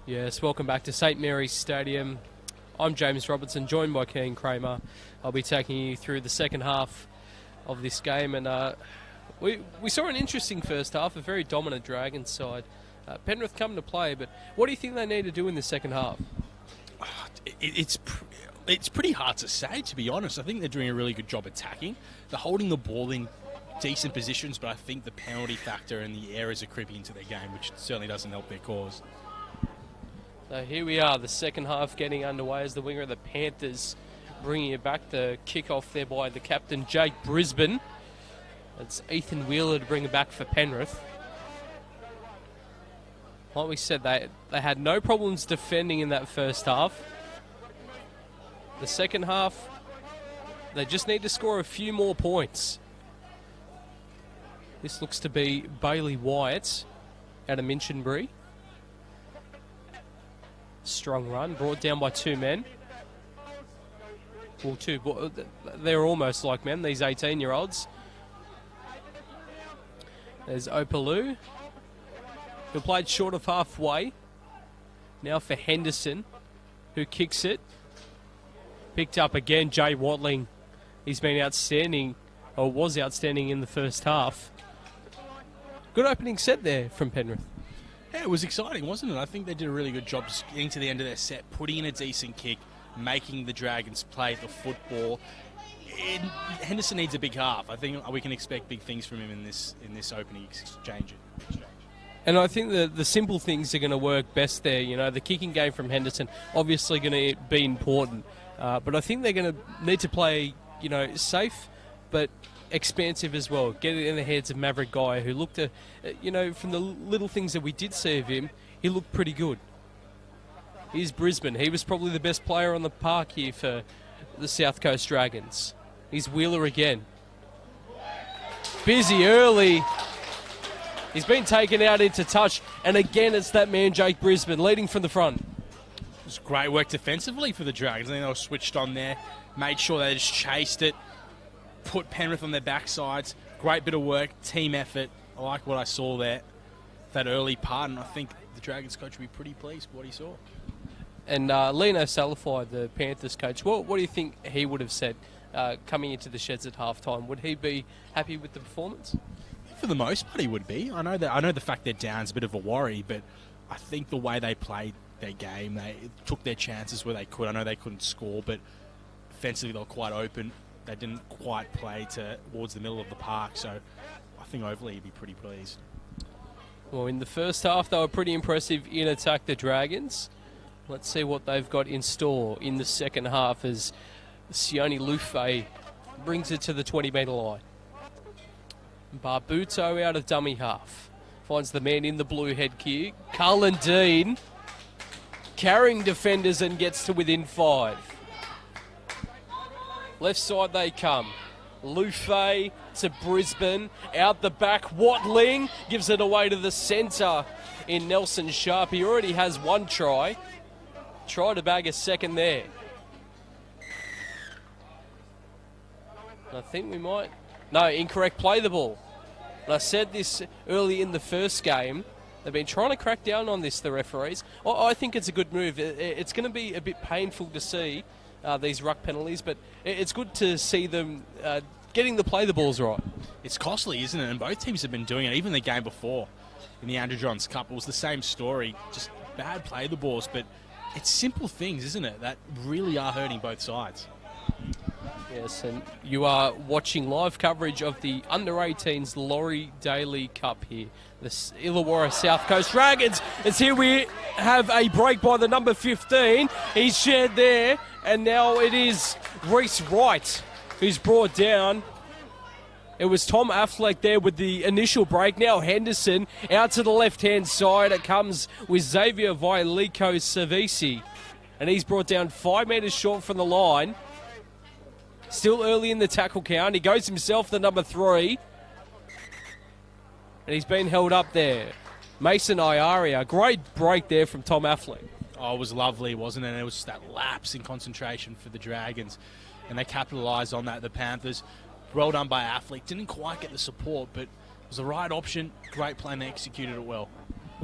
Yes, welcome back to St Mary's Stadium. I'm James Robertson, joined by Keane Kramer. I'll be taking you through the second half of this game, and we saw an interesting first half, a very dominant Dragons side. Penrith come to play, but what do you think they need to do in the second half? It's pretty hard to say, to be honest. I think they're doing a really good job attacking. They're holding the ball in decent positions, but I think the penalty factor and the errors are creeping into their game, which certainly doesn't help their cause. So here we are, the second half getting underway as the winger of the Panthers bringing it back. The kick-off there by the captain, Jake Brisbane. It's Ethan Wheeler to bring it back for Penrith. Like we said, they had no problems defending in that first half. The second half, they just need to score a few more points. This looks to be Bailey Wyatt out of Minchinbury. Strong run, brought down by two men. Well, they're almost like men, these 18-year-olds. There's Opalu, who played short of halfway. Now for Henderson, who kicks it. Picked up again, Jay Watling. He's been outstanding, or was outstanding in the first half. Good opening set there from Penrith. Yeah, it was exciting, wasn't it? I think they did a really good job just getting to the end of their set, putting in a decent kick, making the Dragons play the football. Henderson needs a big half. I think we can expect big things from him in this opening exchange. And I think the simple things are going to work best there. You know, the kicking game from Henderson obviously going to be important, but I think they're going to need to play, you know, safe, but expansive as well. Get it in the heads of Maverick Guy, who looked at, you know, from the little things that we did see of him, he looked pretty good. Here's Brisbane. He was probably the best player on the park here for the South Coast Dragons. Here's Wheeler again. Busy early. He's been taken out into touch, and again it's that man Jake Brisbane leading from the front. It was great work defensively for the Dragons. I think they were switched on there, made sure they just chased it, put Penrith on their backsides. Great bit of work, team effort. I like what I saw there, that early part, and I think the Dragons coach will be pretty pleased with what he saw. And Lino Salafai, the Panthers coach, what do you think he would have said coming into the sheds at halftime? Would he be happy with the performance? For the most part, he would be. I know the fact they're down is a bit of a worry, but I think the way they played their game, they took their chances where they could. I know they couldn't score, but offensively they were quite open. They didn't quite play towards the middle of the park, so I think overall he'd be pretty pleased. Well, in the first half, they were pretty impressive in attack, the Dragons. Let's see what they've got in store in the second half as Sione Lufe brings it to the 20-metre line. Barbuto out of dummy half. Finds the man in the blue headgear. Carlin Dean carrying defenders and gets to within 5. Left side they come. Lufe to Brisbane. Out the back, Watling gives it away to the centre in Nelson Sharp. He already has one try. Try to bag a second there. I think we might... No, incorrect. Play the ball. And I said this early in the first game. They've been trying to crack down on this, the referees. I think it's a good move. It's going to be a bit painful to see these ruck penalties, but it's good to see them getting the play the balls right. It's costly, isn't it? And both teams have been doing it. Even the game before in the Andrew Johns Cup, it was the same story. Just bad play the balls, but it's simple things, isn't it, that really are hurting both sides. Yes, and you are watching live coverage of the Under-18s Laurie Daley Cup here. The Illawarra South Coast Dragons. It's here we have a break by the number 15. He's shared there, and now it is Reece Wright who's brought down. It was Tom Affleck there with the initial break. Now Henderson out to the left-hand side. It comes with Xavier Vailiko Savisi. And he's brought down 5 metres short from the line. Still early in the tackle count. He goes himself, the number 3. And he's been held up there. Mason Iaria. Great break there from Tom Affleck. Oh, it was lovely, wasn't it? And it was just that lapse in concentration for the Dragons. And they capitalised on that, the Panthers. Well done by Affleck. Didn't quite get the support, but it was the right option. Great play and they executed it well.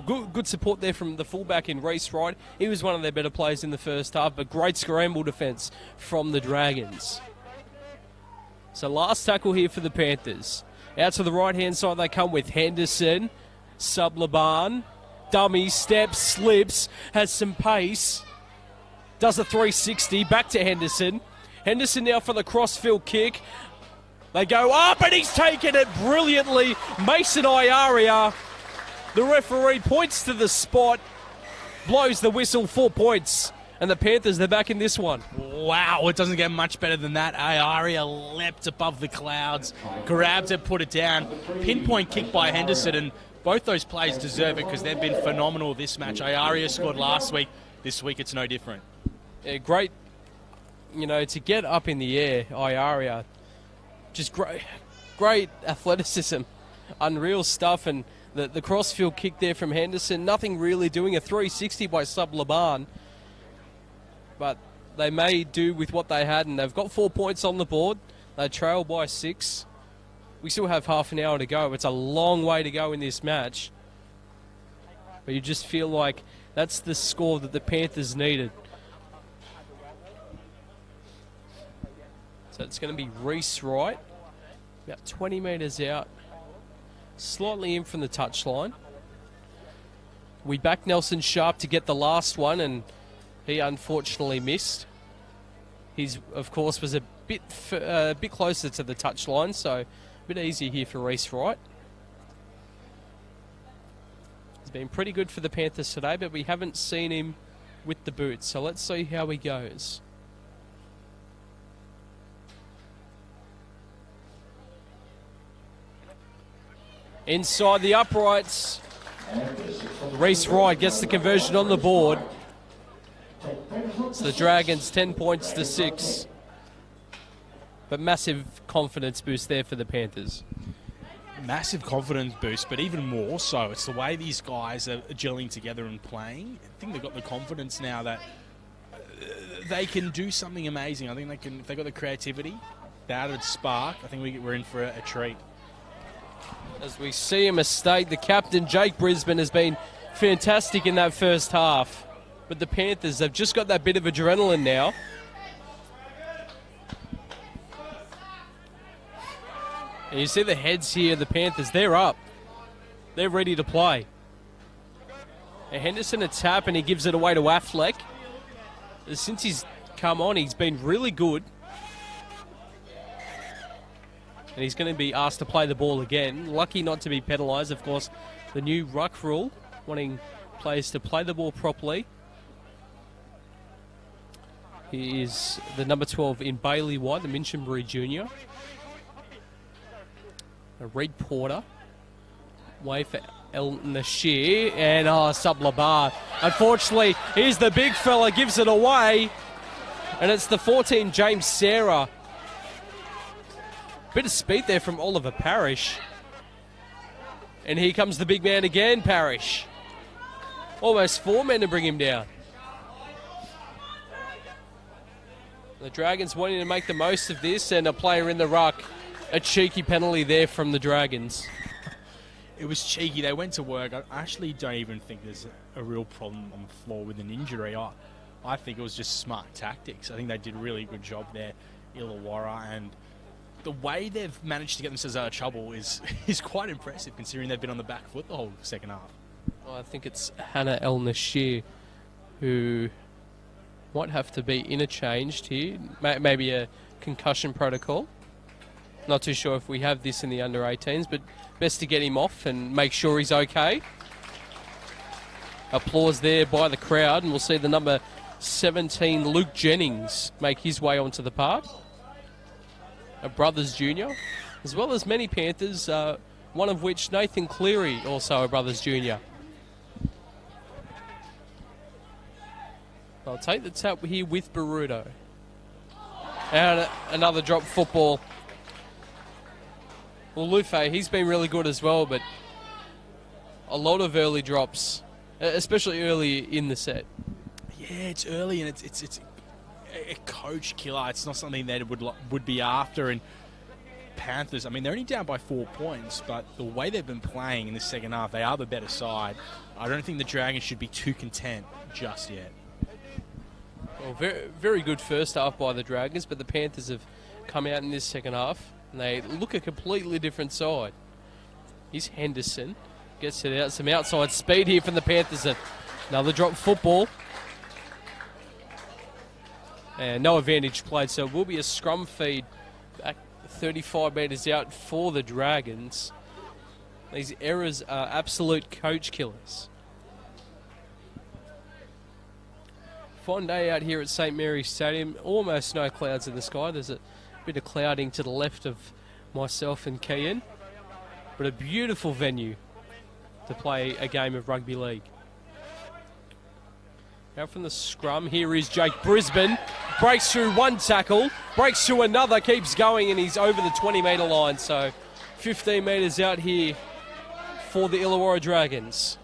Good support there from the fullback in Reece Wright. He was one of their better players in the first half, but great scramble defence from the Dragons. So last tackle here for the Panthers. Out to the right-hand side they come with Henderson, Sublaban, dummy, steps, slips, has some pace, does a 360, back to Henderson. Henderson now for the crossfield kick. They go up and he's taken it brilliantly. Mason Iaria, the referee, points to the spot, blows the whistle, 4 points. And the Panthers, they're back in this one. Wow, it doesn't get much better than that. Iaria leapt above the clouds, grabbed it, put it down. Pinpoint kick by Henderson, and both those players deserve it because they've been phenomenal this match. Iaria scored last week. This week it's no different. Yeah, great, to get up in the air, Iaria. Just great athleticism, unreal stuff, and the crossfield kick there from Henderson, nothing really doing, a 360 by Sublaban, but they may do with what they had, and they've got 4 points on the board. They trail by 6. We still have half an hour to go. It's a long way to go in this match, but you just feel like that's the score that the Panthers needed. So it's going to be Reece Wright, about 20 metres out, slightly in from the touchline. We backed Nelson Sharp to get the last one, and he unfortunately missed. He's, of course, was a bit closer to the touchline, so a bit easier here for Reece Wright. He's been pretty good for the Panthers today, but we haven't seen him with the boots, so let's see how he goes. Inside the uprights, Reece Wright gets the conversion on the board. So the Dragons 10 points to 6. But massive confidence boost there for the Panthers. Massive confidence boost, but even more so, it's the way these guys are gelling together and playing. I think they've got the confidence now that they can do something amazing. I think they can, if they've got the creativity, the added spark, I think we're in for a treat. As we see a mistake, the captain, Jake Brisbane, has been fantastic in that first half. But the Panthers have just got that bit of adrenaline now. And you see the heads here, the Panthers, they're up. They're ready to play. And Henderson a tap and he gives it away to Affleck. Since he's come on, he's been really good. And he's going to be asked to play the ball again. Lucky not to be penalised, of course. The new ruck rule, wanting players to play the ball properly. He is the number 12 in Bailey White, the Minchinbury Junior. Reed Porter. Way for El Nashir. And Sublabar. Unfortunately, here's the big fella, gives it away. And it's the 14, James Sarah. Bit of speed there from Oliver Parrish. And here comes the big man again, Parrish. Almost 4 men to bring him down. The Dragons wanting to make the most of this, and a player in the ruck. A cheeky penalty there from the Dragons. It was cheeky. They went to work. I actually don't even think there's a real problem on the floor with an injury. I think it was just smart tactics. I think they did a really good job there, Illawarra, and the way they've managed to get themselves out of trouble is quite impressive, considering they've been on the back foot the whole second half. Well, I think it's Hannah El Nashir who might have to be interchanged here. Maybe a concussion protocol. Not too sure if we have this in the under-18s, but best to get him off and make sure he's okay. Applause there by the crowd, and we'll see the number 17, Luke Jennings, make his way onto the park. A Brothers Junior, as well as many Panthers, one of which Nathan Cleary, also a Brothers Junior. I'll take the tap here with Baruto. And another drop football. Well, Lufe, he's been really good as well, but a lot of early drops, especially early in the set. Yeah, it's early, and it's a coach killer. It's not something that would be after, and Panthers, I mean, they're only down by 4 points, but the way they've been playing in the second half, they are the better side. I don't think the Dragons should be too content just yet. Well, very, very good first half by the Dragons, but the Panthers have come out in this second half, and they look a completely different side. Here's Henderson. Gets it out. Some outside speed here from the Panthers. Another drop football. And no advantage played, so it will be a scrum feed back 35 metres out for the Dragons. These errors are absolute coach killers. Fine day out here at St Mary's Stadium. Almost no clouds in the sky. There's a bit of clouding to the left of myself and Kian. But a beautiful venue to play a game of rugby league. Out from the scrum, here is Jake Brisbane. Breaks through one tackle, breaks through another, keeps going, and he's over the 20-metre line. So 15 metres out here for the Illawarra Dragons.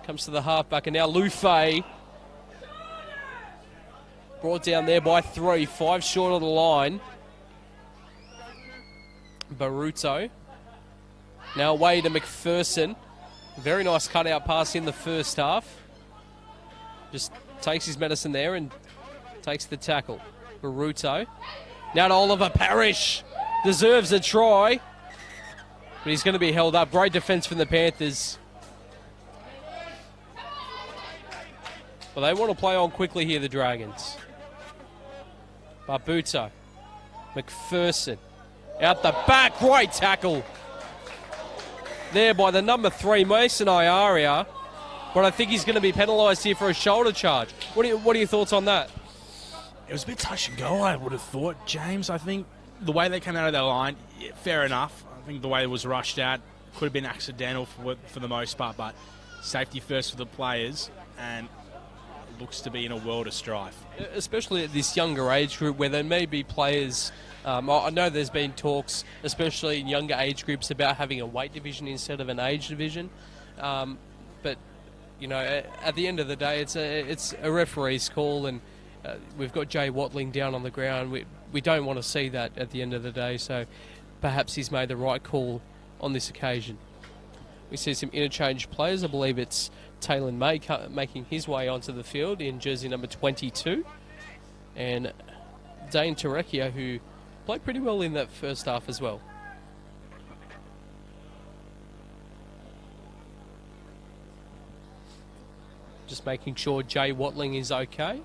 Comes to the halfback, and now Lufay. Brought down there by 3, 5 short of the line. Baruto. Now away to McPherson. Very nice cutout pass in the first half. Just takes his medicine there and takes the tackle. Baruto. Now to Oliver Parrish. Deserves a try. But he's going to be held up. Great defence from the Panthers. Well, they want to play on quickly here, the Dragons. Barbuto. McPherson. Out the back. Great tackle. There by the number 3, Mason Iaria. But I think he's going to be penalised here for a shoulder charge. What are your thoughts on that? It was a bit touch and go, I would have thought, James. I think the way they came out of their line, yeah, fair enough. I think the way it was rushed out could have been accidental for the most part, but safety first for the players, and it looks to be in a world of strife. Especially at this younger age group where there may be players... I know there's been talks, especially in younger age groups, about having a weight division instead of an age division. But, you know, at the end of the day, it's a referee's call, and we've got Jay Watling down on the ground. We don't want to see that at the end of the day, so perhaps he's made the right call on this occasion. We see some interchange players. I believe it's Taylor May making his way onto the field in jersey number 22. And Dane Terecchia, who played pretty well in that first half as well. Just making sure Jay Watling is okay.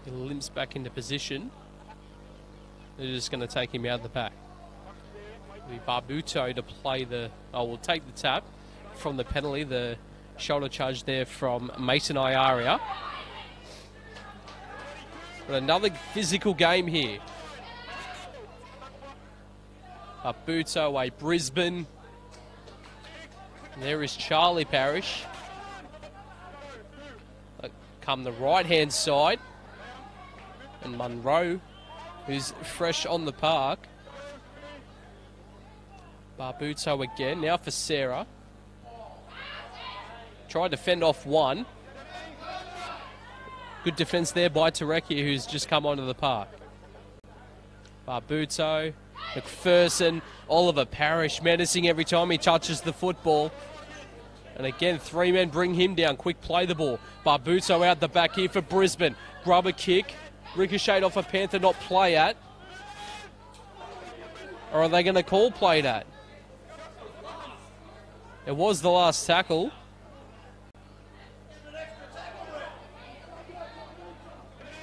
He limps back into position. They're just going to take him out of the back. The Barbuto to play will take the tap from the penalty. The shoulder charge there from Mason Iaria. But another physical game here. Barbuto away Brisbane. And there is Charlie Parrish. Come the right-hand side. And Munro, who's fresh on the park. Barbuto again, now for Sarah. Tried to fend off one. Good defence there by Terecchia, who's just come onto the park. Barbuto, McPherson, Oliver Parrish menacing every time he touches the football. And again, 3 men bring him down. Quick play the ball. Barbuto out the back here for Brisbane. Grub a kick. Ricocheted off a Panther, not play at. Or are they going to call played at? It was the last tackle.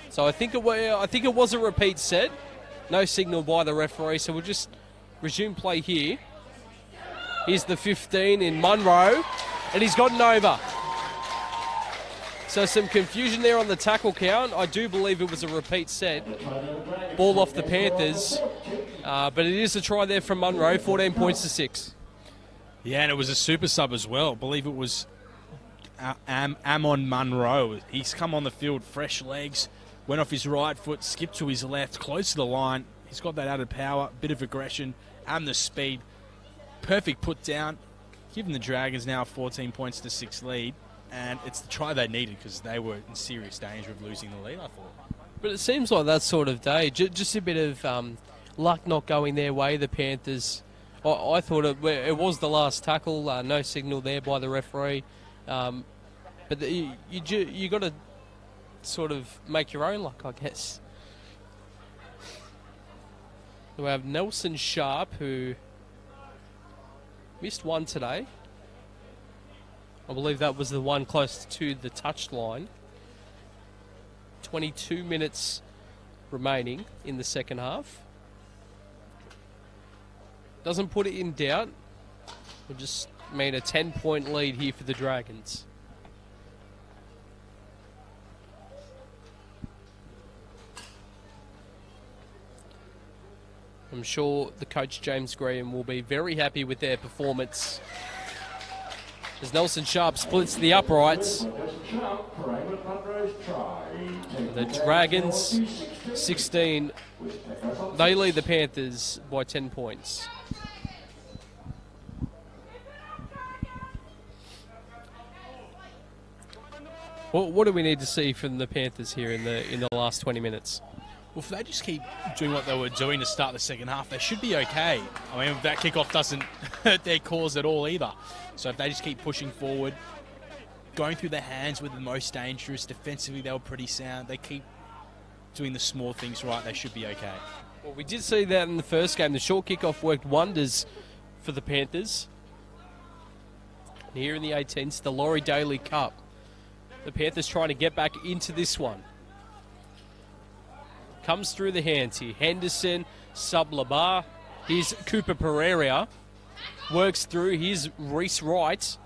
So I think it was a repeat set. No signal by the referee, so we'll just resume play here. Here's the 15 in Munro, and he's gotten over. So some confusion there on the tackle count. I do believe it was a repeat set. Ball off the Panthers, but it is a try there from Munro, 14 points to 6. Yeah, and it was a super sub as well. I believe it was Amon Munro. He's come on the field, fresh legs, went off his right foot, skipped to his left, close to the line. He's got that added power, bit of aggression, and the speed. Perfect put down, giving the Dragons now a 14 points to 6 lead. And it's the try they needed because they were in serious danger of losing the lead, I thought. But it seems like that sort of day, just a bit of luck not going their way, the Panthers. I thought it was the last tackle. No signal there by the referee. But you got to sort of make your own luck, I guess. We have Nelson Sharp, who missed one today. I believe that was the one close to the touchline. 22 minutes remaining in the second half. Doesn't put it in doubt. We'll just mean a 10-point lead here for the Dragons. I'm sure the coach, James Graham, will be very happy with their performance. As Nelson Sharp splits the uprights. The Dragons, 16. They lead the Panthers by 10 points. What do we need to see from the Panthers here in the last 20 minutes? Well, if they just keep doing what they were doing to start the second half, they should be okay. I mean, that kickoff doesn't hurt their cause at all either. So if they just keep pushing forward, going through their hands with the most dangerous, defensively they were pretty sound. They keep doing the small things right, they should be okay. Well, we did see that in the first game. The short kickoff worked wonders for the Panthers. And here in the 18s, the Laurie Daley Cup. The Panthers trying to get back into this one. Comes through the hands here. Henderson, Sublabar. Here's Cooper Pereira. Works through. Here's Reese Wright.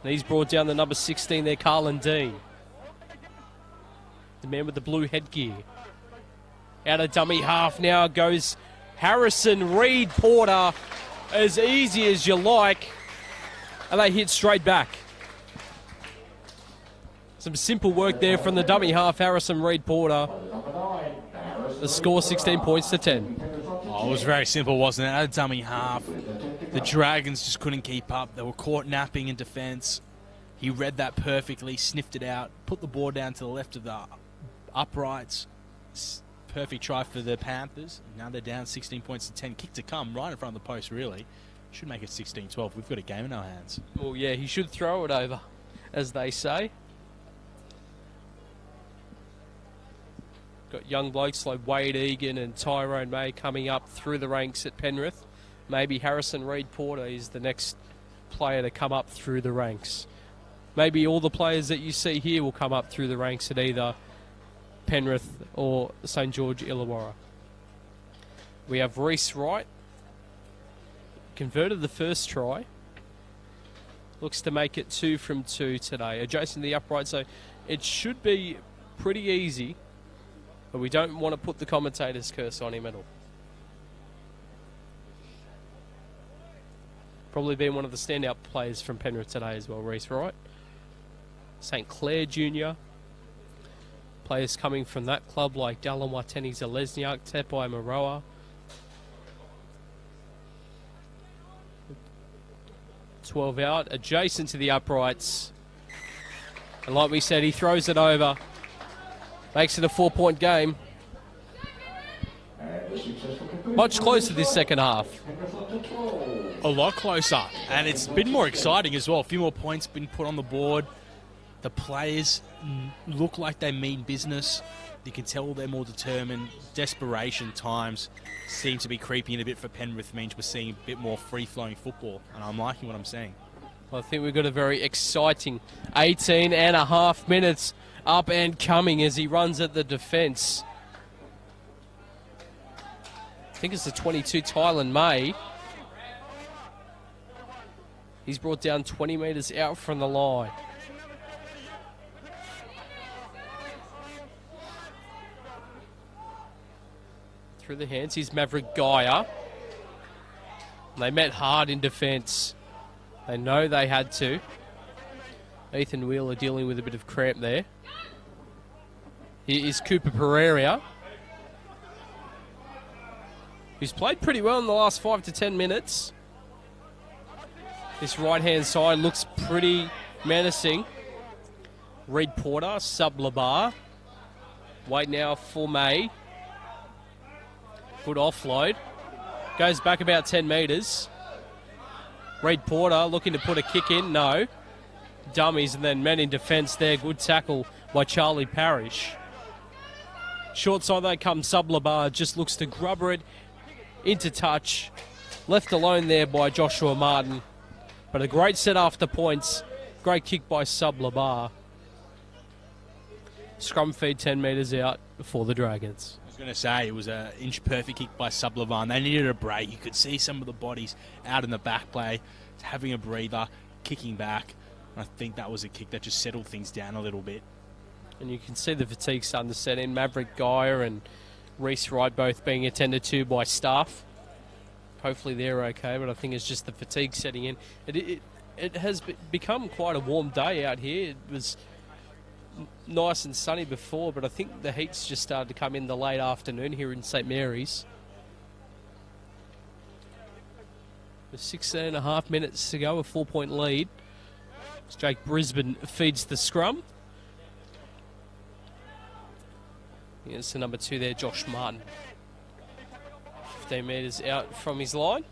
And he's brought down the number 16 there, Carlin Dean. The man with the blue headgear. Out of dummy half now goes Harrison Reed Porter. As easy as you like. And they hit straight back. Some simple work there from the dummy half, Harrison Reed Porter. The score 16 points to 10. Oh, it was very simple, wasn't it? At a dummy half, the Dragons just couldn't keep up. They were caught napping in defence. He read that perfectly, sniffed it out, put the ball down to the left of the uprights. Perfect try for the Panthers. Now they're down 16 points to 10. Kick to come right in front of the post, really. Should make it 16-12. We've got a game in our hands. Well, yeah, he should throw it over, as they say. Got young blokes like Wade Egan and Tyrone May coming up through the ranks at Penrith. Maybe Harrison Reed Porter is the next player to come up through the ranks. Maybe all the players that you see here will come up through the ranks at either Penrith or St George Illawarra. We have Reese Wright. Converted the first try. Looks to make it 2 from 2 today. Adjacent to the upright, so it should be pretty easy. But we don't want to put the commentator's curse on him at all. Probably been one of the standout players from Penrith today as well, Reese Wright. St Clair Jr. Players coming from that club like Dallin Wateni Zalesniak, Tepai Maroa. .12 out, adjacent to the uprights. And like we said, he throws it over. Makes it a 4-point game. Much closer this second half. A lot closer. And it's been more exciting as well. A few more points been put on the board. The players look like they mean business. You can tell they're more determined. Desperation times seem to be creeping in a bit for Penrith. Means we're seeing a bit more free-flowing football. And I'm liking what I'm seeing. I think we've got a very exciting 18 and a half minutes up and coming as he runs at the defence. I think it's the 22, Tylan May. He's brought down 20 metres out from the line. Through the hands, here's Maverick Geyer. They met hard in defence. They know they had to. Ethan Wheeler dealing with a bit of cramp there. Here is Cooper Pereira, who's played pretty well in the last 5 to 10 minutes. This right-hand side looks pretty menacing. Reed Porter, Sublabar. Wait now for May. Good offload. Goes back about 10 metres. Reed Porter looking to put a kick in. No. Dummies and then men in defence there. Good tackle by Charlie Parrish. Short side though comes Sublabar. Just looks to grubber it into touch. Left alone there by Joshua Martin. But a great set after points. Great kick by Sublabar. Scrum feed 10 metres out for the Dragons. I was going to say, it was an inch perfect kick by Sublavar. They needed a break. You could see some of the bodies out in the back play, having a breather, kicking back. I think that was a kick that just settled things down a little bit. And you can see the fatigue starting to set in. Maverick Geyer and Reese Wright both being attended to by staff. Hopefully they're okay, but I think it's just the fatigue setting in. It has become quite a warm day out here. It was nice and sunny before, but I think the heat's just started to come in the late afternoon here in St Mary's. With 16.5 minutes to go, a 4-point lead. As Jake Brisbane feeds the scrum. Here's the number 2 there, Josh Martin. 15 metres out from his line.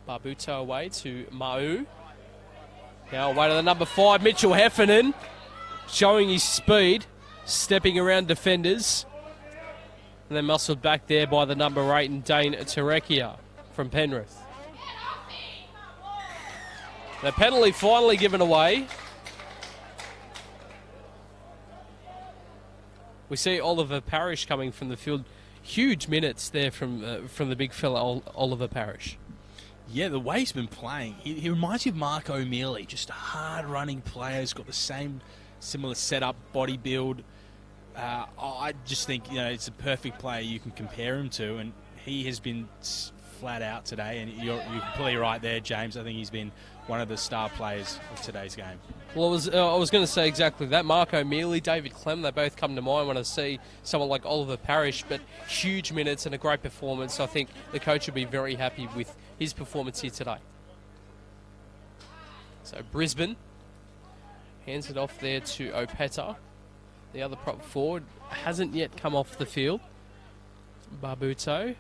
Barbuto away to Ma'u. Now away to the number 5, Mitchell Heffernan. Showing his speed. Stepping around defenders. And then muscled back there by the number 8 and Dane Terekia from Penrith. The penalty finally given away. We see Oliver Parrish coming from the field. Huge minutes there from the big fella Oliver Parrish. Yeah, the way he's been playing, he reminds me of Mark O'Mealy. Just a hard-running player. He's got the same similar setup, body build. I just think it's a perfect player you can compare him to, and he has been flat out today. And you're completely right there, James. I think he's been one of the star players of today's game. Well, I was going to say exactly that. Mark O'Mealy, David Clem, they both come to mind when I see someone like Oliver Parrish, but huge minutes and a great performance. I think the coach will be very happy with his performance here today. So Brisbane hands it off there to Opeta. The other prop forward hasn't yet come off the field. Barbuto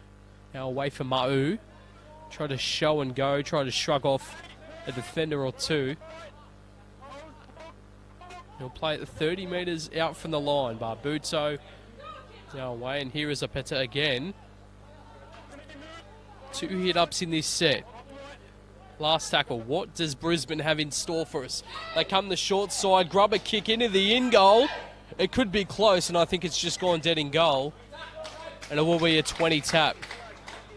now away for Ma'u. Try to show and go, try to shrug off a defender or two. He'll play at 30 metres out from the line. Barbuto now away, and here is Opeta again. 2 hit-ups in this set. Last tackle. What does Brisbane have in store for us? They come the short side, grub a kick into the in-goal. It could be close, and I think it's just gone dead in goal. And it will be a 20 tap.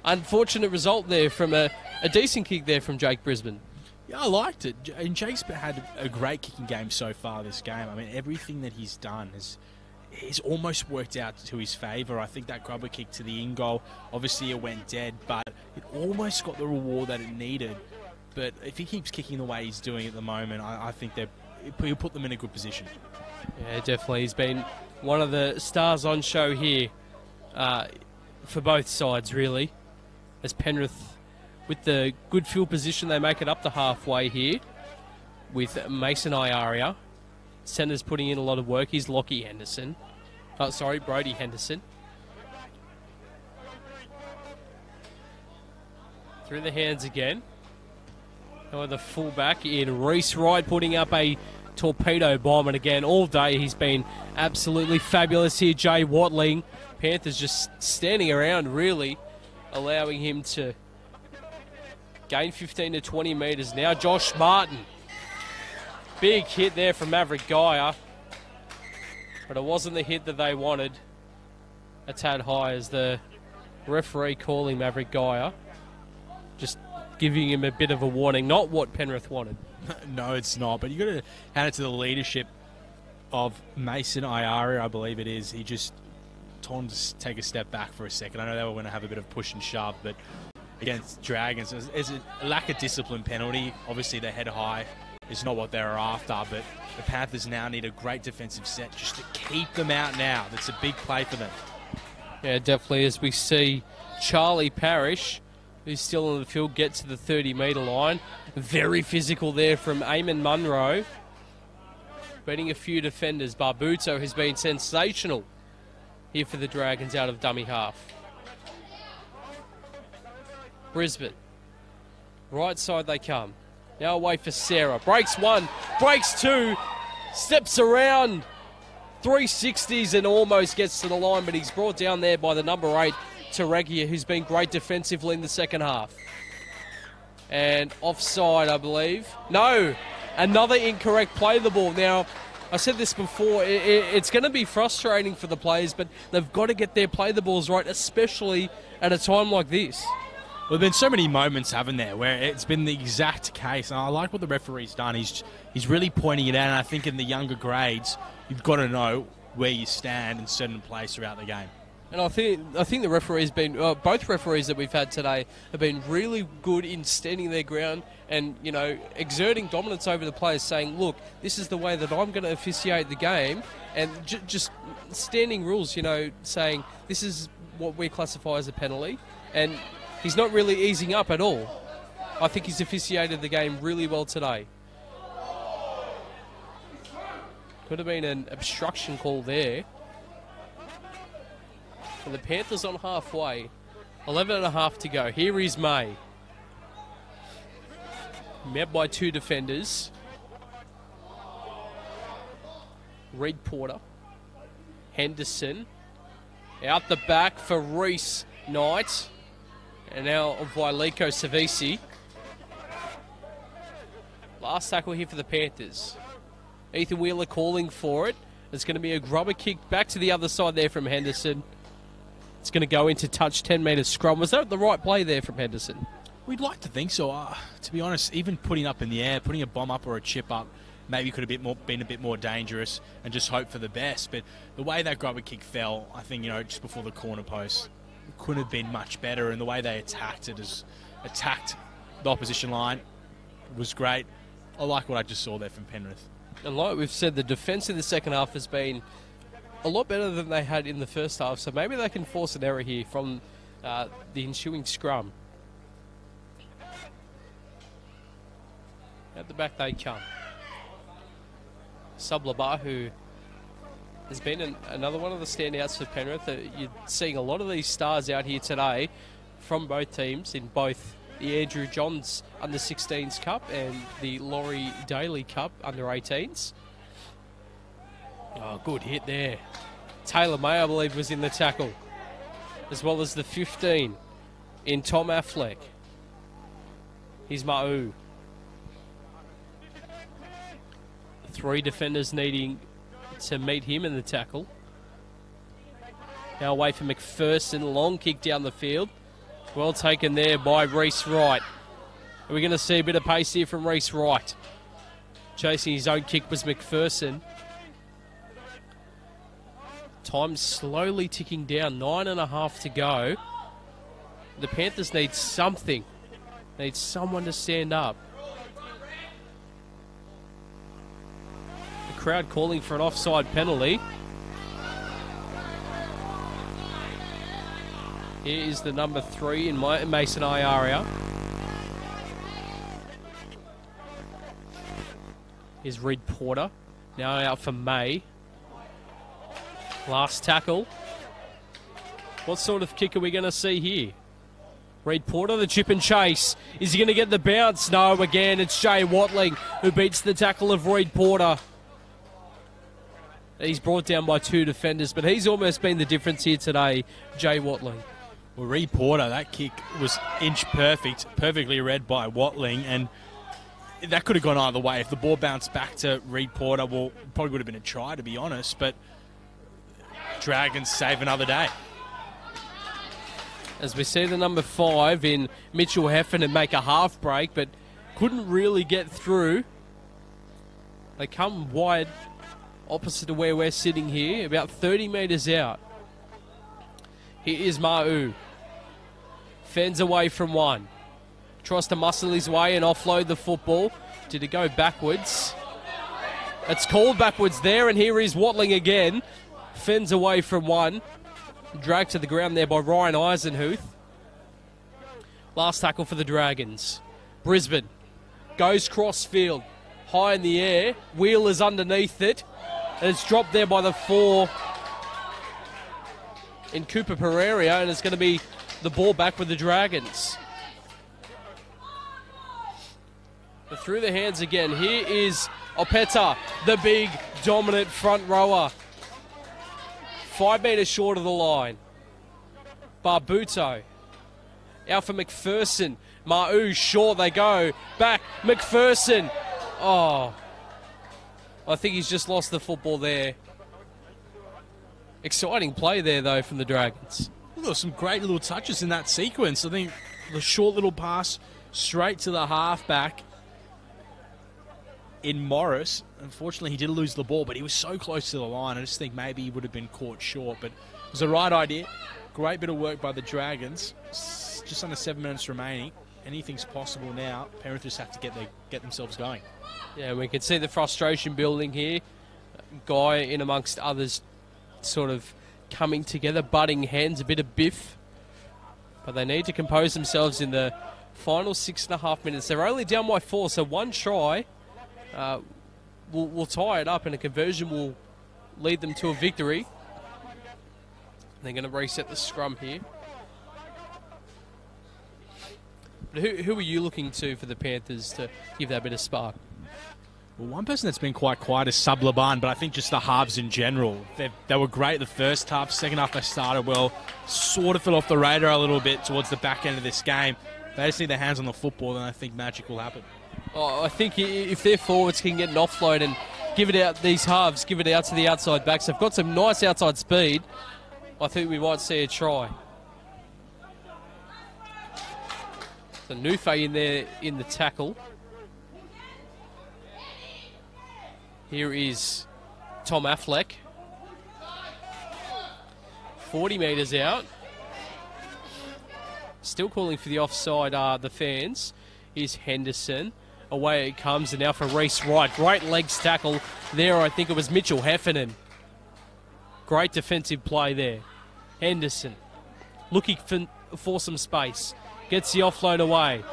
Unfortunate result there from a decent kick there from Jake Brisbane. Yeah, I liked it. And Jake's had a great kicking game so far this game. I mean, everything that he's done has almost worked out to his favour. I think that grubber kick to the in-goal, obviously it went dead, but it almost got the reward that it needed. But if he keeps kicking the way he's doing at the moment, I think he'll put them in a good position. Yeah, definitely. He's been one of the stars on show here for both sides, really. As Penrith, with the good field position, they make it up to halfway here with Mason Iaria. Centre's putting in a lot of work. He's Brody Henderson. Through the hands again. Now the fullback in Reese Wright putting up a torpedo bomb, and again all day he's been absolutely fabulous here. Jay Watling, Panthers just standing around, really allowing him to gain 15 to 20 metres. Now Josh Martin, big hit there from Maverick Geyer, but it wasn't the hit that they wanted. A tad high as the referee calling Maverick Geyer, just giving him a bit of a warning. Not what Penrith wanted. No, it's not. But you've got to hand it to the leadership of Mason Iaria, I believe it is. He just told him to take a step back for a second. I know they were going to have a bit of push and shove, but against Dragons, it's a lack of discipline penalty. Obviously, they head high is not what they were after, but the Panthers now need a great defensive set just to keep them out now. That's a big play for them. Yeah, definitely, as we see Charlie Parrish, who's still on the field, get to the 30-metre line. Very physical there from Eamon Munro. Beating a few defenders. Barbuto has been sensational here for the Dragons out of dummy half. Brisbane. Right side they come. Now away for Sarah. Breaks one, breaks two, steps around 360s and almost gets to the line, but he's brought down there by the number 8, Taragia, who's been great defensively in the second half. And offside, I believe. No, another incorrect play of the ball. Now, I said this before, it's going to be frustrating for the players, but they've got to get their play the balls right, especially at a time like this. Well, there's been so many moments, haven't there, where it's been the exact case. And I like what the referee's done. He's really pointing it out. And I think in the younger grades, you've got to know where you stand and certain place throughout the game. And I think the referees been both referees that we've had today have been really good in standing their ground and exerting dominance over the players, saying, "Look, this is the way that I'm going to officiate the game," and just standing rules. Saying this is what we classify as a penalty, and he's not really easing up at all. I think he's officiated the game really well today. Could have been an obstruction call there. And the Panthers on halfway. 11.5 to go. Here is May. Met by 2 defenders. Reed Porter. Henderson. Out the back for Reese Knight. And now Vailiko Savisi. Last tackle here for the Panthers. Ethan Wheeler calling for it. It's going to be a grubber kick back to the other side there from Henderson. It's going to go into touch 10-metre scrum. Was that the right play there from Henderson? We'd like to think so. To be honest, even putting up in the air, putting a bomb up or a chip up, maybe could have been a bit more dangerous and just hope for the best. But the way that grubber kick fell, I think, just before the corner post, couldn't have been much better. And the way they attacked the opposition line was great. I like what I just saw there from Penrith. And like we've said, the defence in the second half has been a lot better than they had in the first half, so maybe they can force an error here from the ensuing scrum. At the back they come. Sublabar, who has been another one of the standouts for Penrith. You're seeing a lot of these stars out here today from both teams in both the Andrew Johns Under-16s Cup and the Laurie Daley Cup Under-18s. Oh, good hit there. Taylor May, I believe, was in the tackle, as well as the 15 in Tom Affleck. Here's Ma'u. 3 defenders needing to meet him in the tackle. Now away for McPherson. Long kick down the field. Well taken there by Reese Wright. Are we going to see a bit of pace here from Reese Wright? Chasing his own kick was McPherson. Time slowly ticking down. 9.5 to go. The Panthers need something. Need someone to stand up. The crowd calling for an offside penalty. Here is the number 3 in Mason Ayaria. Here's Reed Porter. Now out for May. Last tackle. What sort of kick are we going to see here? Reed Porter, the chip and chase. Is he going to get the bounce? No, again, it's Jay Watling who beats the tackle of Reed Porter. He's brought down by 2 defenders, but he's almost been the difference here today, Jay Watling. Well, Reed Porter, that kick was inch perfect, perfectly read by Watling, and that could have gone either way. If the ball bounced back to Reed Porter, well, probably would have been a try, to be honest, but Dragons save another day. As we see the number 5 in Mitchell Heffernan make a half break, but couldn't really get through. They come wide opposite to where we're sitting here, about 30 metres out. Here is Ma'u. Fends away from 1. Tries to muscle his way and offload the football. Did it go backwards? It's called backwards there, and here is Watling again. Fends away from 1. Dragged to the ground there by Ryan Eisenhuth. Last tackle for the Dragons. Brisbane goes crossfield. High in the air. Wheeler's underneath it. And it's dropped there by the 4 in Cooper Pereira, and it's going to be the ball back with the Dragons. But through the hands again. Here is Opeta, the big, dominant front rower. 5 metres short of the line. Barbuto. Out for McPherson. Ma'u short they go. Back. McPherson. Oh. I think he's just lost the football there. Exciting play there, though, from the Dragons. There were some great little touches in that sequence. I think the short little pass straight to the halfback in Morris. Unfortunately, he did lose the ball, but he was so close to the line. I just think maybe he would have been caught short. But it was the right idea. Great bit of work by the Dragons. Just under 7 minutes remaining. Anything's possible now. Penrith just have to get themselves going. Yeah, we can see the frustration building here. Guy in amongst others sort of coming together, butting heads, a bit of biff. But they need to compose themselves in the final 6.5 minutes. They're only down by 4, so one try will tie it up, and a conversion will lead them to a victory. They're going to reset the scrum here. But who are you looking to for the Panthers to give that bit of spark? Well, one person that's been quite quiet is Sublaban, but I think just the halves in general. They were great the first half. Second half they started well. Sort of fell off the radar a little bit towards the back end of this game. They just need their hands on the football, and I think magic will happen. Oh, I think if their forwards can get an offload and give it out, these halves, give it out to the outside backs, they've got some nice outside speed. I think we might see a try. So Nufe in there in the tackle. Here is Tom Affleck. 40 metres out. Still calling for the offside, the fans. Here's Henderson. Away it comes, and now for Reece Wright. Great legs tackle there. I think it was Mitchell Heffernan. Great defensive play there. Henderson looking for some space. Gets the offload away.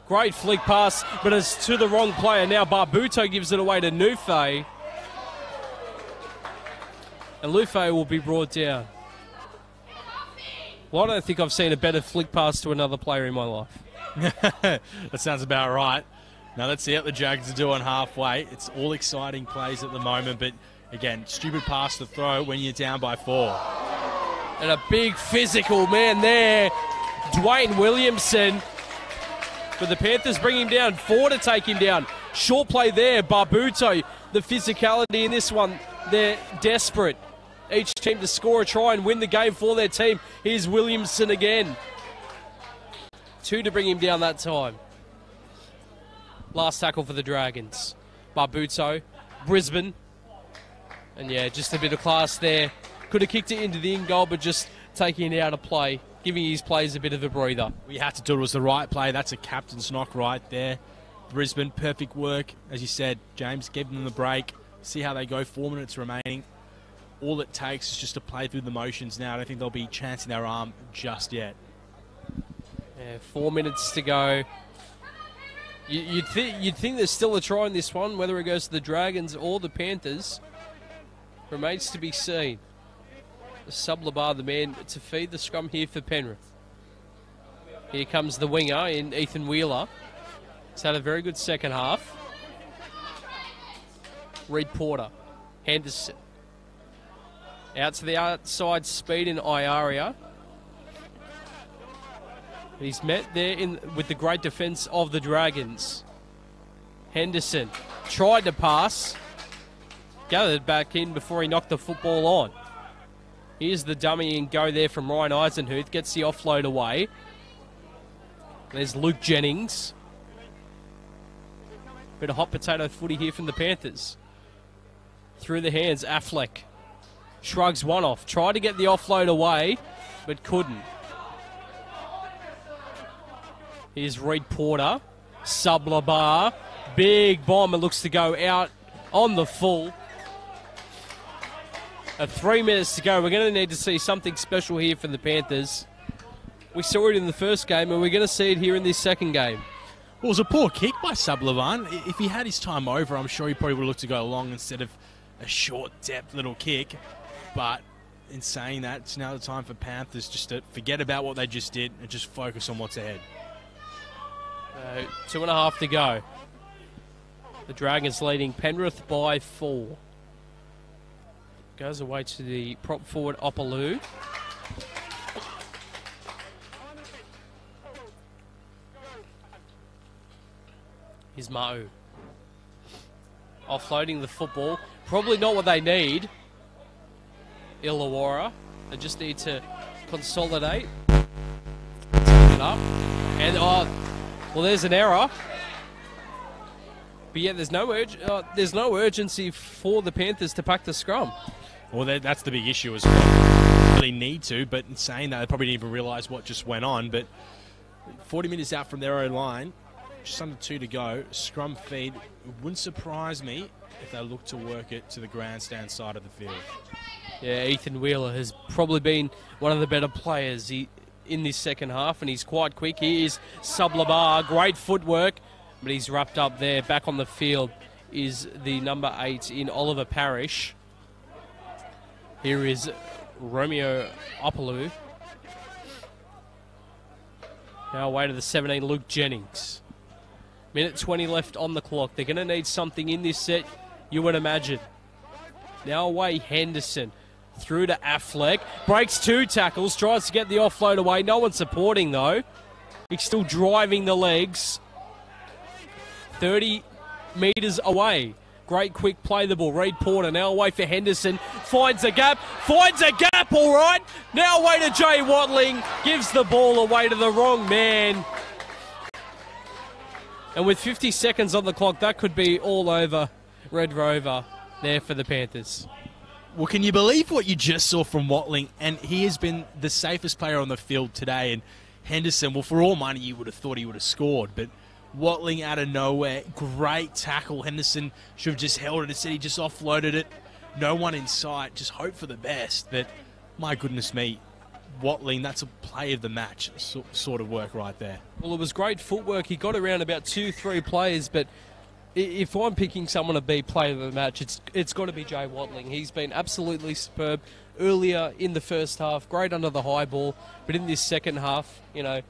Great flick pass, but it's to the wrong player. Now Barbuto gives it away to Nufe. And Nufe will be brought down. Well, I don't think I've seen a better flick pass to another player in my life. That sounds about right. Now let's see what the Dragons are doing halfway. It's all exciting plays at the moment, but again, stupid pass to throw when you're down by 4. And a big physical man there. Dwayne Williamson. But the Panthers bring him down. 4 to take him down. Short play there. Barbuto. The physicality in this one. They're desperate. Each team to score a try and win the game for their team. Here's Williamson again. 2 to bring him down that time. Last tackle for the Dragons. Barbuto. Brisbane. And yeah, just a bit of class there. Could have kicked it into the in goal, but just taking it out of play. Giving his players a bit of a breather. We had to do it. It was the right play. That's a captain's knock right there. Brisbane, perfect work. As you said, James, give them the break. See how they go. 4 minutes remaining. All it takes is just to play through the motions now. I don't think they'll be chancing their arm just yet. Yeah, 4 minutes to go. You'd think there's still a try in this one, whether it goes to the Dragons or the Panthers. Remains to be seen. Sublabar, the man to feed the scrum here for Penrith. Here comes the winger in Ethan Wheeler. He's had a very good second half. Reed Porter. Henderson. Out to the outside speed in Iaria. He's met there with the great defence of the Dragons. Henderson tried to pass. Gathered back in before he knocked the football on. Here's the dummy and go there from Ryan Eisenhuth. Gets the offload away. There's Luke Jennings. Bit of hot potato footy here from the Panthers. Through the hands, Affleck. Shrugs one off. Tried to get the offload away, but couldn't. Here's Reed Porter. Sublabar. Big bomb. It looks to go out on the full. 3 minutes to go. We're going to need to see something special here from the Panthers. We saw it in the first game, and we're going to see it here in this second game. Well, it was a poor kick by Sublavan. If he had his time over, I'm sure he probably would have looked to go long instead of a short, depth little kick. But in saying that, it's now the time for Panthers just to forget about what they just did and just focus on what's ahead. 2.5 to go. The Dragons leading Penrith by 4. Goes away to the prop forward, Opaloo. Here's Ma'u. Offloading the football. Probably not what they need. Illawarra. They just need to consolidate. Take it up. And, well, there's an error. But yeah, there's no urgency for the Panthers to pack the scrum. Well, that's the big issue as well. Really need to, but in saying that, they probably didn't even realise what just went on. But 40 minutes out from their own line, just under 2 to go, scrum feed. It wouldn't surprise me if they look to work it to the grandstand side of the field. Yeah, Ethan Wheeler has probably been one of the better players in this second half, and he's quite quick. He is Sublabar, great footwork, but he's wrapped up there. Back on the field is the number 8 in Oliver Parrish. Here is Romeo Opaloo. Now away to the 17, Luke Jennings. Minute 20 left on the clock. They're going to need something in this set, you would imagine. Now away, Henderson. Through to Affleck. Breaks 2 tackles. Tries to get the offload away. No one supporting, though. He's still driving the legs. 30 metres away. Great quick play the ball. Reed Porter now away for Henderson. Finds a gap. Finds a gap, all right. Now away to Jay Watling. Gives the ball away to the wrong man. And with 50 seconds on the clock, that could be all over Red Rover there for the Panthers. Well, can you believe what you just saw from Watling? And he has been the safest player on the field today. And Henderson, well, for all money, you would have thought he would have scored. But Watling out of nowhere, great tackle. Henderson should have just held it. Instead, he just offloaded it. No one in sight. Just hope for the best. But my goodness me, Watling, that's a play of the match sort of work right there. Well, it was great footwork. He got around about 2-3 players, but if I'm picking someone to be player of the match, it's got to be Jay Watling. He's been absolutely superb earlier in the first half, great under the high ball, but in this second half, you know,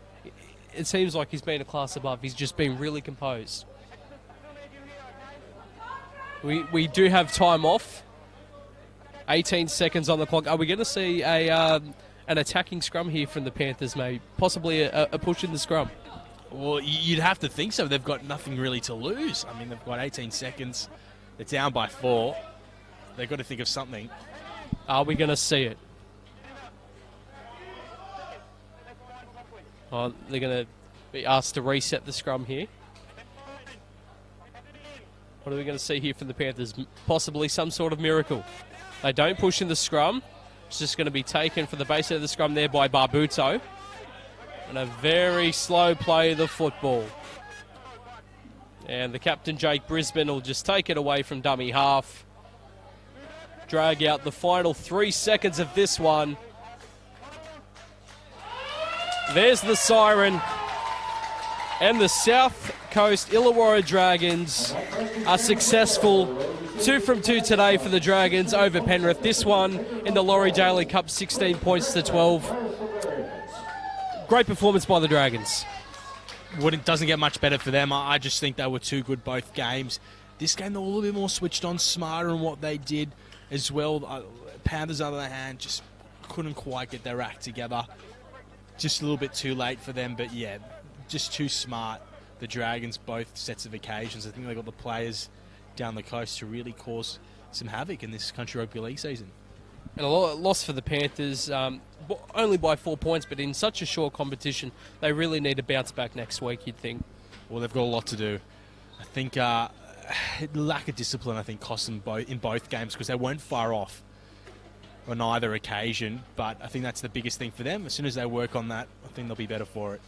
it seems like he's been a class above. He's just been really composed. We do have time off. 18 seconds on the clock. Are we going to see an attacking scrum here from the Panthers, maybe? Possibly a push in the scrum? Well, you'd have to think so. They've got nothing really to lose. I mean, they've got 18 seconds. They're down by 4. They've got to think of something. Are we going to see it? Oh, they're going to be asked to reset the scrum here. What are we going to see here from the Panthers? Possibly some sort of miracle. They don't push in the scrum. It's just going to be taken for the base of the scrum there by Barbuto. And a very slow play of the football. And the captain, Jake Brisbane, will just take it away from dummy half. Drag out the final 3 seconds of this one. There's the siren. And the South Coast Illawarra Dragons are successful. 2 from 2 today for the Dragons over Penrith. This one in the Laurie Daley Cup, 16 points to 12. Great performance by the Dragons. It doesn't get much better for them. I just think they were too good both games. This game, they were a little bit more switched on, smarter in what they did as well. Panthers, on the other hand, just couldn't quite get their act together. Just a little bit too late for them, but yeah, just too smart. The Dragons, both sets of occasions. I think they got the players down the coast to really cause some havoc in this country rugby league season. And a loss for the Panthers, only by 4 points, but in such a short competition, they really need to bounce back next week, you'd think. Well, they've got a lot to do. I think lack of discipline, I think, cost them in both games because they weren't far off on either occasion, but I think that's the biggest thing for them. As soon as they work on that, I think they'll be better for it.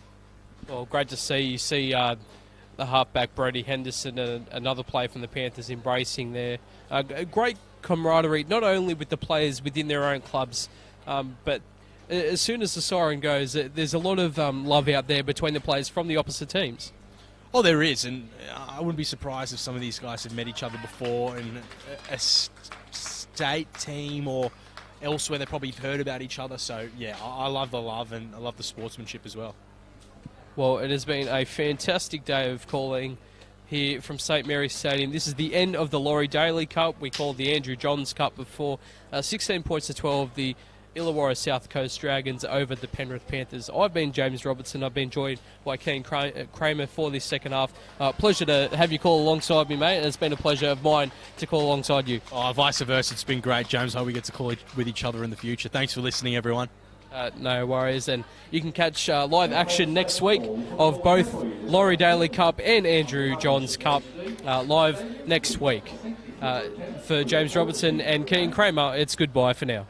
Well, great to see. You see the halfback, Brody Henderson, and another player from the Panthers embracing there. A great camaraderie, not only with the players within their own clubs, but as soon as the siren goes, there's a lot of love out there between the players from the opposite teams. Oh, there is, and I wouldn't be surprised if some of these guys have met each other before in a state team or elsewhere. They probably heard about each other, so yeah, I love the love and I love the sportsmanship as well. Well, it has been a fantastic day of calling here from St Mary's Stadium. This is the end of the Laurie Daley Cup. We called the Andrew Johns Cup before. 16 points to 12, the Illawarra South Coast Dragons over the Penrith Panthers. I've been James Robertson. I've been joined by Keane Kramer for this second half. Pleasure to have you call alongside me, mate. And it's been a pleasure of mine to call alongside you. Oh, vice versa. It's been great, James. Hope we get to call with each other in the future. Thanks for listening, everyone. No worries, and you can catch live action next week of both Laurie Daley Cup and Andrew Johns Cup live next week. For James Robertson and Keane Kramer, it's goodbye for now.